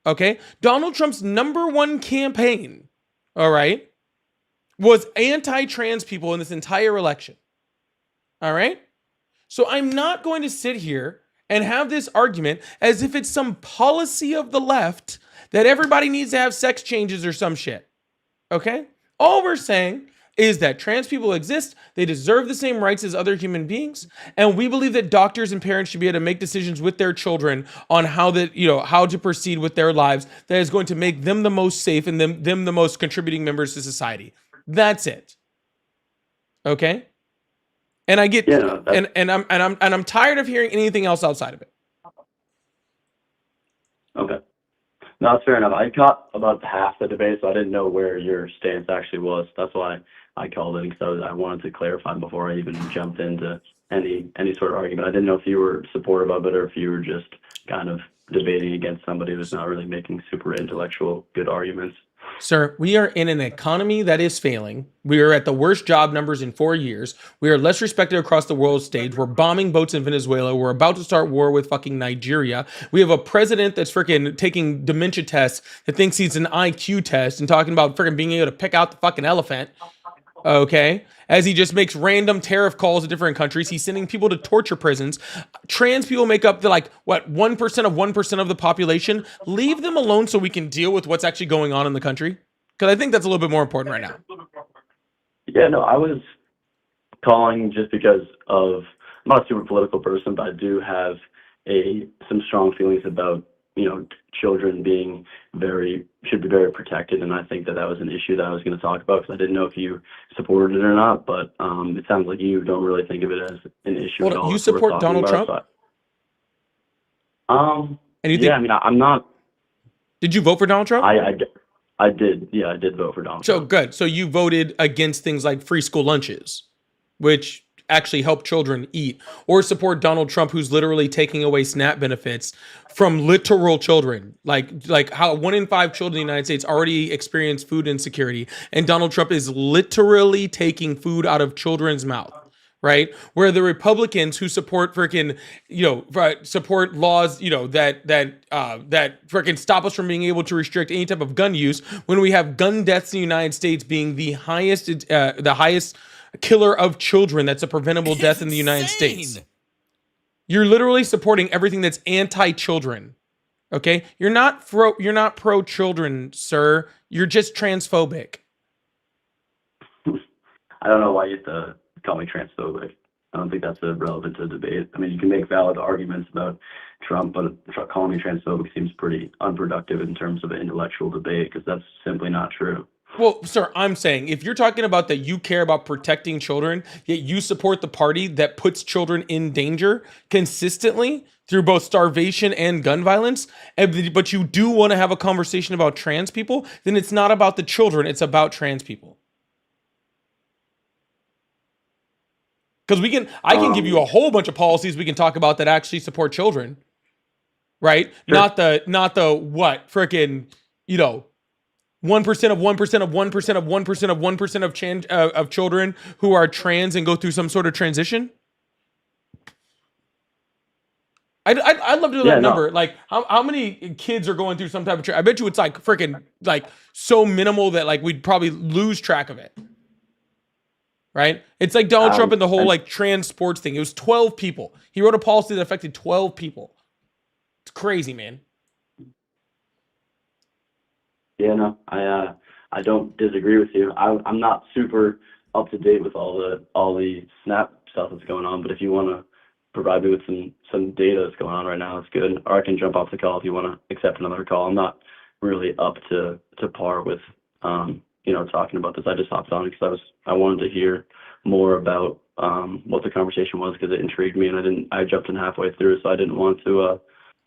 Okay? Donald Trump's number one campaign, all right, was anti-trans people in this entire election. All right? So I'm not going to sit here and have this argument as if it's some policy of the left that everybody needs to have sex changes or some shit. Okay? All we're saying is that trans people exist, they deserve the same rights as other human beings, and we believe that doctors and parents should be able to make decisions with their children on how to proceed with their lives that is going to make them the most safe and them the most contributing members to society. That's it. Okay? And I get I'm tired of hearing anything else outside of it. Okay. No, that's fair enough. I caught about half the debate, so I didn't know where your stance actually was. That's why I called in, because I wanted to clarify before I even jumped into any sort of argument. I didn't know if you were supportive of it or if you were just kind of debating against somebody who's not really making super intellectual good arguments. Sir, we are in an economy that is failing. We are at the worst job numbers in 4 years. We are less respected across the world stage. We're bombing boats in Venezuela. We're about to start war with fucking Nigeria. We have a president that's freaking taking dementia tests that thinks he's an IQ test and talking about freaking being able to pick out the fucking elephant. Okay? As he just makes random tariff calls to different countries. He's sending people to torture prisons. Trans people make up the 1% of 1% of the population. Leave them alone so we can deal with what's actually going on in the country. Because I think that's a little bit more important right now. Yeah, no, I was calling just because I'm not a super political person, but I do have some strong feelings about, children should be very protected, and I think that was an issue that I was going to talk about, because I didn't know if you supported it or not, but it sounds like you don't really think of it as an issue at all. You support Donald Trump? And you think, I'm not. Did you vote for Donald Trump? I did. Yeah, I did vote for Donald Trump. So good. So you voted against things like free school lunches, which actually help children eat, or support Donald Trump, who's literally taking away SNAP benefits from literal children. Like how 1 in 5 children in the United States already experience food insecurity, and Donald Trump is literally taking food out of children's mouth. Right? Where the Republicans who support freaking, support laws, that freaking stop us from being able to restrict any type of gun use, when we have gun deaths in the United States being the highest killer of children, that's a preventable death in the United States. You're literally supporting everything that's anti-children. Okay? You're not pro-children, sir. You're just transphobic. I don't know why you have to call me transphobic. I don't think that's relevant to debate. I mean, you can make valid arguments about Trump, but calling me transphobic seems pretty unproductive in terms of an intellectual debate, because that's simply not true. Well, sir, I'm saying if you're talking about that you care about protecting children, yet you support the party that puts children in danger consistently through both starvation and gun violence, but you do want to have a conversation about trans people, then it's not about the children, it's about trans people. Because I can give you a whole bunch of policies we can talk about that actually support children, right? Sure. Not the what freaking 1% of 1% of 1% of 1% of 1% of children who are trans and go through some sort of transition. I'd love to know that number. Like how many kids are going through some type of I bet you it's like freaking like so minimal that like we'd probably lose track of it. Right? It's like Donald Trump and the whole like trans sports thing. It was 12 people. He wrote a policy that affected 12 people. It's crazy, man. Yeah, no, I don't disagree with you. I'm not super up to date with all the SNAP stuff that's going on, but if you want to provide me with some data that's going on right now, it's good. Or I can jump off the call if you want to accept another call. I'm not really up to par with talking about this. I just hopped on because I wanted to hear more about what the conversation was because it intrigued me, and I jumped in halfway through, so I didn't want to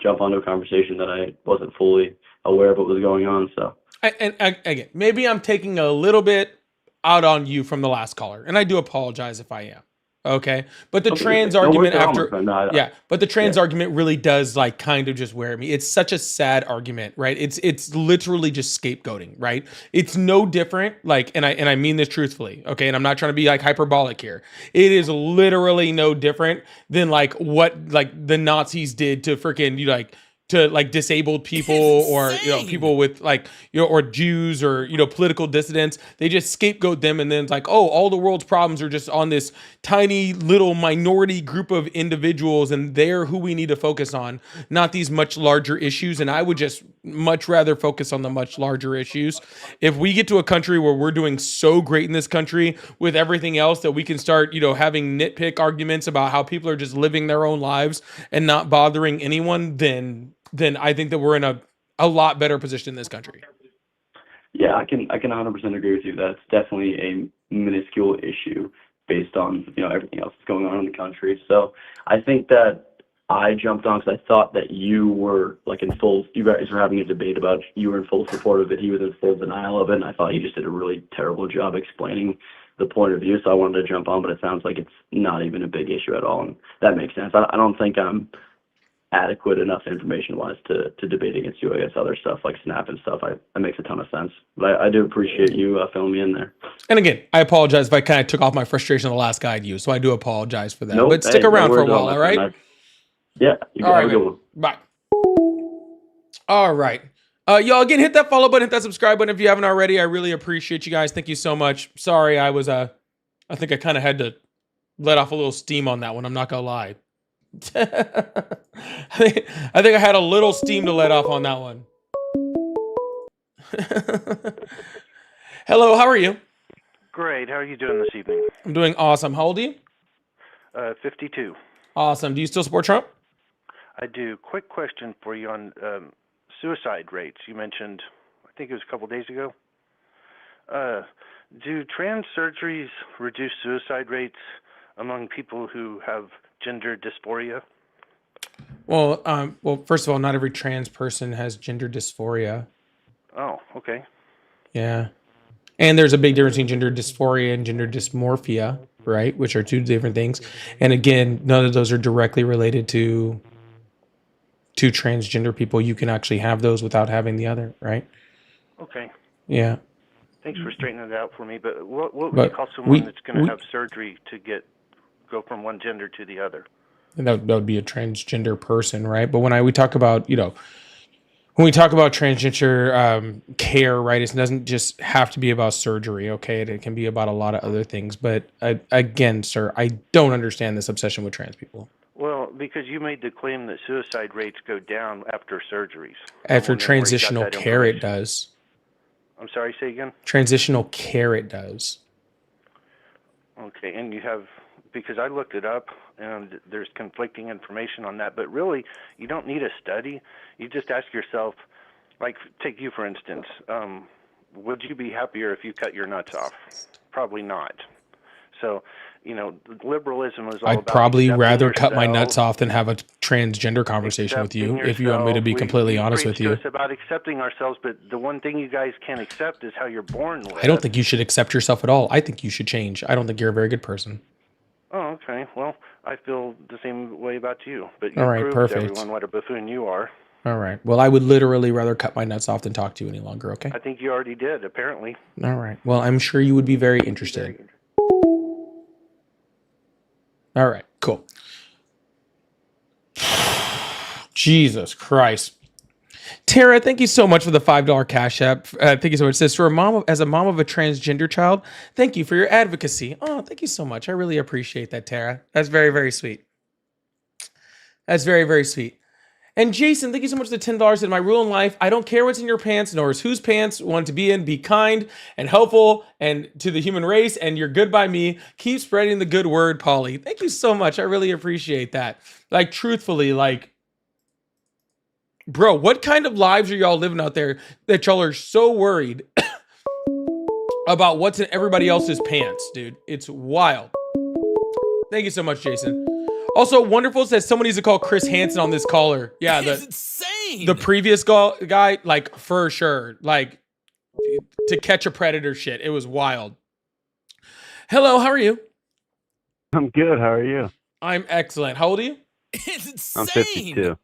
jump onto a conversation that I wasn't fully aware of what was going on. So Again, maybe I'm taking a little bit out on you from the last caller, and I do apologize if I am. Okay, but the trans argument but the trans argument really does like kind of just wear me. It's such a sad argument, right? It's literally just scapegoating, right? It's no different, like, and I mean this truthfully, okay? And I'm not trying to be like hyperbolic here. It is literally no different than like what like the Nazis did to freaking to like disabled people or people with like or Jews or political dissidents. They just scapegoat them, and then it's like, oh, all the world's problems are just on this tiny little minority group of individuals, and they're who we need to focus on, not these much larger issues. And I would just much rather focus on the much larger issues. If we get to a country where we're doing so great in this country with everything else that we can start having nitpick arguments about how people are just living their own lives and not bothering anyone, then I think that we're in a lot better position in this country. Yeah, I can 100% agree with you. That's definitely a minuscule issue based on everything else that's going on in the country. So I think that I jumped on because I thought that you were like you guys were having a debate about you were in full support of it, he was in full denial of it, and I thought you just did a really terrible job explaining the point of view. So I wanted to jump on, but it sounds like it's not even a big issue at all, and that makes sense. I don't think I'm adequate enough information-wise to debate against you against other stuff like Snap and stuff. That makes a ton of sense. But I do appreciate you filling me in there. And again, I apologize if I kind of took off my frustration on the last guy I used, so I do apologize for that. Nope, but stick around for a while, all right? Yeah, you all have right, a good one. Bye. All right. Y'all, again, hit that follow button, hit that subscribe button if you haven't already. I really appreciate you guys. Thank you so much. Sorry, I think I kind of had to let off a little steam on that one. I'm not going to lie. I think I had a little steam to let off on that one. Hello, how are you? Great. How are you doing this evening? I'm doing awesome. How old are you? 52. Awesome. Do you still support Trump? I do. Quick question for you on suicide rates. You mentioned, I think it was a couple days ago. Do trans surgeries reduce suicide rates among people who have gender dysphoria? Well, first of all, not every trans person has gender dysphoria. Oh, okay. Yeah. And there's a big difference between gender dysphoria and gender dysmorphia, right? Which are two different things. And again, none of those are directly related to transgender people. You can actually have those without having the other, right? Okay. Yeah. Thanks for straightening it out for me. But what would you call someone that's going to have surgery to go from one gender to the other? And that would be a transgender person, right? But when we talk about, when we talk about transgender care, right, it doesn't just have to be about surgery, okay? It can be about a lot of other things. But again, sir, I don't understand this obsession with trans people. Well, because you made the claim that suicide rates go down after surgeries. After transitional care, it does. I'm sorry, say again? Transitional care, it does. Okay, and you have, because I looked it up, and there's conflicting information on that, but really, you don't need a study. You just ask yourself, like, take you, for instance, would you be happier if you cut your nuts off? Probably not. So, liberalism is all about... I'd probably rather cut my nuts off than have a transgender conversation with you, if you want me to be completely honest with you. It's about accepting ourselves, but the one thing you guys can't accept is how you're born with. I don't think you should accept yourself at all. I think you should change. I don't think you're a very good person. Oh, okay. Well, I feel the same way about you. But you all right, proved perfect. Everyone what a buffoon you are. All right. Well, I would literally rather cut my nuts off than talk to you any longer, okay? I think you already did, apparently. All right. Well, I'm sure you would be very interested. All right, cool. Jesus Christ. Tara, thank you so much for the $5 Cash App. Thank you so much. It says, as a mom of a transgender child, thank you for your advocacy. Oh, thank you so much. I really appreciate that, Tara. That's very, very sweet. That's very, very sweet. And Jason, thank you so much for the $10. In my rule in life, I don't care what's in your pants, nor is whose pants want to be in. Be kind and helpful and to the human race, and you're good by me. Keep spreading the good word, Polly. Thank you so much. I really appreciate that. Like, truthfully, like, bro, what kind of lives are y'all living out there that y'all are so worried about what's in everybody else's pants, dude? It's wild. Thank you so much, Jason. Also, Wonderful says someone needs to call Chris Hansen on this caller. Yeah, It's insane. the previous guy, like, for sure, like, to catch a predator shit. It was wild. Hello, how are you? I'm good. How are you? I'm excellent. How old are you? It's insane. I'm 52.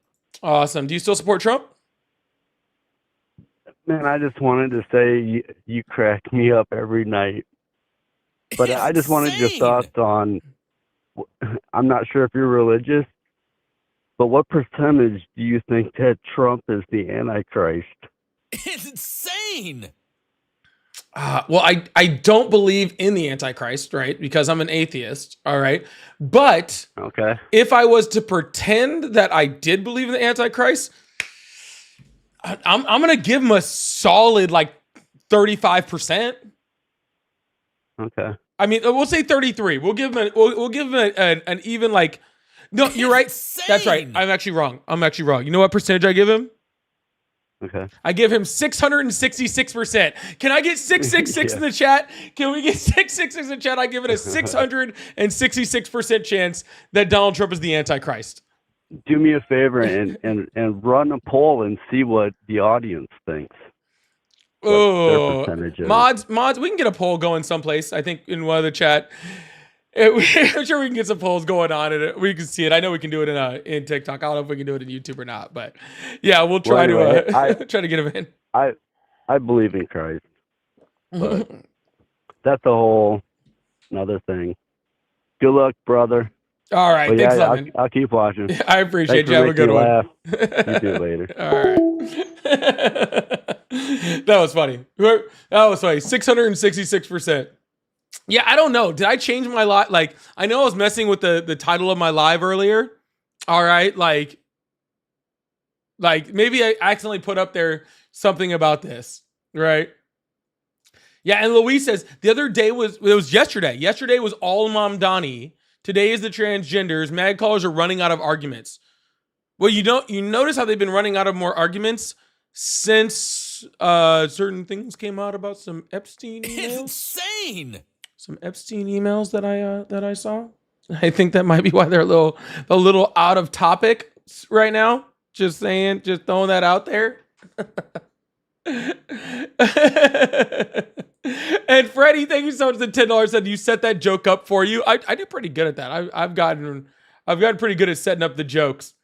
Awesome. Do you still support Trump? Man, I just wanted to say you crack me up every night. But It's I just wanted your insane. thoughts on, I'm not sure if you're religious, but what percentage do you think that Trump is the Antichrist? It's insane. Well, I don't believe in the Antichrist, right? Because I'm an atheist, all right? But Okay. if I was to pretend that I did believe in the Antichrist, I'm going to give him a solid, like, 35%. Okay. I mean, we'll say 33. We'll give him we'll give him an even, like, no, you're right. That's right. I'm actually wrong. You know what percentage I give him? Okay. I give him 666%. Can I get 666 in the chat? Can we get 666 in the chat? I give it a 666% chance that Donald Trump is the Antichrist. Do me a favor and run a poll and see what the audience thinks. What their Oh, percentage is. mods, we can get a poll going someplace. I think in one of the chat. I'm sure we can get some polls going on, and we can see it. I know we can do it in TikTok. I don't know if we can do it in YouTube or not, but yeah, we'll try Well, anyway, to try to get him in. I believe in Christ, but that's a whole another thing. Good luck, brother. All right, But thanks, yeah, Lemon. I'll keep watching. I appreciate Thanks you. for Have a good making me one. laugh. You do later. All right. That was funny. That was funny. 666%. Yeah, I don't know. Did I change my live? Like, I know I was messing with the title of my live earlier. All right, like maybe I accidentally put up there something about this, right? Yeah, and Louise says the other day it was yesterday. Yesterday was all Mamdani. Today is the transgenders. Mag callers are running out of arguments. Well, you notice how they've been running out of more arguments since certain things came out about some Epstein emails. It's insane. Some Epstein emails that I saw. I think that might be why they're a little out of topic right now. Just saying, just throwing that out there. And Freddie, thank you so much for the $10. Said you set that joke up for you. I did pretty good at that. I've gotten pretty good at setting up the jokes.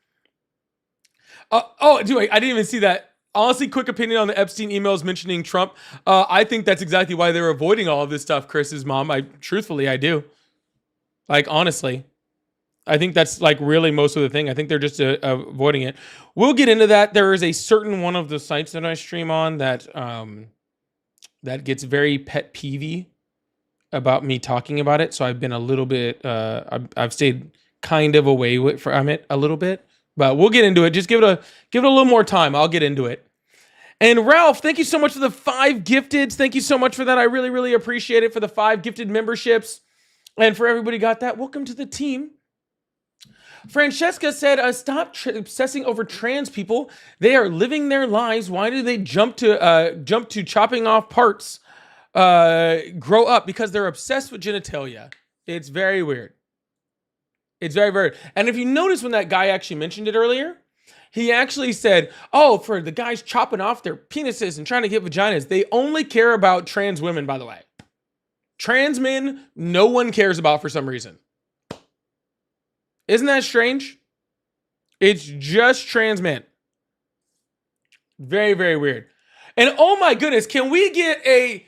Dude, I didn't even see that. Honestly, quick opinion on the Epstein emails mentioning Trump. I think that's exactly why they're avoiding all of this stuff, Chris's mom. Truthfully, I do. Like, honestly. I think that's, like, really most of the thing. I think they're just avoiding it. We'll get into that. There is a certain one of the sites that I stream on that gets very pet peevy about me talking about it. So I've been a little bit, I've stayed kind of away from it a little bit. But we'll get into it. Just give it a little more time. I'll get into it. And Ralph, thank you so much for the 5 gifteds. Thank you so much for that. I really, really appreciate it, for the 5 gifted memberships. And for everybody got that, welcome to the team. Francesca said, stop obsessing over trans people. They are living their lives. Why do they jump to chopping off parts? Grow up, because they're obsessed with genitalia. It's very weird. It's very, very. And if you notice when that guy actually mentioned it earlier, he actually said, oh, for the guys chopping off their penises and trying to get vaginas, they only care about trans women, by the way. Trans men, no one cares about for some reason. Isn't that strange? It's just trans men. Very, very weird. And oh my goodness, can we get a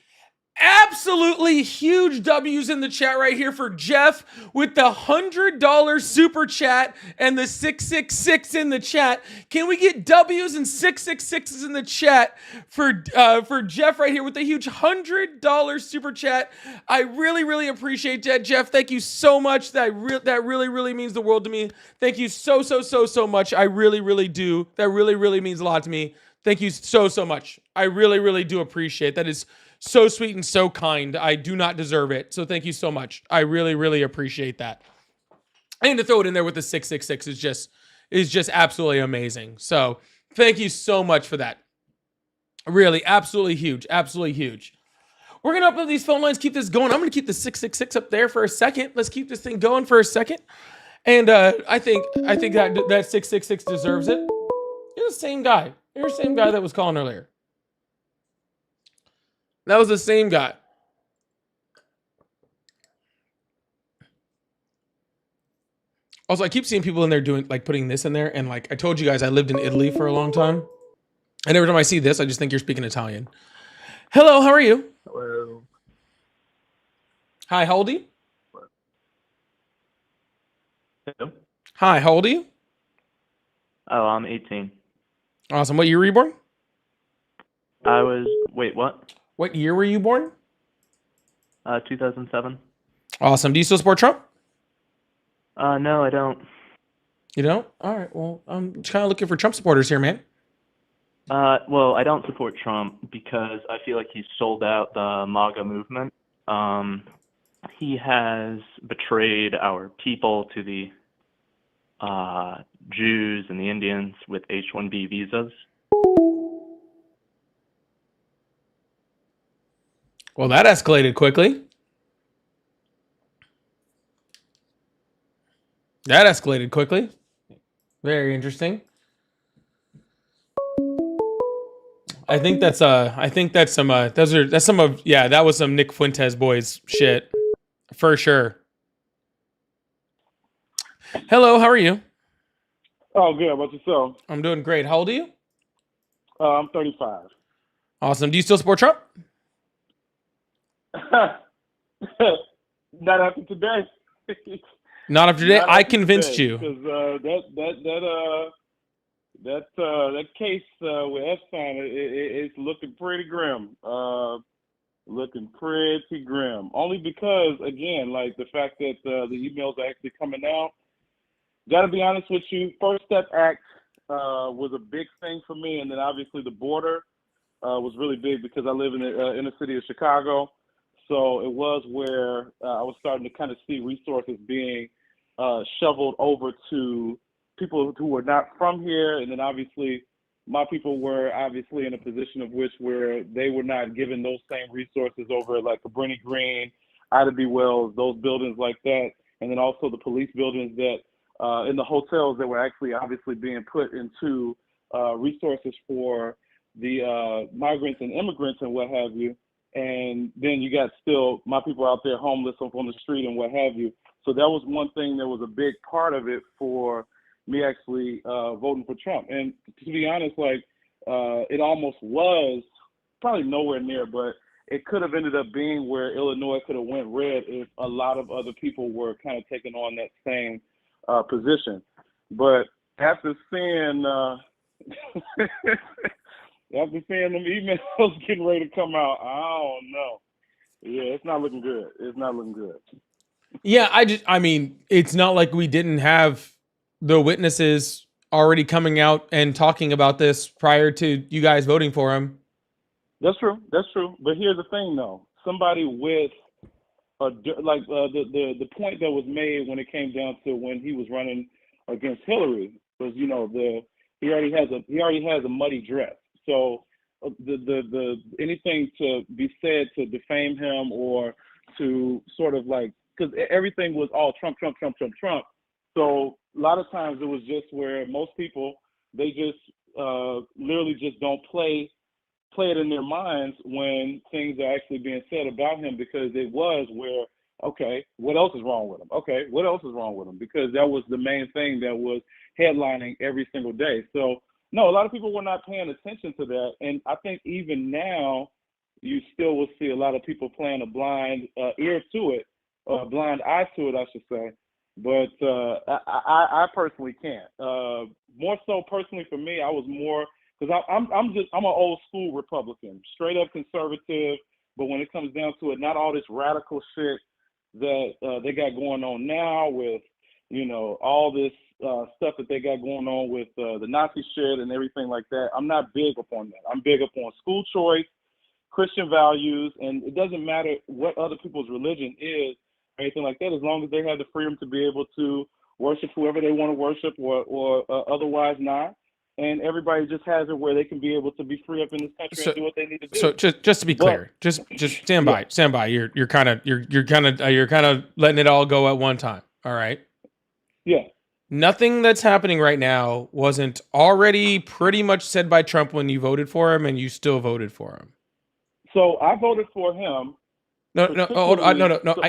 Absolutely huge W's in the chat right here for Jeff with the $100 super chat and the 666 in the chat. Can we get W's and 666s in the chat for Jeff right here with the huge $100 super chat? I really, really appreciate that, Jeff. Thank you so much. That really, really means the world to me. Thank you so much. I really, really do. That really, really means a lot to me. Thank you so much. I really, really do appreciate that. Is so sweet and so kind. I do not deserve it. So thank you so much. I really, really appreciate that. And to throw it in there with the 666 is just absolutely amazing. So thank you so much for that. Really, absolutely huge. Absolutely huge. We're going to open up these phone lines, keep this going. I'm going to keep the 666 up there for a second. Let's keep this thing going for a second. And I think that 666 deserves it. You're the same guy. You're the same guy that was calling earlier. That was the same guy. Also, I keep seeing people in there doing, like, putting this in there. And, like, I told you guys, I lived in Italy for a long time. And every time I see this, I just think you're speaking Italian. Hello, how are you? Hello. Hi, how old are you? Hello. Hi, how old are you? Oh, I'm 18. Awesome. What year were you born? Wait, what? What year were you born? 2007. Awesome. Do you still support Trump? No, I don't. You don't? All right. Well, I'm kind of looking for Trump supporters here, man. Well, I don't support Trump because I feel like he's sold out the MAGA movement. He has betrayed our people to the Jews and the Indians with H-1B visas. Well, that escalated quickly. That escalated quickly. Very interesting. I think that's some that was some Nick Fuentes boys shit. For sure. Hello, how are you? Oh, good. What's yourself? I'm doing great. How old are you? I'm 35. Awesome. Do you still support Trump? Not after today. Not after today. I convinced you. Because that case with Epstein, it's looking pretty grim. Looking pretty grim. Only because, again, like the fact that the emails are actually coming out. Got to be honest with you. First Step Act was a big thing for me, and then obviously the border was really big because I live in the inner city of Chicago. So it was where I was starting to kind of see resources being shoveled over to people who were not from here. And then obviously my people were obviously in a position of which where they were not given those same resources over like Cabrini Green, Ida B. Wells, those buildings like that. And then also the police buildings that in the hotels that were actually obviously being put into resources for the migrants and immigrants and what have you. And then you got still my people out there homeless up on the street and what have you. So that was one thing that was a big part of it for me actually voting for Trump. And to be honest, like it almost was probably nowhere near, but it could have ended up being where Illinois could have went red if a lot of other people were kind of taking on that same position. But after seeing after seeing them emails getting ready to come out, I don't know. Yeah, it's not looking good. It's not looking good. Yeah, I mean, it's not like we didn't have the witnesses already coming out and talking about this prior to you guys voting for him. That's true. That's true. But here's the thing, though. Somebody with the point that was made when it came down to when he was running against Hillary was, you know, he already has a muddy dress. So the anything to be said to defame him or to sort of like, because everything was all Trump. So a lot of times it was just where most people, they just literally just don't play it in their minds when things are actually being said about him, because it was where, okay, what else is wrong with him? Okay, what else is wrong with him? Because that was the main thing that was headlining every single day. So no, a lot of people were not paying attention to that. And I think even now, you still will see a lot of people playing a blind ear to it, or a blind eye to it, I should say. But I personally can't. More so personally for me, I was more because I'm an old school Republican, straight up conservative. But when it comes down to it, not all this radical shit that they got going on now with, all this stuff that they got going on with the Nazi shit and everything like that. I'm not big upon that. I'm big upon school choice, Christian values, and it doesn't matter what other people's religion is or anything like that, as long as they have the freedom to be able to worship whoever they want to worship or otherwise not. And everybody just has it where they can be able to be free up in this country and do what they need to do. So just to be clear, just stand by. You're kind of letting it all go at one time. All right. Yeah. Nothing that's happening right now wasn't already pretty much said by Trump when you voted for him, and you still voted for him. So I voted for him. No.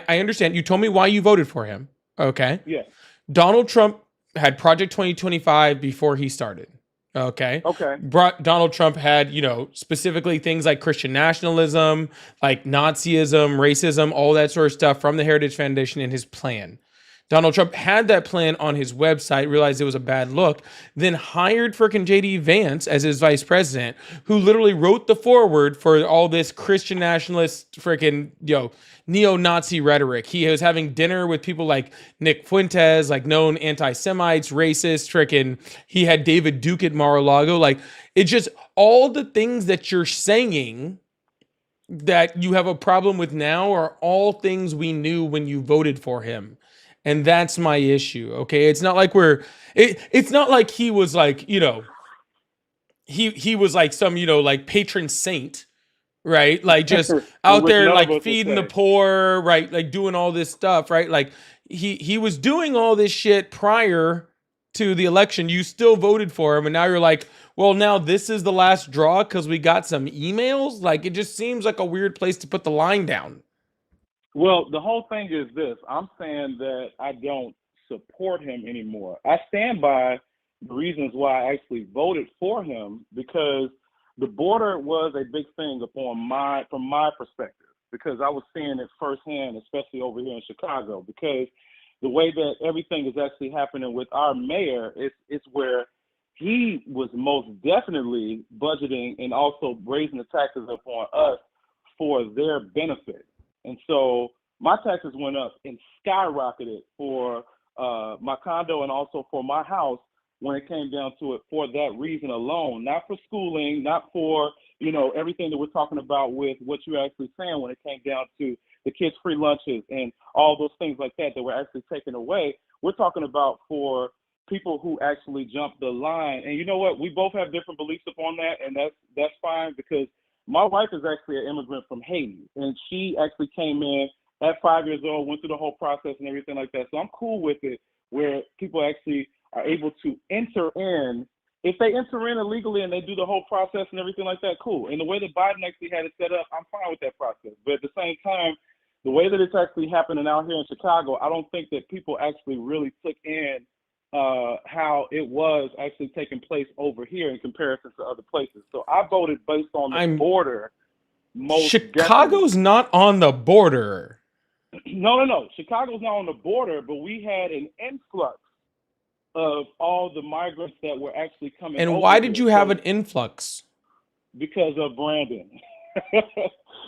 I understand. You told me why you voted for him. Okay. Yeah. Donald Trump had Project 2025 before he started. Okay. Donald Trump had, specifically things like Christian nationalism, like Nazism, racism, all that sort of stuff from the Heritage Foundation in his plan. Donald Trump had that plan on his website, realized it was a bad look, then hired frickin' JD Vance as his vice president, who literally wrote the foreword for all this Christian nationalist frickin', neo-Nazi rhetoric. He was having dinner with people like Nick Fuentes, like known anti-Semites, racists, frickin'. He had David Duke at Mar-a-Lago. Like, it's just all the things that you're saying that you have a problem with now are all things we knew when you voted for him. And that's my issue. Okay. It's not like it's not like he was like, he was like some, like patron saint, right? Like just out there, like feeding the poor, right? Like doing all this stuff, right? Like he was doing all this shit prior to the election. You still voted for him. And now you're like, well, now this is the last draw because we got some emails. Like, it just seems like a weird place to put the line down. Well, the whole thing is this. I'm saying that I don't support him anymore. I stand by the reasons why I actually voted for him, because the border was a big thing from my perspective, because I was seeing it firsthand, especially over here in Chicago, because the way that everything is actually happening with our mayor, it's where he was most definitely budgeting and also raising the taxes up on us for their benefit. And so my taxes went up and skyrocketed for my condo and also for my house when it came down to it, for that reason alone, not for schooling, not for, everything that we're talking about with what you're actually saying when it came down to the kids' free lunches and all those things like that were actually taken away. We're talking about for people who actually jumped the line. And you know what? We both have different beliefs upon that, and that's fine, because my wife is actually an immigrant from Haiti, and she actually came in at 5 years old, went through the whole process and everything like that. So I'm cool with it, where people actually are able to enter in. If they enter in illegally and they do the whole process and everything like that, cool. And the way that Biden actually had it set up, I'm fine with that process. But at the same time, the way that it's actually happening out here in Chicago, I don't think that people actually really took in how it was actually taking place over here in comparison to other places. So I voted based on the border. Chicago's not on the border. No. Chicago's not on the border, but we had an influx of all the migrants that were actually coming. And why did you have an influx? Because of Brandon.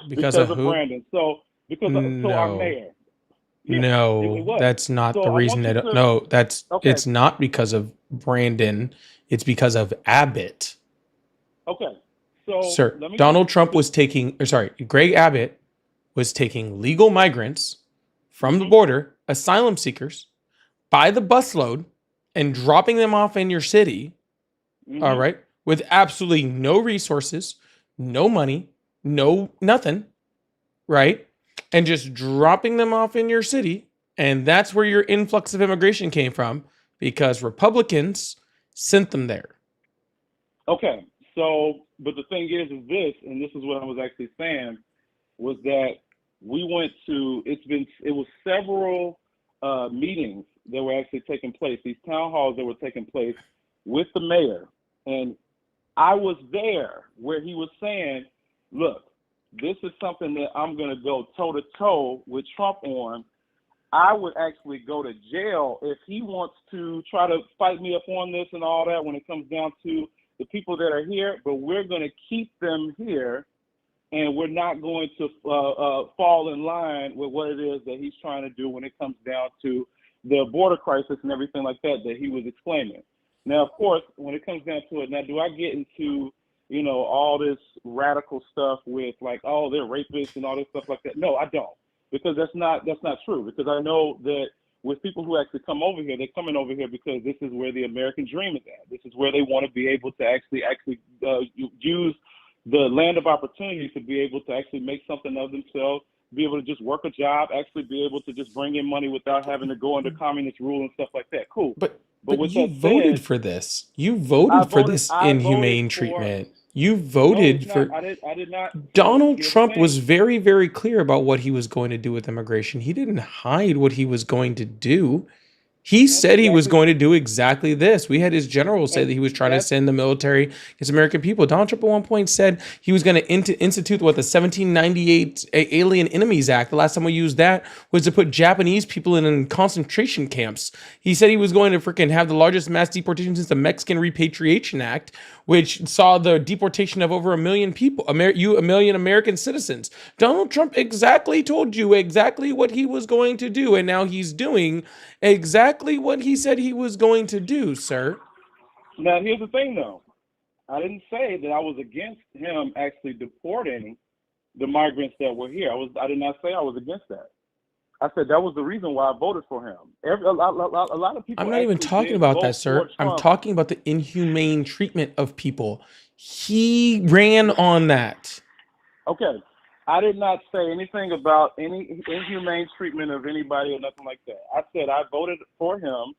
because of who? Brandon. So our mayor. Yeah, no, that's not the reason. It's not because of Brandon. It's because of Abbott. Okay. So Sir, Donald Trump was Greg Abbott was taking legal migrants from the border, asylum seekers, by the busload and dropping them off in your city, all right, with absolutely no resources, no money, no nothing, right? And just dropping them off in your city. And that's where your influx of immigration came from, because Republicans sent them there. Okay. So, but the thing is this, and this is what I was actually saying, was that we went to, it was several meetings that were actually taking place, these town halls that were taking place with the mayor. And I was there where he was saying, look, this is something that I'm going to go toe to toe with Trump on. I would actually go to jail if he wants to try to fight me up on this and all that when it comes down to the people that are here. But we're going to keep them here, and we're not going to fall in line with what it is that he's trying to do when it comes down to the border crisis and everything like that he was exclaiming. Now, of course, when it comes down to it, now do I get into, you know, all this radical stuff with like, oh, they're rapists and all this stuff like that? No, I don't, because that's not true. Because I know that with people who actually come over here, they're coming over here because this is where the American dream is at. This is where they want to be able to actually use the land of opportunity to be able to actually make something of themselves, be able to just work a job, actually be able to just bring in money without having to go under communist rule and stuff like that. Cool. But with you that voted said, for this. You voted for this inhumane treatment. You voted for. I did not. Donald Here's the Trump thing. was very, very clear about what he was going to do with immigration. He didn't hide what he was going to do. He said he was going to do exactly this. We had his general say that he was trying to send the military against American people. Donald Trump at one point said he was going to institute the 1798 Alien Enemies Act. The last time we used that was to put Japanese people in concentration camps. He said he was going to freaking have the largest mass deportation since the Mexican Repatriation Act, which saw the deportation of over 1 million people, a million American citizens. Donald Trump exactly told you exactly what he was going to do, and now he's doing exactly what he said he was going to do, sir. Now, here's the thing, though. I didn't say that I was against him actually deporting the migrants that were here. I did not say I was against that. I said that was the reason why I voted for him. A lot of people. I'm not even actually talking did about vote that, sir. for Trump. I'm talking about the inhumane treatment of people. He ran on that. Okay. I did not say anything about any inhumane treatment of anybody or nothing like that. I said I voted for him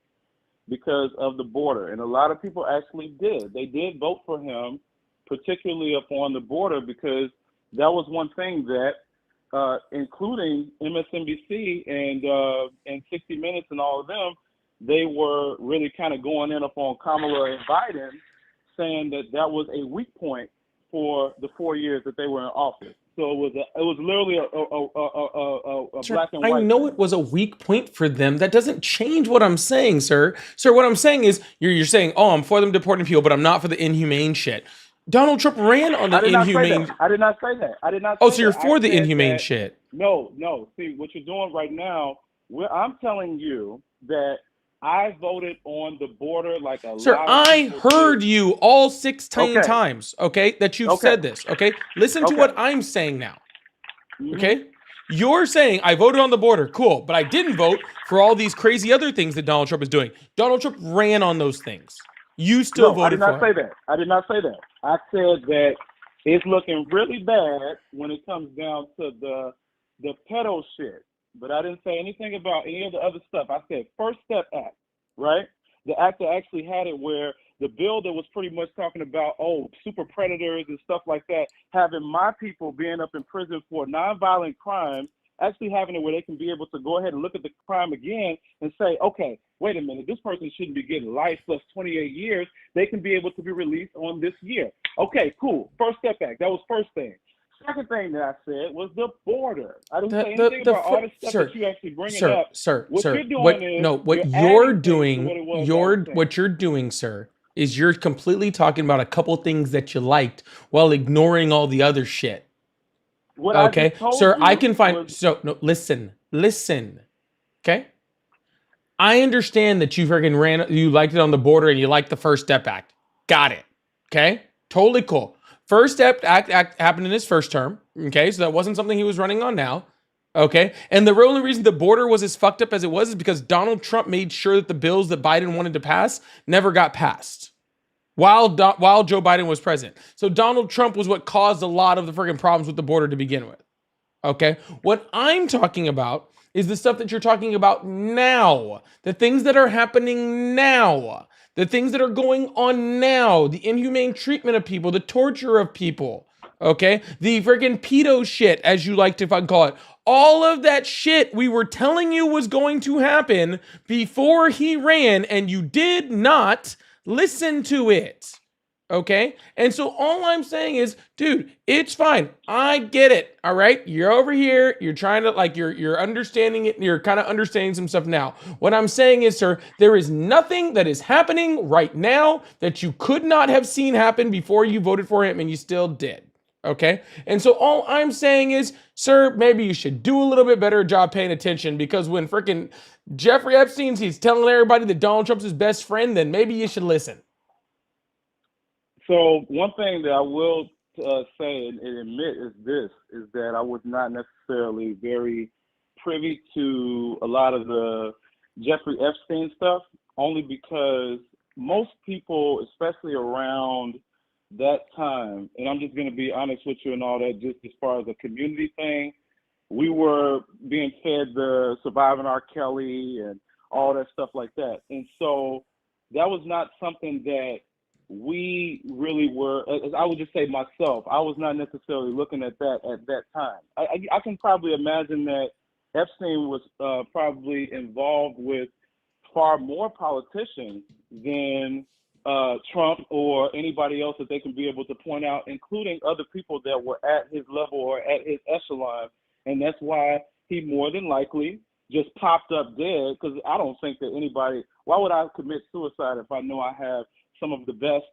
because of the border, and a lot of people actually did. They did vote for him, particularly up on the border, because that was one thing that, including MSNBC and 60 Minutes and all of them, they were really kind of going in upon Kamala and Biden, saying that that was a weak point for the 4 years that they were in office. So it was literally a Sir, black and I white. know it was a weak point for them. That doesn't change what I'm saying, sir. Sir, what I'm saying is you're saying, oh, I'm for them deporting people, but I'm not for the inhumane shit. Donald Trump ran on the I did not say inhumane. that. I did not say that. I did not. Oh, say so you're that. for I the said inhumane that- shit. No. See, what you're doing right now, I'm telling you that I voted on the border like a Sir, lot of I people heard did. you all 16 Okay. times, okay, that you've Okay. said this, okay? Listen to Okay. what I'm saying now, Mhm. okay? You're saying I voted on the border, cool, but I didn't vote for all these crazy other things that Donald Trump is doing. Donald Trump ran on those things. You still No, I did voted not for say him. that. I did not say that. I said that it's looking really bad when it comes down to the pedo shit. But I didn't say anything about any of the other stuff. I said First Step Act, right? The act that actually had it where the bill that was pretty much talking about, super predators and stuff like that, having my people being up in prison for nonviolent crimes, actually having it where they can be able to go ahead and look at the crime again and say, okay, wait a minute, this person shouldn't be getting life plus 28 years. They can be able to be released on this year. Okay, cool. First Step Act. That was first thing. Second thing that I said was the border. I didn't say anything about all the stuff that you actually bringing up. What you're doing what is you're adding doing, things to what it was I was saying. what you're doing, sir, is you're completely talking about a couple things that you liked while ignoring all the other shit. What I Okay, just told sir, I you can find. was- So no, listen. Okay, I understand that you freaking ran. You liked it on the border, and you liked the First Step Act. Got it. Okay, totally cool. First Step Act happened in his first term. Okay, so that wasn't something he was running on now. Okay, and the only reason the border was as fucked up as it was is because Donald Trump made sure that the bills that Biden wanted to pass never got passed while Joe Biden was president. So Donald Trump was what caused a lot of the freaking problems with the border to begin with. Okay, what I'm talking about is the stuff that you're talking about now, the things that are happening now, the things that are going on now, the inhumane treatment of people, the torture of people, okay? The freaking pedo shit, as you like to fucking call it. All of that shit we were telling you was going to happen before he ran, and you did not listen to it. Okay. And so all I'm saying is, dude, it's fine. I get it. All right. You're over here. You're trying to you're understanding it. You're kind of understanding some stuff now. What I'm saying is, sir, there is nothing that is happening right now that you could not have seen happen before you voted for him and you still did. Okay. And so all I'm saying is, sir, maybe you should do a little bit better job paying attention, because when freaking Jeffrey he's telling everybody that Donald Trump's his best friend, then maybe you should listen. So one thing that I will say and admit is that I was not necessarily very privy to a lot of the Jeffrey Epstein stuff, only because most people, especially around that time, and I'm just going to be honest with you and all that, just as far as a community thing, we were being fed the Surviving R. Kelly and all that stuff like that. And so that was not something that we really were, as I would just say myself, I was not necessarily looking at that time. I can probably imagine that Epstein was probably involved with far more politicians than Trump or anybody else that they can be able to point out, including other people that were at his level or at his echelon. And that's why he more than likely just popped up dead, because I don't think that anybody, why would I commit suicide if I know I have some of the best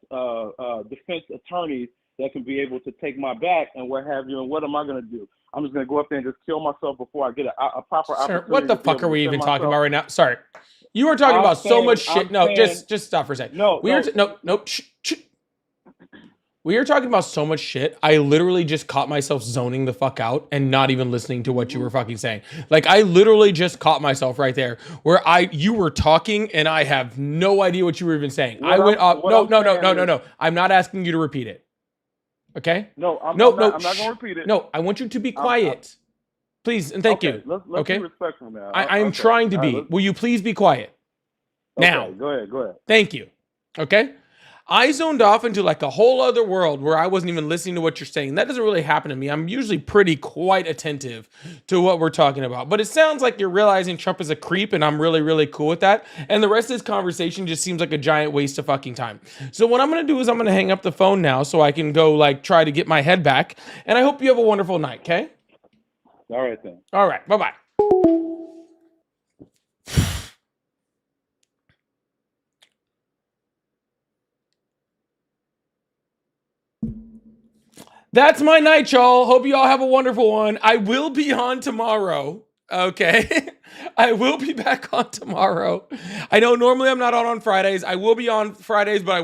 defense attorneys that can be able to take my back and what have you, and what am I going to do? I'm just going to go up there and just kill myself before I get a proper opportunity. Sir, what the fuck are we even talking about right now? Sorry. You were talking about so much shit. No, just stop for a second. No, We are talking about so much shit. I literally just caught myself zoning the fuck out and not even listening to what you were fucking saying. Like, I literally just caught myself right there where you were talking and I have no idea what you were even saying. I went off. No. I'm not asking you to repeat it. Okay? No, I'm not going to repeat it. No, I want you to be quiet. Please, and thank you. Let's be respectful now. I'm trying to be. Will you please be quiet? Now. Go ahead. Thank you. Okay? I zoned off into like a whole other world where I wasn't even listening to what you're saying. That doesn't really happen to me. I'm usually quite attentive to what we're talking about. But it sounds like you're realizing Trump is a creep, and I'm really, really cool with that. And the rest of this conversation just seems like a giant waste of fucking time. So what I'm going to do is I'm going to hang up the phone now so I can go try to get my head back. And I hope you have a wonderful night, okay? All right, then. All right. Bye-bye. That's my night, y'all. Hope you all have a wonderful one. I will be on tomorrow. Okay. I will be back on tomorrow. I know normally I'm not on Fridays. I will be on Fridays, but I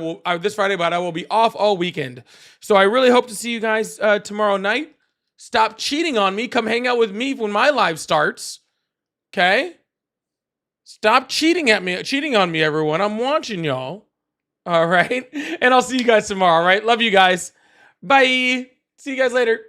will be off all weekend. So I really hope to see you guys tomorrow night. Stop cheating on me. Come hang out with me when my live starts. Okay? Stop cheating on me, everyone. I'm watching y'all. All right? And I'll see you guys tomorrow, all right? Love you guys. Bye. See you guys later.